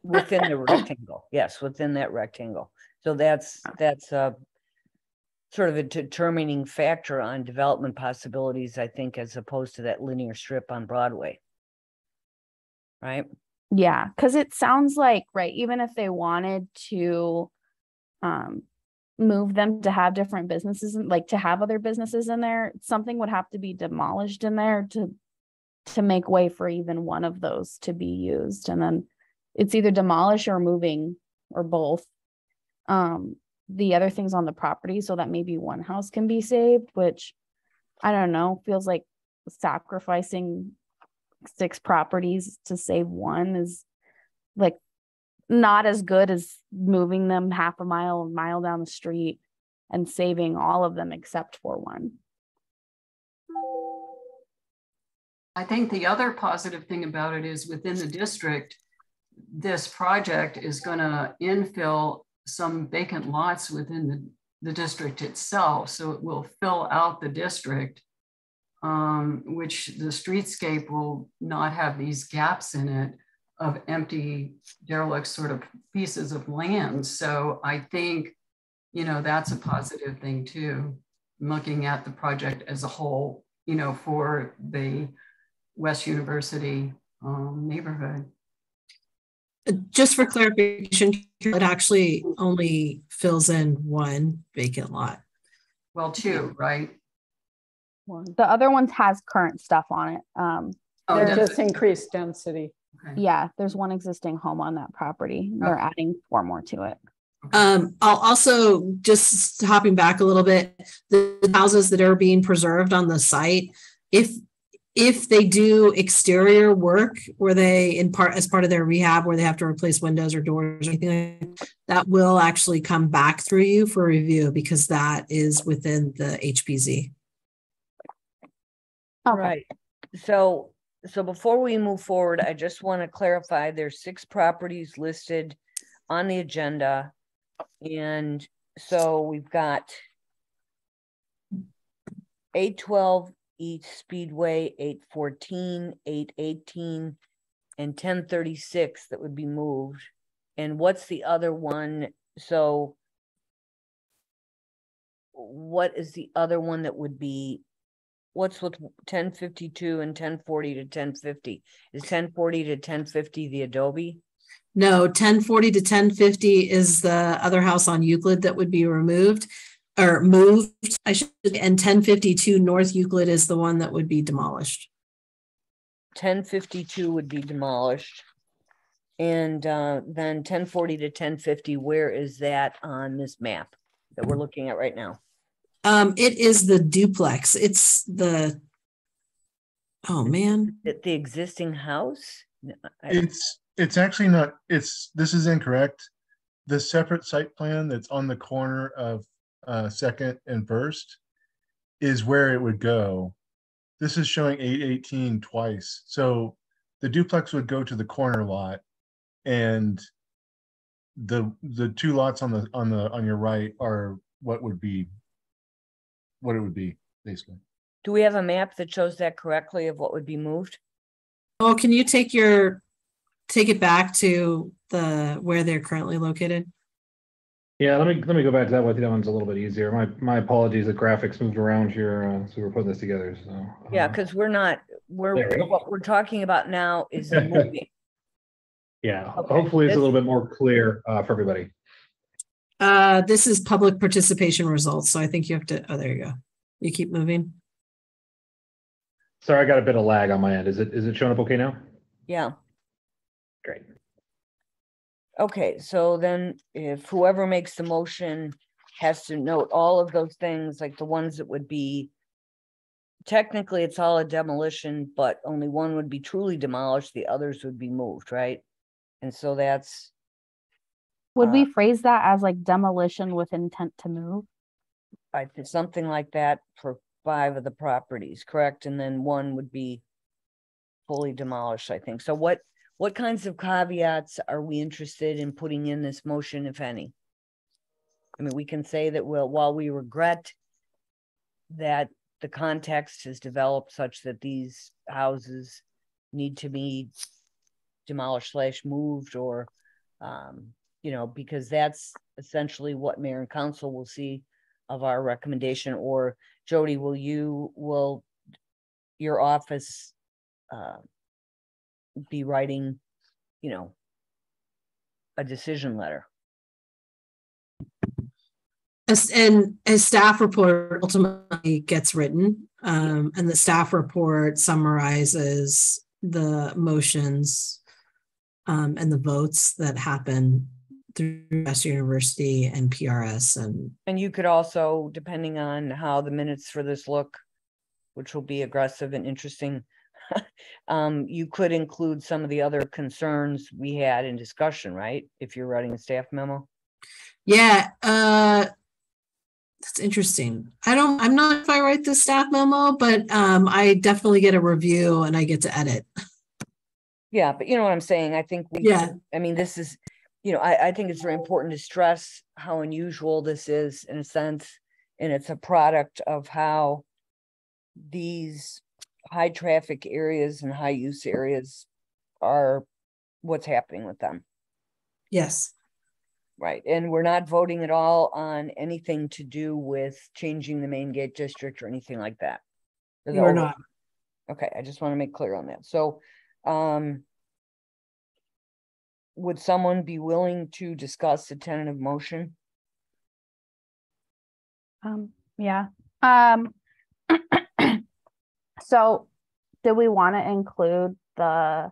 Within the rectangle, yes, within that rectangle. So that's sort of a determining factor on development possibilities, I think, as opposed to that linear strip on Broadway. Right? Yeah, because it sounds like, right, even if they wanted to move them to have different businesses, like to have other businesses in there, something would have to be demolished in there to make way for even one of those to be used. And then it's either demolish or moving or both. The other things on the property so that maybe one house can be saved, which I don't know, feels like sacrificing 6 properties to save one is like not as good as moving them half a mile down the street and saving all of them except for one. I think the other positive thing about it is within the district, this project is going to infill some vacant lots within the district itself. So it will fill out the district, which the streetscape will not have these gaps in it of empty, derelict sort of pieces of land. So I think, that's a positive thing too, looking at the project as a whole, for the West University neighborhood. Just for clarification, it actually only fills in one vacant lot. Well, 2, right? The other one has current stuff on it. They're just increased density. Okay. Yeah, there's one existing home on that property. They're adding 4 more to it. I'll also, just hopping back a little bit, the houses that are being preserved on the site, if they do exterior work where they as part of their rehab where they have to replace windows or doors or anything like that will actually come back through you for review because that is within the HPZ. All right. So before we move forward, I just want to clarify there's 6 properties listed on the agenda. And so we've got 812 East Speedway, 814, 818, and 1036 that would be moved. And what's the other one? So what is the other one that would be, what's with 1052 and 1040 to 1050? Is 1040 to 1050 the Adobe? No, 1040 to 1050 is the other house on Euclid that would be removed or moved, I should, and 1052 North Euclid is the one that would be demolished. 1052 would be demolished. And then 1040 to 1050, where is that on this map that we're looking at right now? It is the duplex. It's the, oh man. The existing house? It's actually not, this is incorrect. The separate site plan that's on the corner of 2nd and 1st is where it would go. This is showing 818 twice. So the duplex would go to the corner lot, and the 2 lots on your right are what it would be basically. Do we have a map that shows that correctly of what would be moved? Oh, can you take it back to where they're currently located? Yeah, let me go back to that one. I think that one's a little bit easier. My apologies, the graphics moved around here, so we were putting this together. So yeah, because what we're talking about now is the moving. Yeah, okay. Hopefully it's a little bit more clear for everybody. This is public participation results, so I think you have to. Oh, there you go. You keep moving. Sorry, I got a bit of lag on my end. Is it showing up okay now? Yeah. Great. Okay, so then if whoever makes the motion has to note all of those things, like the ones that would be, technically it's all a demolition, but only one would be truly demolished, the others would be moved, right? And so that's. Would we phrase that as like demolition with intent to move? I did something like that for 5 of the properties, correct? And then one would be fully demolished, I think. So what kinds of caveats are we interested in putting in this motion, if any? I mean, we can say that while we regret that the context has developed such that these houses need to be demolished / moved, or, because that's essentially what mayor and council will see of our recommendation. Or Jody, will your office be writing, a decision letter? And a staff report ultimately gets written, and the staff report summarizes the motions and the votes that happen through West University and PRS. And you could also, depending on how the minutes for this look, which will be aggressive and interesting, you could include some of the other concerns we had in discussion, right? If you're writing a staff memo. Yeah, that's interesting. I'm not sure if I write the staff memo, but I definitely get a review and I get to edit. Yeah, but you know what I'm saying? I think this is, I think it's very important to stress how unusual this is in a sense, and it's a product of how these high traffic areas and high use areas are, what's happening with them. Yes. Right. And we're not voting at all on anything to do with changing the main gate district or anything like that. We're not. Okay. I just want to make clear on that. So, would someone be willing to discuss a tentative motion? Yeah. So do we want to include the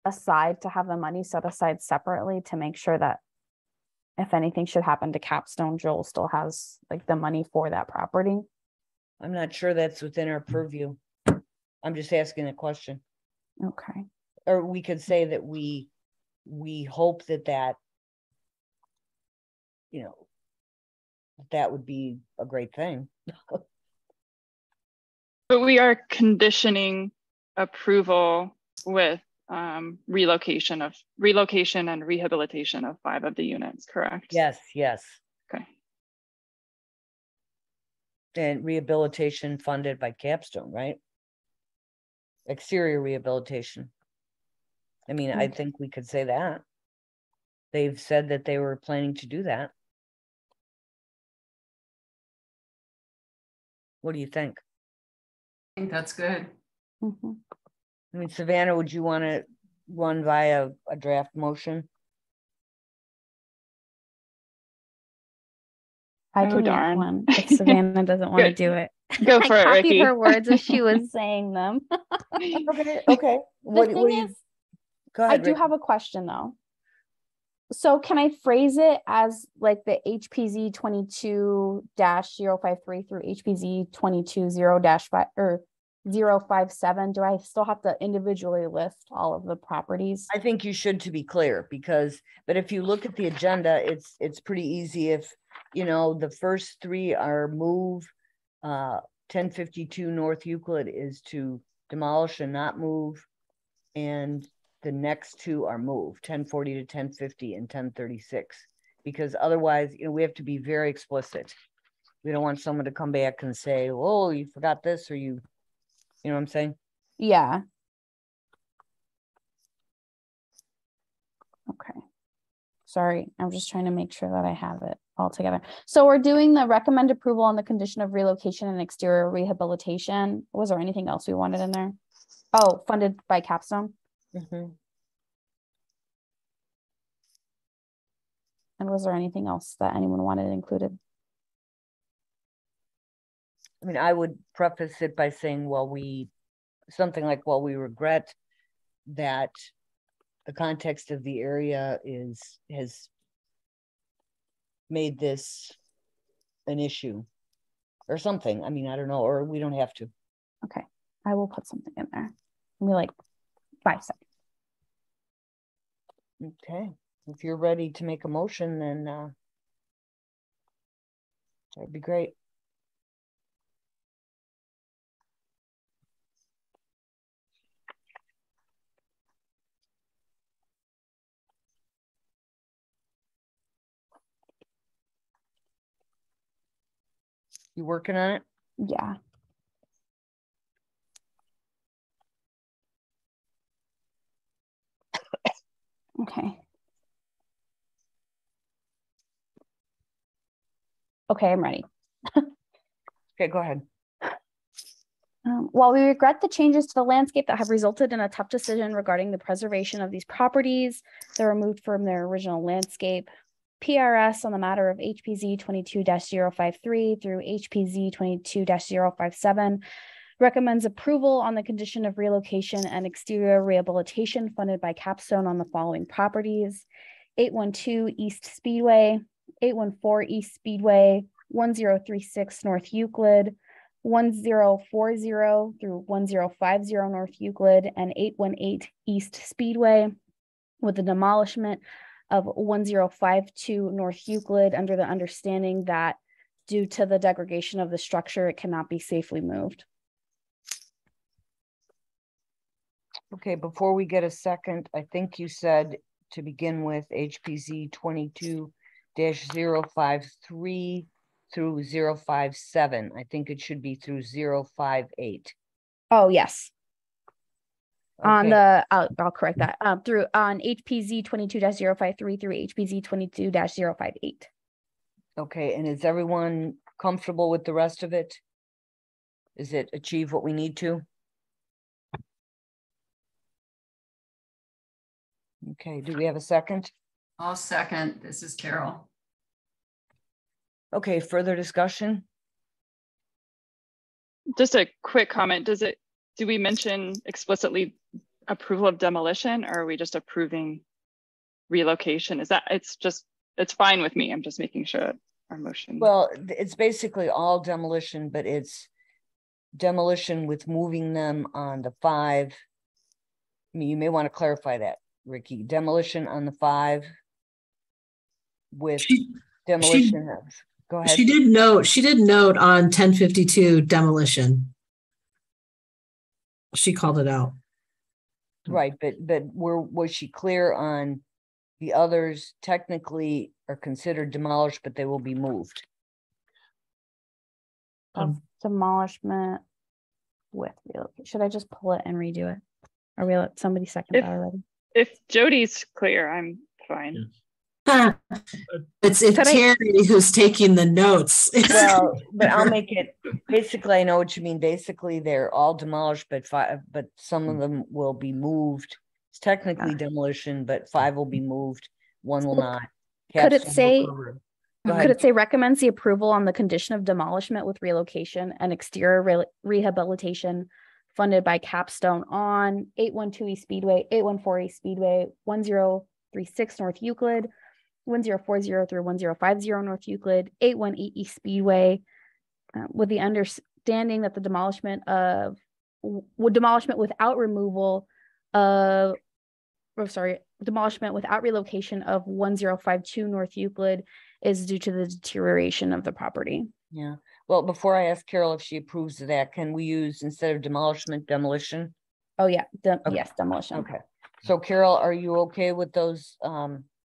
aside to have the money set aside separately to make sure that if anything should happen to Capstone, Joel still has like the money for that property? I'm not sure that's within our purview. I'm just asking a question. Okay. Or we could say that we hope that you know, that would be a great thing. But we are conditioning approval with relocation and rehabilitation of 5 of the units, correct? Yes, yes. Okay. And rehabilitation funded by Capstone, right? Exterior rehabilitation. I mean, I think we could say that. They've said that they were planning to do that. What do you think? I think that's good. Mm-hmm. I mean, Savannah, would you want to run via a draft motion? I can make one if Savannah doesn't want to do it. Go for it, I copied Ricky. her words as she was saying them. Okay. The thing is, go ahead, I do Ricky. have a question though. So can I phrase it as like the HPZ 22-053 through HPZ 22-0-5 or 057? Do I still have to individually list all of the properties? I think you should, to be clear, but if you look at the agenda, it's pretty easy. If, you know, the first 3 are move, 1052 North Euclid is to demolish and not move. And the next 2 are move, 1040 to 1050 and 1036, because otherwise, you know, we have to be very explicit. We don't want someone to come back and say, oh, you forgot this, or you know what I'm saying? Yeah. Okay. Sorry, I'm just trying to make sure that I have it all together. So we're doing the recommend approval on the condition of relocation and exterior rehabilitation. Was there anything else we wanted in there? Oh, funded by Capstone. Mm-hmm. And was there anything else that anyone wanted included? I mean, I would preface it by saying, something like, well, we regret that the context of the area has made this an issue or something. I mean, I don't know, or we don't have to. Okay, I will put something in there. Give me like 5 seconds. Okay, if you're ready to make a motion, then that'd be great. You working on it? Yeah. Okay. Okay, I'm ready. Okay, go ahead. While we regret the changes to the landscape that have resulted in a tough decision regarding the preservation of these properties that were removed from their original landscape, PRS on the matter of HPZ 22-053 through HPZ 22-057 recommends approval on the condition of relocation and exterior rehabilitation funded by Capstone on the following properties: 812 East Speedway, 814 East Speedway, 1036 North Euclid, 1040 through 1050 North Euclid, and 818 East Speedway, with the demolishment of 1052 North Euclid under the understanding that due to the degradation of the structure, it cannot be safely moved. Okay, before we get a second, I think you said to begin with HPZ 22-053 through 057. I think it should be through 058. Oh, yes. Okay. On the, I'll correct that. On HPZ 22-053 through HPZ 22-058. Okay, and is everyone comfortable with the rest of it? Is it achieve what we need to? Okay, do we have a second? I'll second. This is Carol. Okay, further discussion? Just a quick comment. Does it do we mention explicitly approval of demolition, or are we just approving relocation? Is that, it's fine with me. I'm just making sure our motion. Well, it's basically all demolition, but it's demolition with moving them on the 5. I mean, you may want to clarify that, Ricky. Demolition on the 5 with demolition of, go ahead. She did note on 1052 demolition. She called it out. Right, but was she clear on the others technically are considered demolished, but they will be moved? Demolishment with relocation. Should I just pull it and redo it? Or will somebody second that already? If Jody's clear, I'm fine. It's Terry who's taking the notes. Well, but I'll make it, basically, I know what you mean. Basically, they're all demolished, but some of them will be moved. It's technically demolition, but 5 will be moved, 1 will not. Could it say recommends the approval on the condition of demolishment with relocation and exterior rehabilitation funded by Capstone on 812 East Speedway, 814 East Speedway, 1036 North Euclid, 1040 through 1050 North Euclid, 818 East Speedway, with the understanding that the demolishment without removal of, demolishment without relocation of 1052 North Euclid is due to the deterioration of the property. Yeah. Well, before I ask Carol if she approves of that, can we use, instead of demolishment, demolition? Oh yeah, okay. Yes, demolition. Okay. So Carol, are you okay with those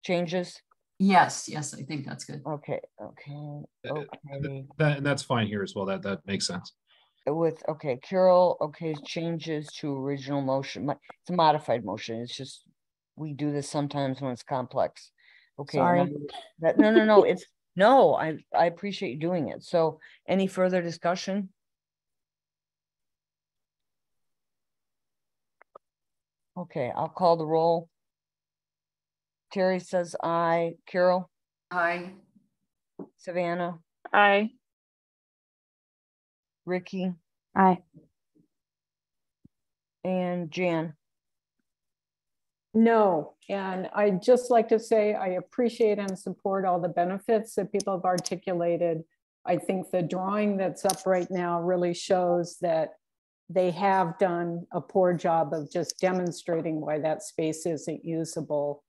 changes? Yes, I think that's good. Okay. And that's fine here as well. That makes sense. Carol, changes to original motion. It's a modified motion. It's just, we do this sometimes when it's complex. Okay. Sorry. No, I appreciate you doing it. So any further discussion? Okay, I'll call the roll. Terry says aye. Carol? Aye. Savannah? Aye. Ricky? Aye. And Jan? No, and I'd just like to say I appreciate and support all the benefits that people have articulated. I think the drawing that's up right now really shows that they have done a poor job of just demonstrating why that space isn't usable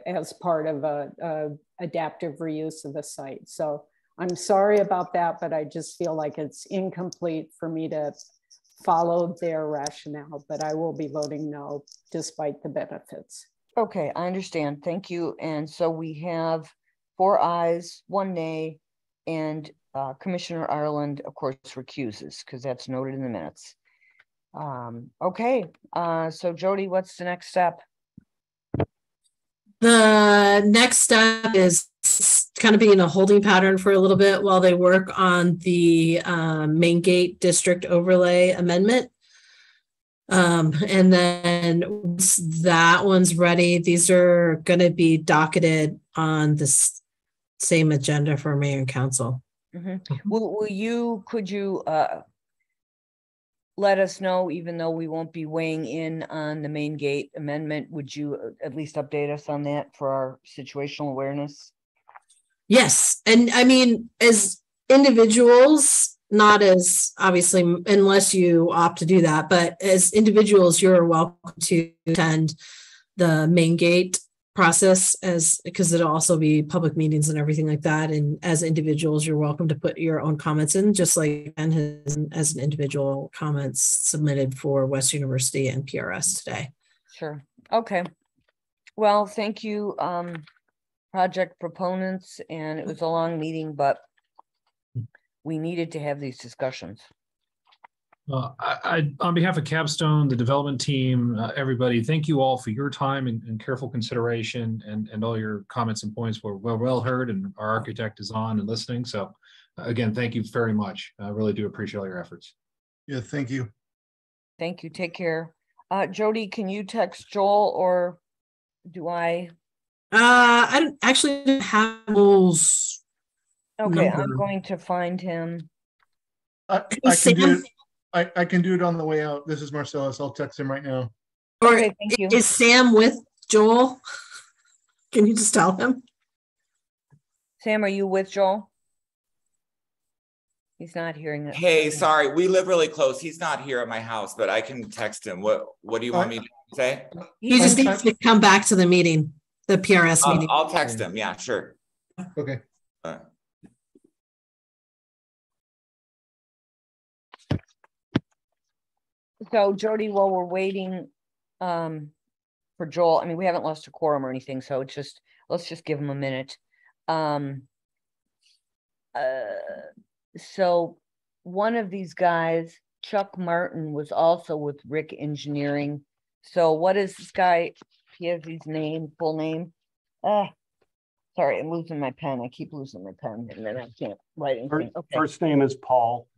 as part of a adaptive reuse of the site. So I'm sorry about that, but I just feel like it's incomplete for me to follow their rationale, but I will be voting no despite the benefits. Okay, I understand. Thank you. And so we have 4 ayes, 1 nay, and Commissioner Ireland, of course, recuses because that's noted in the minutes. Okay, so Jody, what's the next step? The next step is kind of being a holding pattern for a little bit while they work on the main gate district overlay amendment. And then once that one's ready, these are going to be docketed on this same agenda for mayor and council. Mm-hmm. Could you let us know, even though we won't be weighing in on the main gate amendment, would you at least update us on that for our situational awareness? Yes. And I mean, as individuals, not as obviously, unless you opt to do that, but as individuals, you're welcome to attend the main gate process because it'll also be public meetings and everything like that. And as individuals, you're welcome to put your own comments in, just like Ben has as an individual comments submitted for West University and PRS today. Sure. Okay. Well, thank you, project proponents, and it was a long meeting, but we needed to have these discussions. I on behalf of Capstone, the development team, everybody, thank you all for your time and careful consideration, and all your comments and points were well heard, and our architect is on and listening. So again, thank you very much. I really do appreciate all your efforts. Yeah, thank you. Thank you. Take care. Jody, can you text Joel, or do I? I don't actually have those. Okay, number. I'm going to find him. I can do it. I can do it on the way out. This is Marcellus. I'll text him right now. Or Okay, thank you. is Sam with Joel? Can you just tell him? Sam, are you with Joel? He's not hearing it. Hey, sorry, we live really close. He's not here at my house, but I can text him. What do you want me to say? He just needs to come back to the meeting, the PRS meeting. I'll text him. Yeah, sure. Okay. So Jody, while we're waiting for Joel, I mean, we haven't lost a quorum or anything, so it's just, let's just give him a minute. So one of these guys, Chuck Martin, was also with Rick Engineering. So what is this guy? He has his name, full name. Sorry, I'm losing my pen. I keep losing my pen and then I can't write anything. Okay. First name is Paul.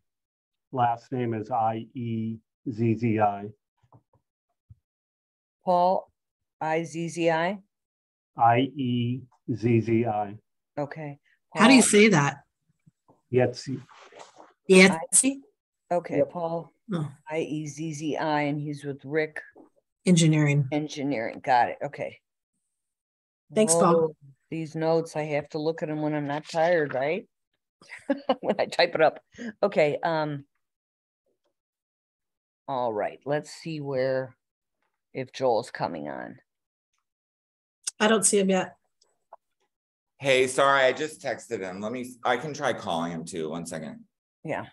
Last name is I-E-Z-Z-I. Paul, I-Z-Z-I? I-E-Z-Z-I. Okay. How do you say that? Yetzi. Yetzi? Okay, Yep. Paul, Oh. I-E-Z-Z-I, and he's with Rick Engineering. Engineering. Got it. Okay. Thanks, Paul. Oh, these notes, I have to look at them when I'm not tired, right? When I type it up. Okay. All right. Let's see if Joel's coming on. I don't see him yet. Hey, sorry, I just texted him. I can try calling him too. 1 second. Yeah.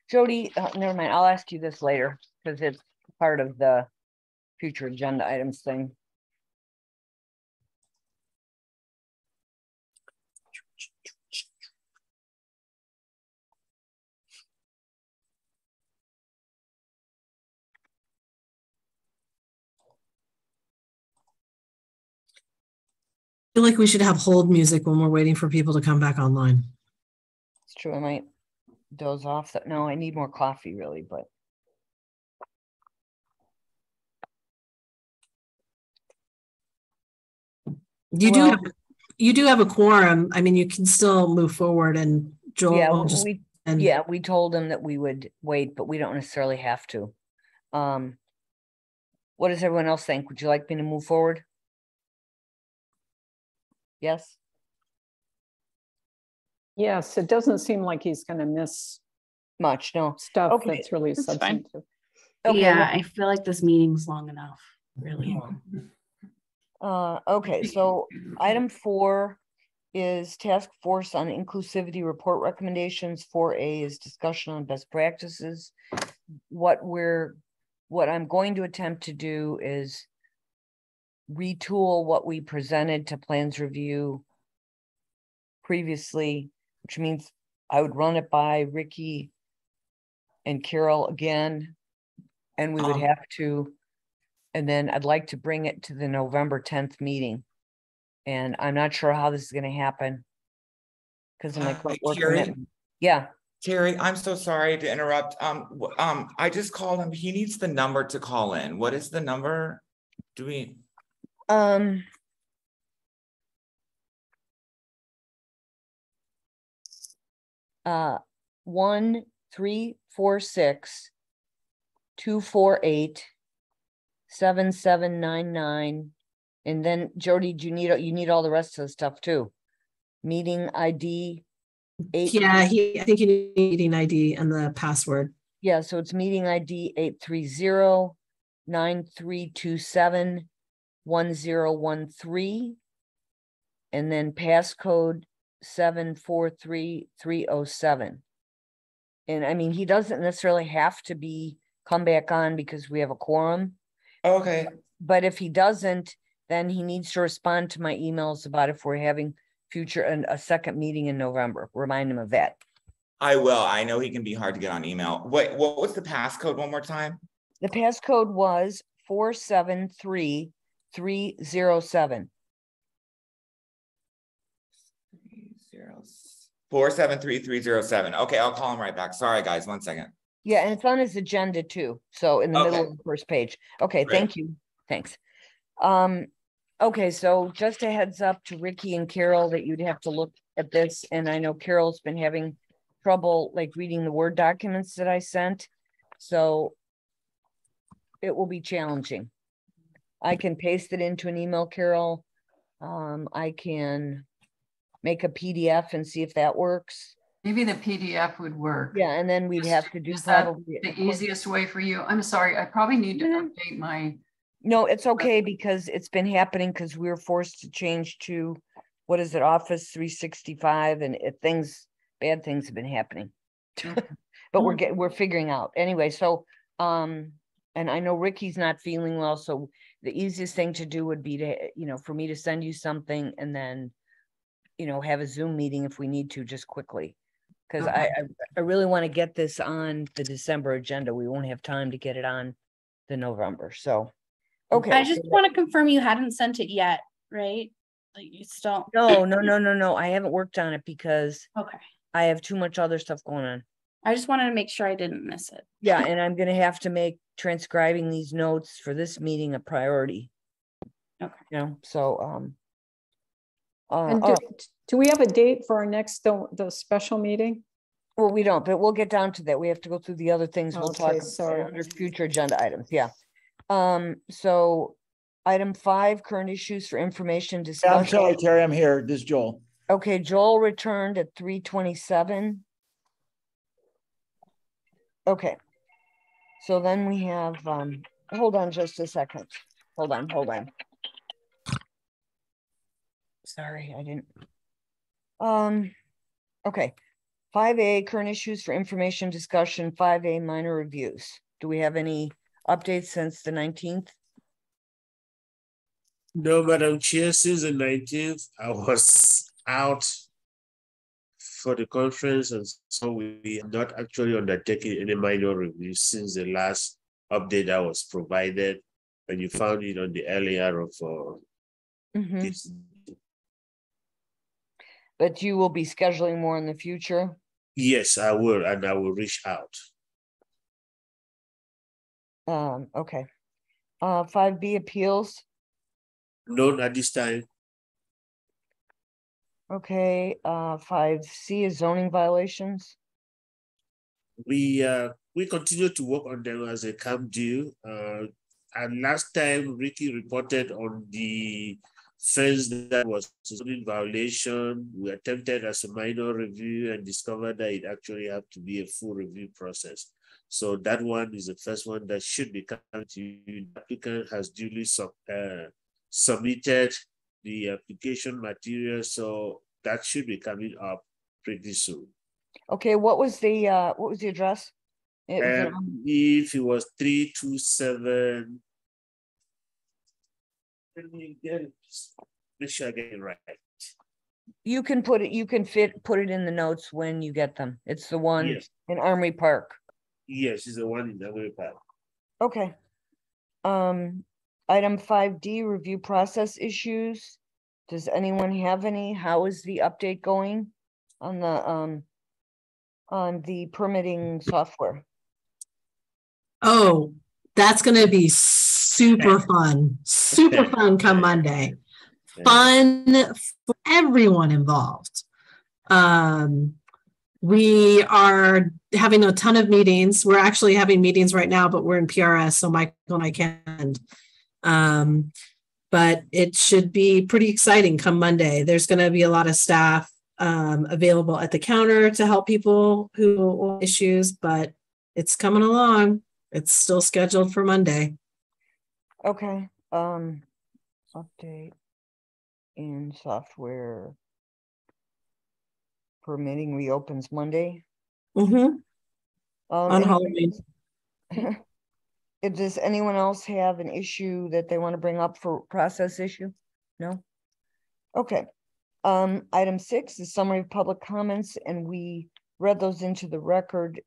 Jody, never mind. I'll ask you this later because it's part of the future agenda items thing. I feel like we should have hold music when we're waiting for people to come back online. It's true. I might doze off. No, I need more coffee really, but. You do have a quorum. I mean, you can still move forward and Joel we told him that we would wait, but we don't necessarily have to. What does everyone else think? Would you like me to move forward? Yes. Yes, it doesn't seem like he's going to miss much. No stuff that's really substantive. Okay. Yeah, I feel like this meeting's long enough, really. Okay, so item 4 is task force on inclusivity report recommendations. 4A is discussion on best practices. What I'm going to attempt to do is retool what we presented to plans review previously, which means I would run it by Ricky and Carol again, and we would have to, and then I'd like to bring it to the November 10th meeting. And I'm not sure how this is going to happen because of my work commitment. Yeah. Terry, I'm so sorry to interrupt. I just called him. He needs the number to call in. What is the number? 1-346-248-7799. And then Jody, you need all the rest of the stuff too. Meeting ID 8. Yeah, I think you need meeting ID and the password. Yeah, so it's meeting ID 830-9327-1013. And then passcode 743307. And I mean, he doesn't necessarily have to come back on because we have a quorum. Okay. But if he doesn't, then he needs to respond to my emails about if we're having a second meeting in November. Remind him of that. I will. I know he can be hard to get on email. What was the passcode one more time? The passcode was 473307. 473307. Okay, I'll call him right back. Sorry, guys. 1 second. Yeah, and it's on his agenda too. So in the middle of the first page. Okay, great. Thank you. Thanks. Okay, so just a heads up to Ricky and Carol that you'd have to look at this, and I know Carol's been having trouble like reading the Word documents that I sent, so it will be challenging. I can paste it into an email, Carol. I can make a PDF and see if that works. Maybe the PDF would work. Yeah, and then we'd have to do Is that probably the easiest way for you? I'm sorry, I probably need to update my. No, it's okay because it's been happening because we were forced to change to, what is it, Office 365, and bad things have been happening. But we're figuring out anyway. So, and I know Ricky's not feeling well, so the easiest thing to do would be to, for me to send you something and then, have a Zoom meeting if we need to, just quickly. Because I really want to get this on the December agenda. We won't have time to get it on the November. So, okay. I just want to confirm you hadn't sent it yet, right? Like you still. No. I haven't worked on it because I have too much other stuff going on. I just wanted to make sure I didn't miss it. Yeah, and I'm gonna have to make transcribing these notes for this meeting a priority. Okay. So And do we have a date for our next the special meeting? Well, we don't, but we'll get down to that. We have to go through the other things. We'll talk sorry. under future agenda items. Yeah. So item 5, current issues for information discussion. I'm sorry, Terry, I'm here. This is Joel. Okay, Joel returned at 3:27. Okay. So then we have, hold on just a second. Hold on. Sorry, I didn't. Okay. 5A, current issues for information discussion, 5A, minor reviews. Do we have any updates since the 19th? No, Madam Chair, since the 19th, I was out for the conference, and so we are not actually undertaking any minor reviews since the last update that was provided, and you found it on the earlier of this. But you will be scheduling more in the future? Yes, I will, and I will reach out. Okay. 5B, appeals. None at this time. Okay. 5C is zoning violations. We continue to work on them as they come due. And last time Ricky reported on the fence that was a zoning violation. We attempted as a minor review and discovered that it actually had to be a full review process. So that one is the first one that should be coming to you. The applicant has duly submitted the application material, so that should be coming up pretty soon. Okay, what was the address? If it was 327, let me get it. Make sure I get it right. You can put it, put it in the notes when you get them. It's the one in Armory Park. Yes, it's the one in Armory Park. Okay. Item 5D, review process issues. Does anyone have any? How is the update going on the permitting software? Oh, that's going to be super fun. Super fun come Monday. Fun for everyone involved. We are having a ton of meetings. We're actually having meetings right now, but we're in PRS, so Michael and I can't. But it should be pretty exciting come Monday. There's going to be a lot of staff available at the counter to help people who have issues, but it's coming along. It's still scheduled for Monday. Okay. Update in software. Permitting reopens Monday. On Halloween. Does anyone else have an issue that they want to bring up for process issue? No? Okay. Item 6 is summary of public comments, and we read those into the record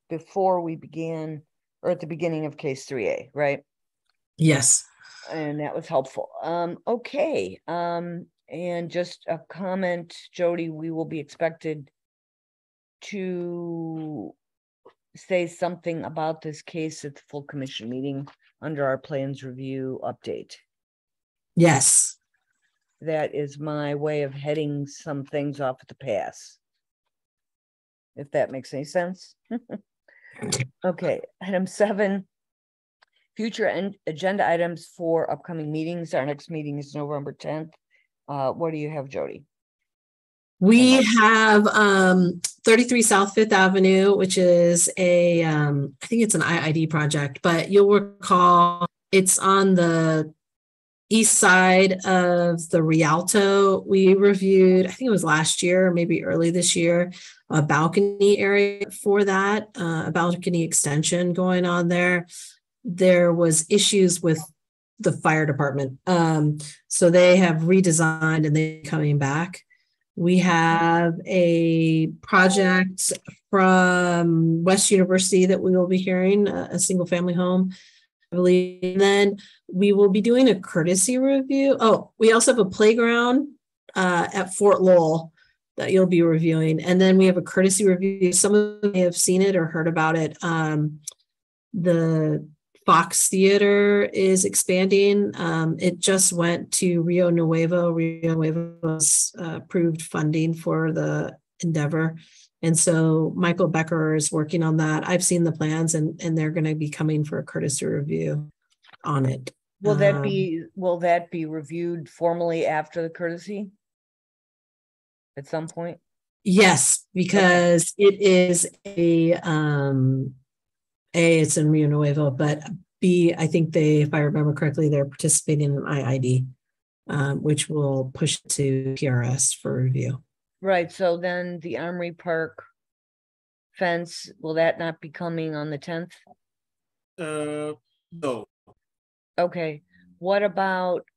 before we began, or at the beginning of case 3A, right? Yes. And that was helpful. Okay. And just a comment, Jody, we will be expected to say something about this case at the full commission meeting under our plans review update. Yes. That is my way of heading some things off at the pass. If that makes any sense. Okay, item 7. Future agenda items for upcoming meetings. Our next meeting is November 10th. What do you have, Jody? We have 33 South Fifth Avenue, which is a, I think it's an IID project, but you'll recall it's on the east side of the Rialto. We reviewed, I think it was last year, or maybe early this year, a balcony area for that, a balcony extension going on there. There was issues with the fire department. So they have redesigned and they're coming back. We have a project from West University that we will be hearing, a single family home, I believe. And then we will be doing a courtesy review. Oh, we also have a playground at Fort Lowell that you'll be reviewing. And then we have a courtesy review. Some of you may have seen it or heard about it. The Fox Theater is expanding. It just went to Rio Nuevo. Rio Nuevo's approved funding for the endeavor. And so Michael Becker is working on that. I've seen the plans and they're going to be coming for a courtesy review on it. Will that be reviewed formally after the courtesy at some point? Yes, because it is it's in Rio Nuevo, but B, I think they, if I remember correctly, they're participating in IID, which will push to PRS for review. Right. So then the Armory Park fence, will that not be coming on the 10th? No. Okay. What about,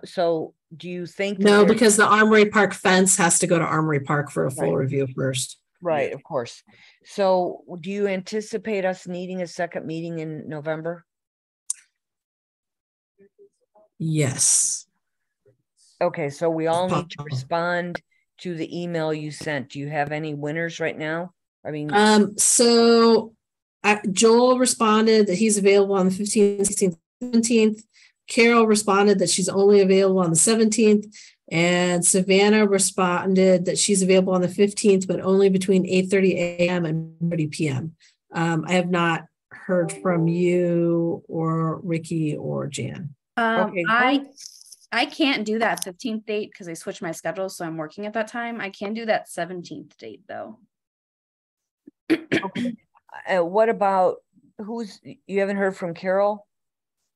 so do you think? No, because the Armory Park fence has to go to Armory Park for a full review first. Right, Yeah. of course. So do you anticipate us needing a second meeting in November? Yes. Okay, so we all need to respond to the email you sent. Do you have any winners right now? I mean, so Joel responded that he's available on the 15th, 16th, 17th. Carol responded that she's only available on the 17th. And Savannah responded that she's available on the 15th, but only between 8:30 a.m. and 30 p.m. I have not heard from you or Ricky or Jan. Okay. I can't do that 15th date because I switched my schedule, so I'm working at that time. I can do that 17th date though. Okay. What about you haven't heard from Carol?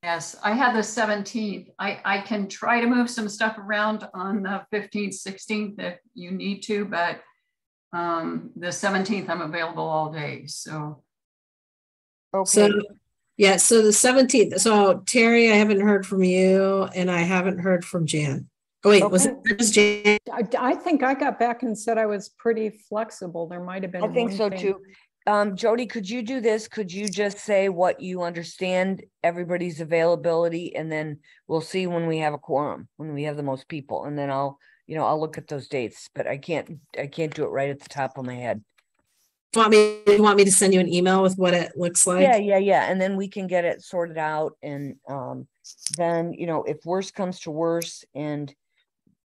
Yes, I had the 17th. I can try to move some stuff around on the 15th, 16th if you need to, but the 17th I'm available all day. So okay. So yeah, so the 17th. So Terry, I haven't heard from you and I haven't heard from Jan. Oh wait, was it just Jan? I think I got back and said I was pretty flexible. There might have been. I think so too. Jody, could you do this? Could you just say what you understand everybody's availability, and then we'll see when we have a quorum, when we have the most people, and then I'll look at those dates, but I can't do it right at the top of my head. You want me to send you an email with what it looks like? Yeah. And then we can get it sorted out. And then, if worse comes to worse and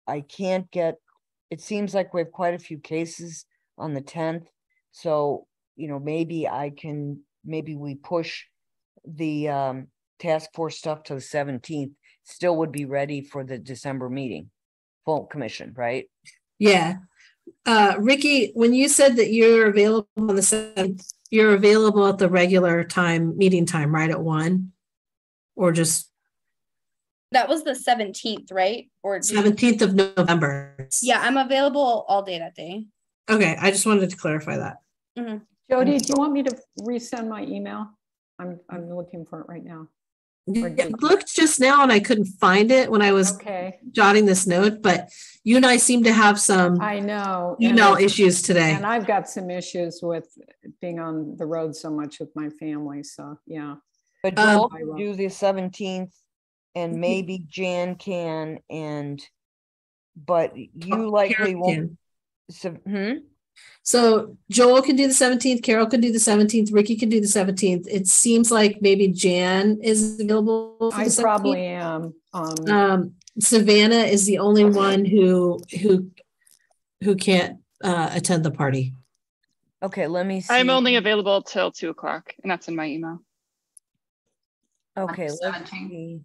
I can't get, it seems like we have quite a few cases on the 10th. So, maybe we push the task force stuff to the 17th, still would be ready for the December meeting, full commission, right? Yeah. Ricky, when you said that you're available on the 7th, you're available at the regular meeting time, right, at 1? Or just That was the 17th, right? Or 17th of November. Yeah, I'm available all day that day. Okay, I just wanted to clarify that. Mm-hmm. Jody, do you want me to resend my email? I'm looking for it right now. I looked just now and I couldn't find it when I was jotting this note, but you and I seem to have some email issues today. And I've got some issues with being on the road so much with my family. So yeah. But Joel can do the 17th and maybe Jan can, but you likely won't. So Joel can do the 17th, Carol can do the 17th, Ricky can do the 17th. It seems like maybe Jan is available for the 17th. Probably am. Savannah is the only one who can't attend the party. Okay, let me see. I'm only available till 2 o'clock, and that's in my email. Okay, let's see.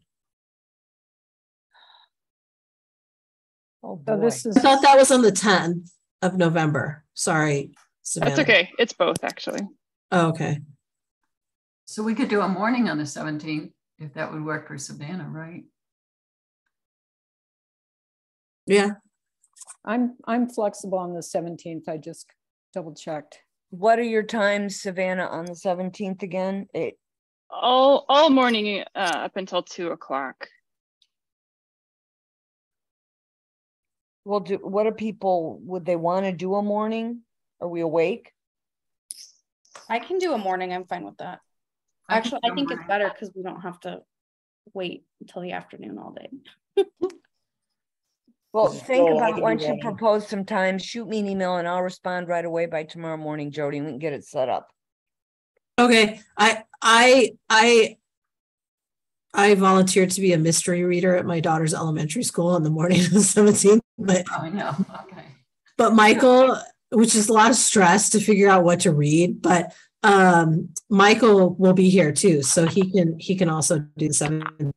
Oh boy. So this is, I thought that was on the 10th of November. Sorry, Savannah. That's okay. It's both, actually. Oh, okay. So we could do a morning on the 17th if that would work for Savannah, right? Yeah. I'm flexible on the 17th. I just double checked. What are your times, Savannah, on the 17th again? All morning up until 2 o'clock. Well, what are people, would they want to do a morning? Are we awake? I can do a morning. I'm fine with that. Actually, I think it's better because we don't have to wait until the afternoon all day. Well, think about once you propose some time, shoot me an email and I'll respond right away by tomorrow morning, Jody, and we can get it set up. Okay. I volunteered to be a mystery reader at my daughter's elementary school on the morning of the 17th. But, I know. Okay. But Michael, which is a lot of stress to figure out what to read, but Michael will be here too, so he can also do the 7th,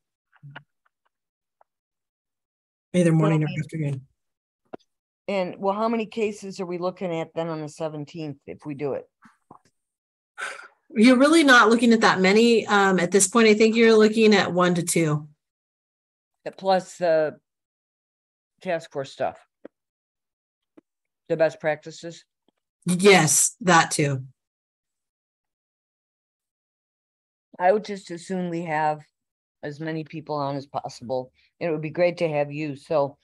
either morning or afternoon. And well, how many cases are we looking at then on the 17th if we do it? You're really not looking at that many at this point. I think you're looking at 1 to 2. Plus the task force stuff. The best practices? Yes, that too. I would just as soon we have as many people on as possible. It would be great to have you. So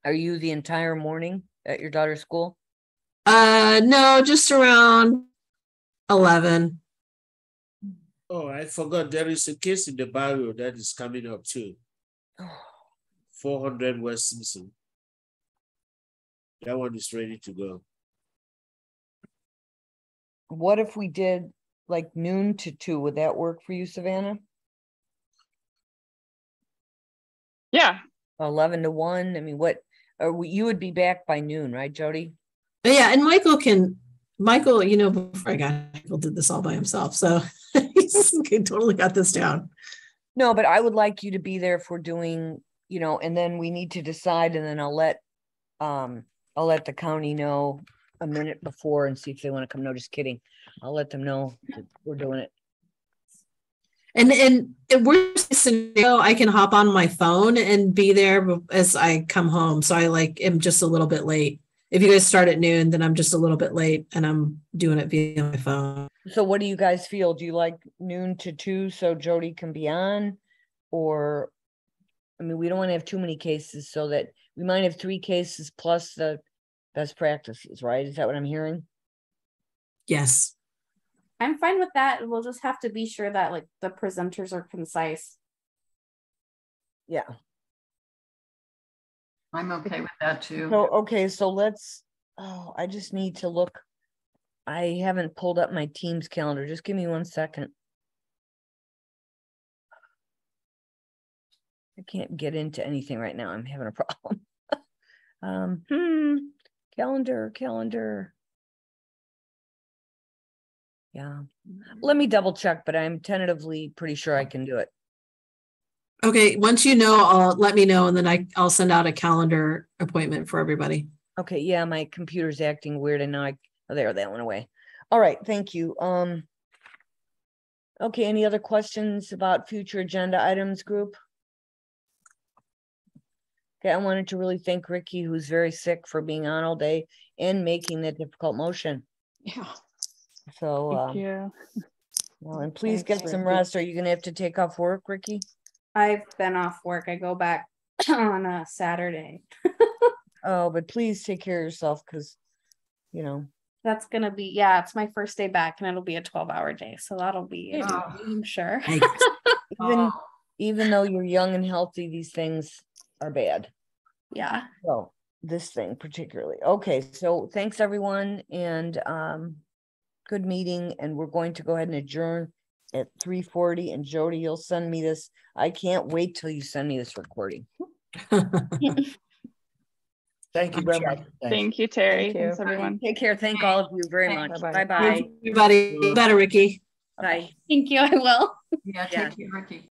are you the entire morning at your daughter's school? No, just around 11. Oh, I forgot. There is a case in the barrio that is coming up too. 400 West Simpson. That one is ready to go. What if we did like noon to 2? Would that work for you, Savannah? Yeah. 11 to 1. I mean, you would be back by noon, right, Jody? Yeah, and Michael, you know, before I got Michael did this all by himself, so he totally got this down. No, but I would like you to be there if we're doing, you know, and then we need to decide, and then I'll let the county know a minute before and see if they want to come. No, just kidding. I'll let them know that we're doing it. And worst scenario, I can hop on my phone and be there as I come home. So I am just a little bit late. If you guys start at noon, then I'm just a little bit late and I'm doing it via my phone. So what do you guys feel? Do you like noon to 2 so Jody can be on? Or, I mean, we don't want to have too many cases so that we might have 3 cases plus the best practices, right? Is that what I'm hearing? Yes. I'm fine with that. We'll just have to be sure that like the presenters are concise. Yeah. I'm okay with that too. So, okay, so I just need to look. I haven't pulled up my Teams calendar. Just give me 1 second. I can't get into anything right now. I'm having a problem. Calendar. Yeah. Let me double check, but I'm tentatively pretty sure I can do it. Okay, once you know, let me know, and then I'll send out a calendar appointment for everybody. Okay, yeah, my computer's acting weird, and now that went away. All right, thank you. Okay, any other questions about future agenda items, group? Okay, I wanted to really thank Ricky, who's very sick, for being on all day and making that difficult motion. Yeah. So, thank you. Well, and please Thanks, get some Ricky. rest. Are you gonna have to take off work, Ricky? I've been off work. I go back on a Saturday. Oh, but please take care of yourself, because, you know. That's gonna be, yeah, it's my first day back and it'll be a 12-hour day. So that'll be, I'm sure. Even though you're young and healthy, these things are bad. Yeah. So this thing particularly. Okay, so thanks everyone, and good meeting, and we're going to go ahead and adjourn at 3:40. And Jody, you'll send me this. I can't wait till you send me this recording. Thank you very much. Thanks. Thank you, Terry. Thank you. Thanks, everyone. Take care. Thank all of you very much. Bye-bye. Bye-bye. Everybody, better, Ricky. Bye. Thank you. I will. Yeah, take care, Ricky.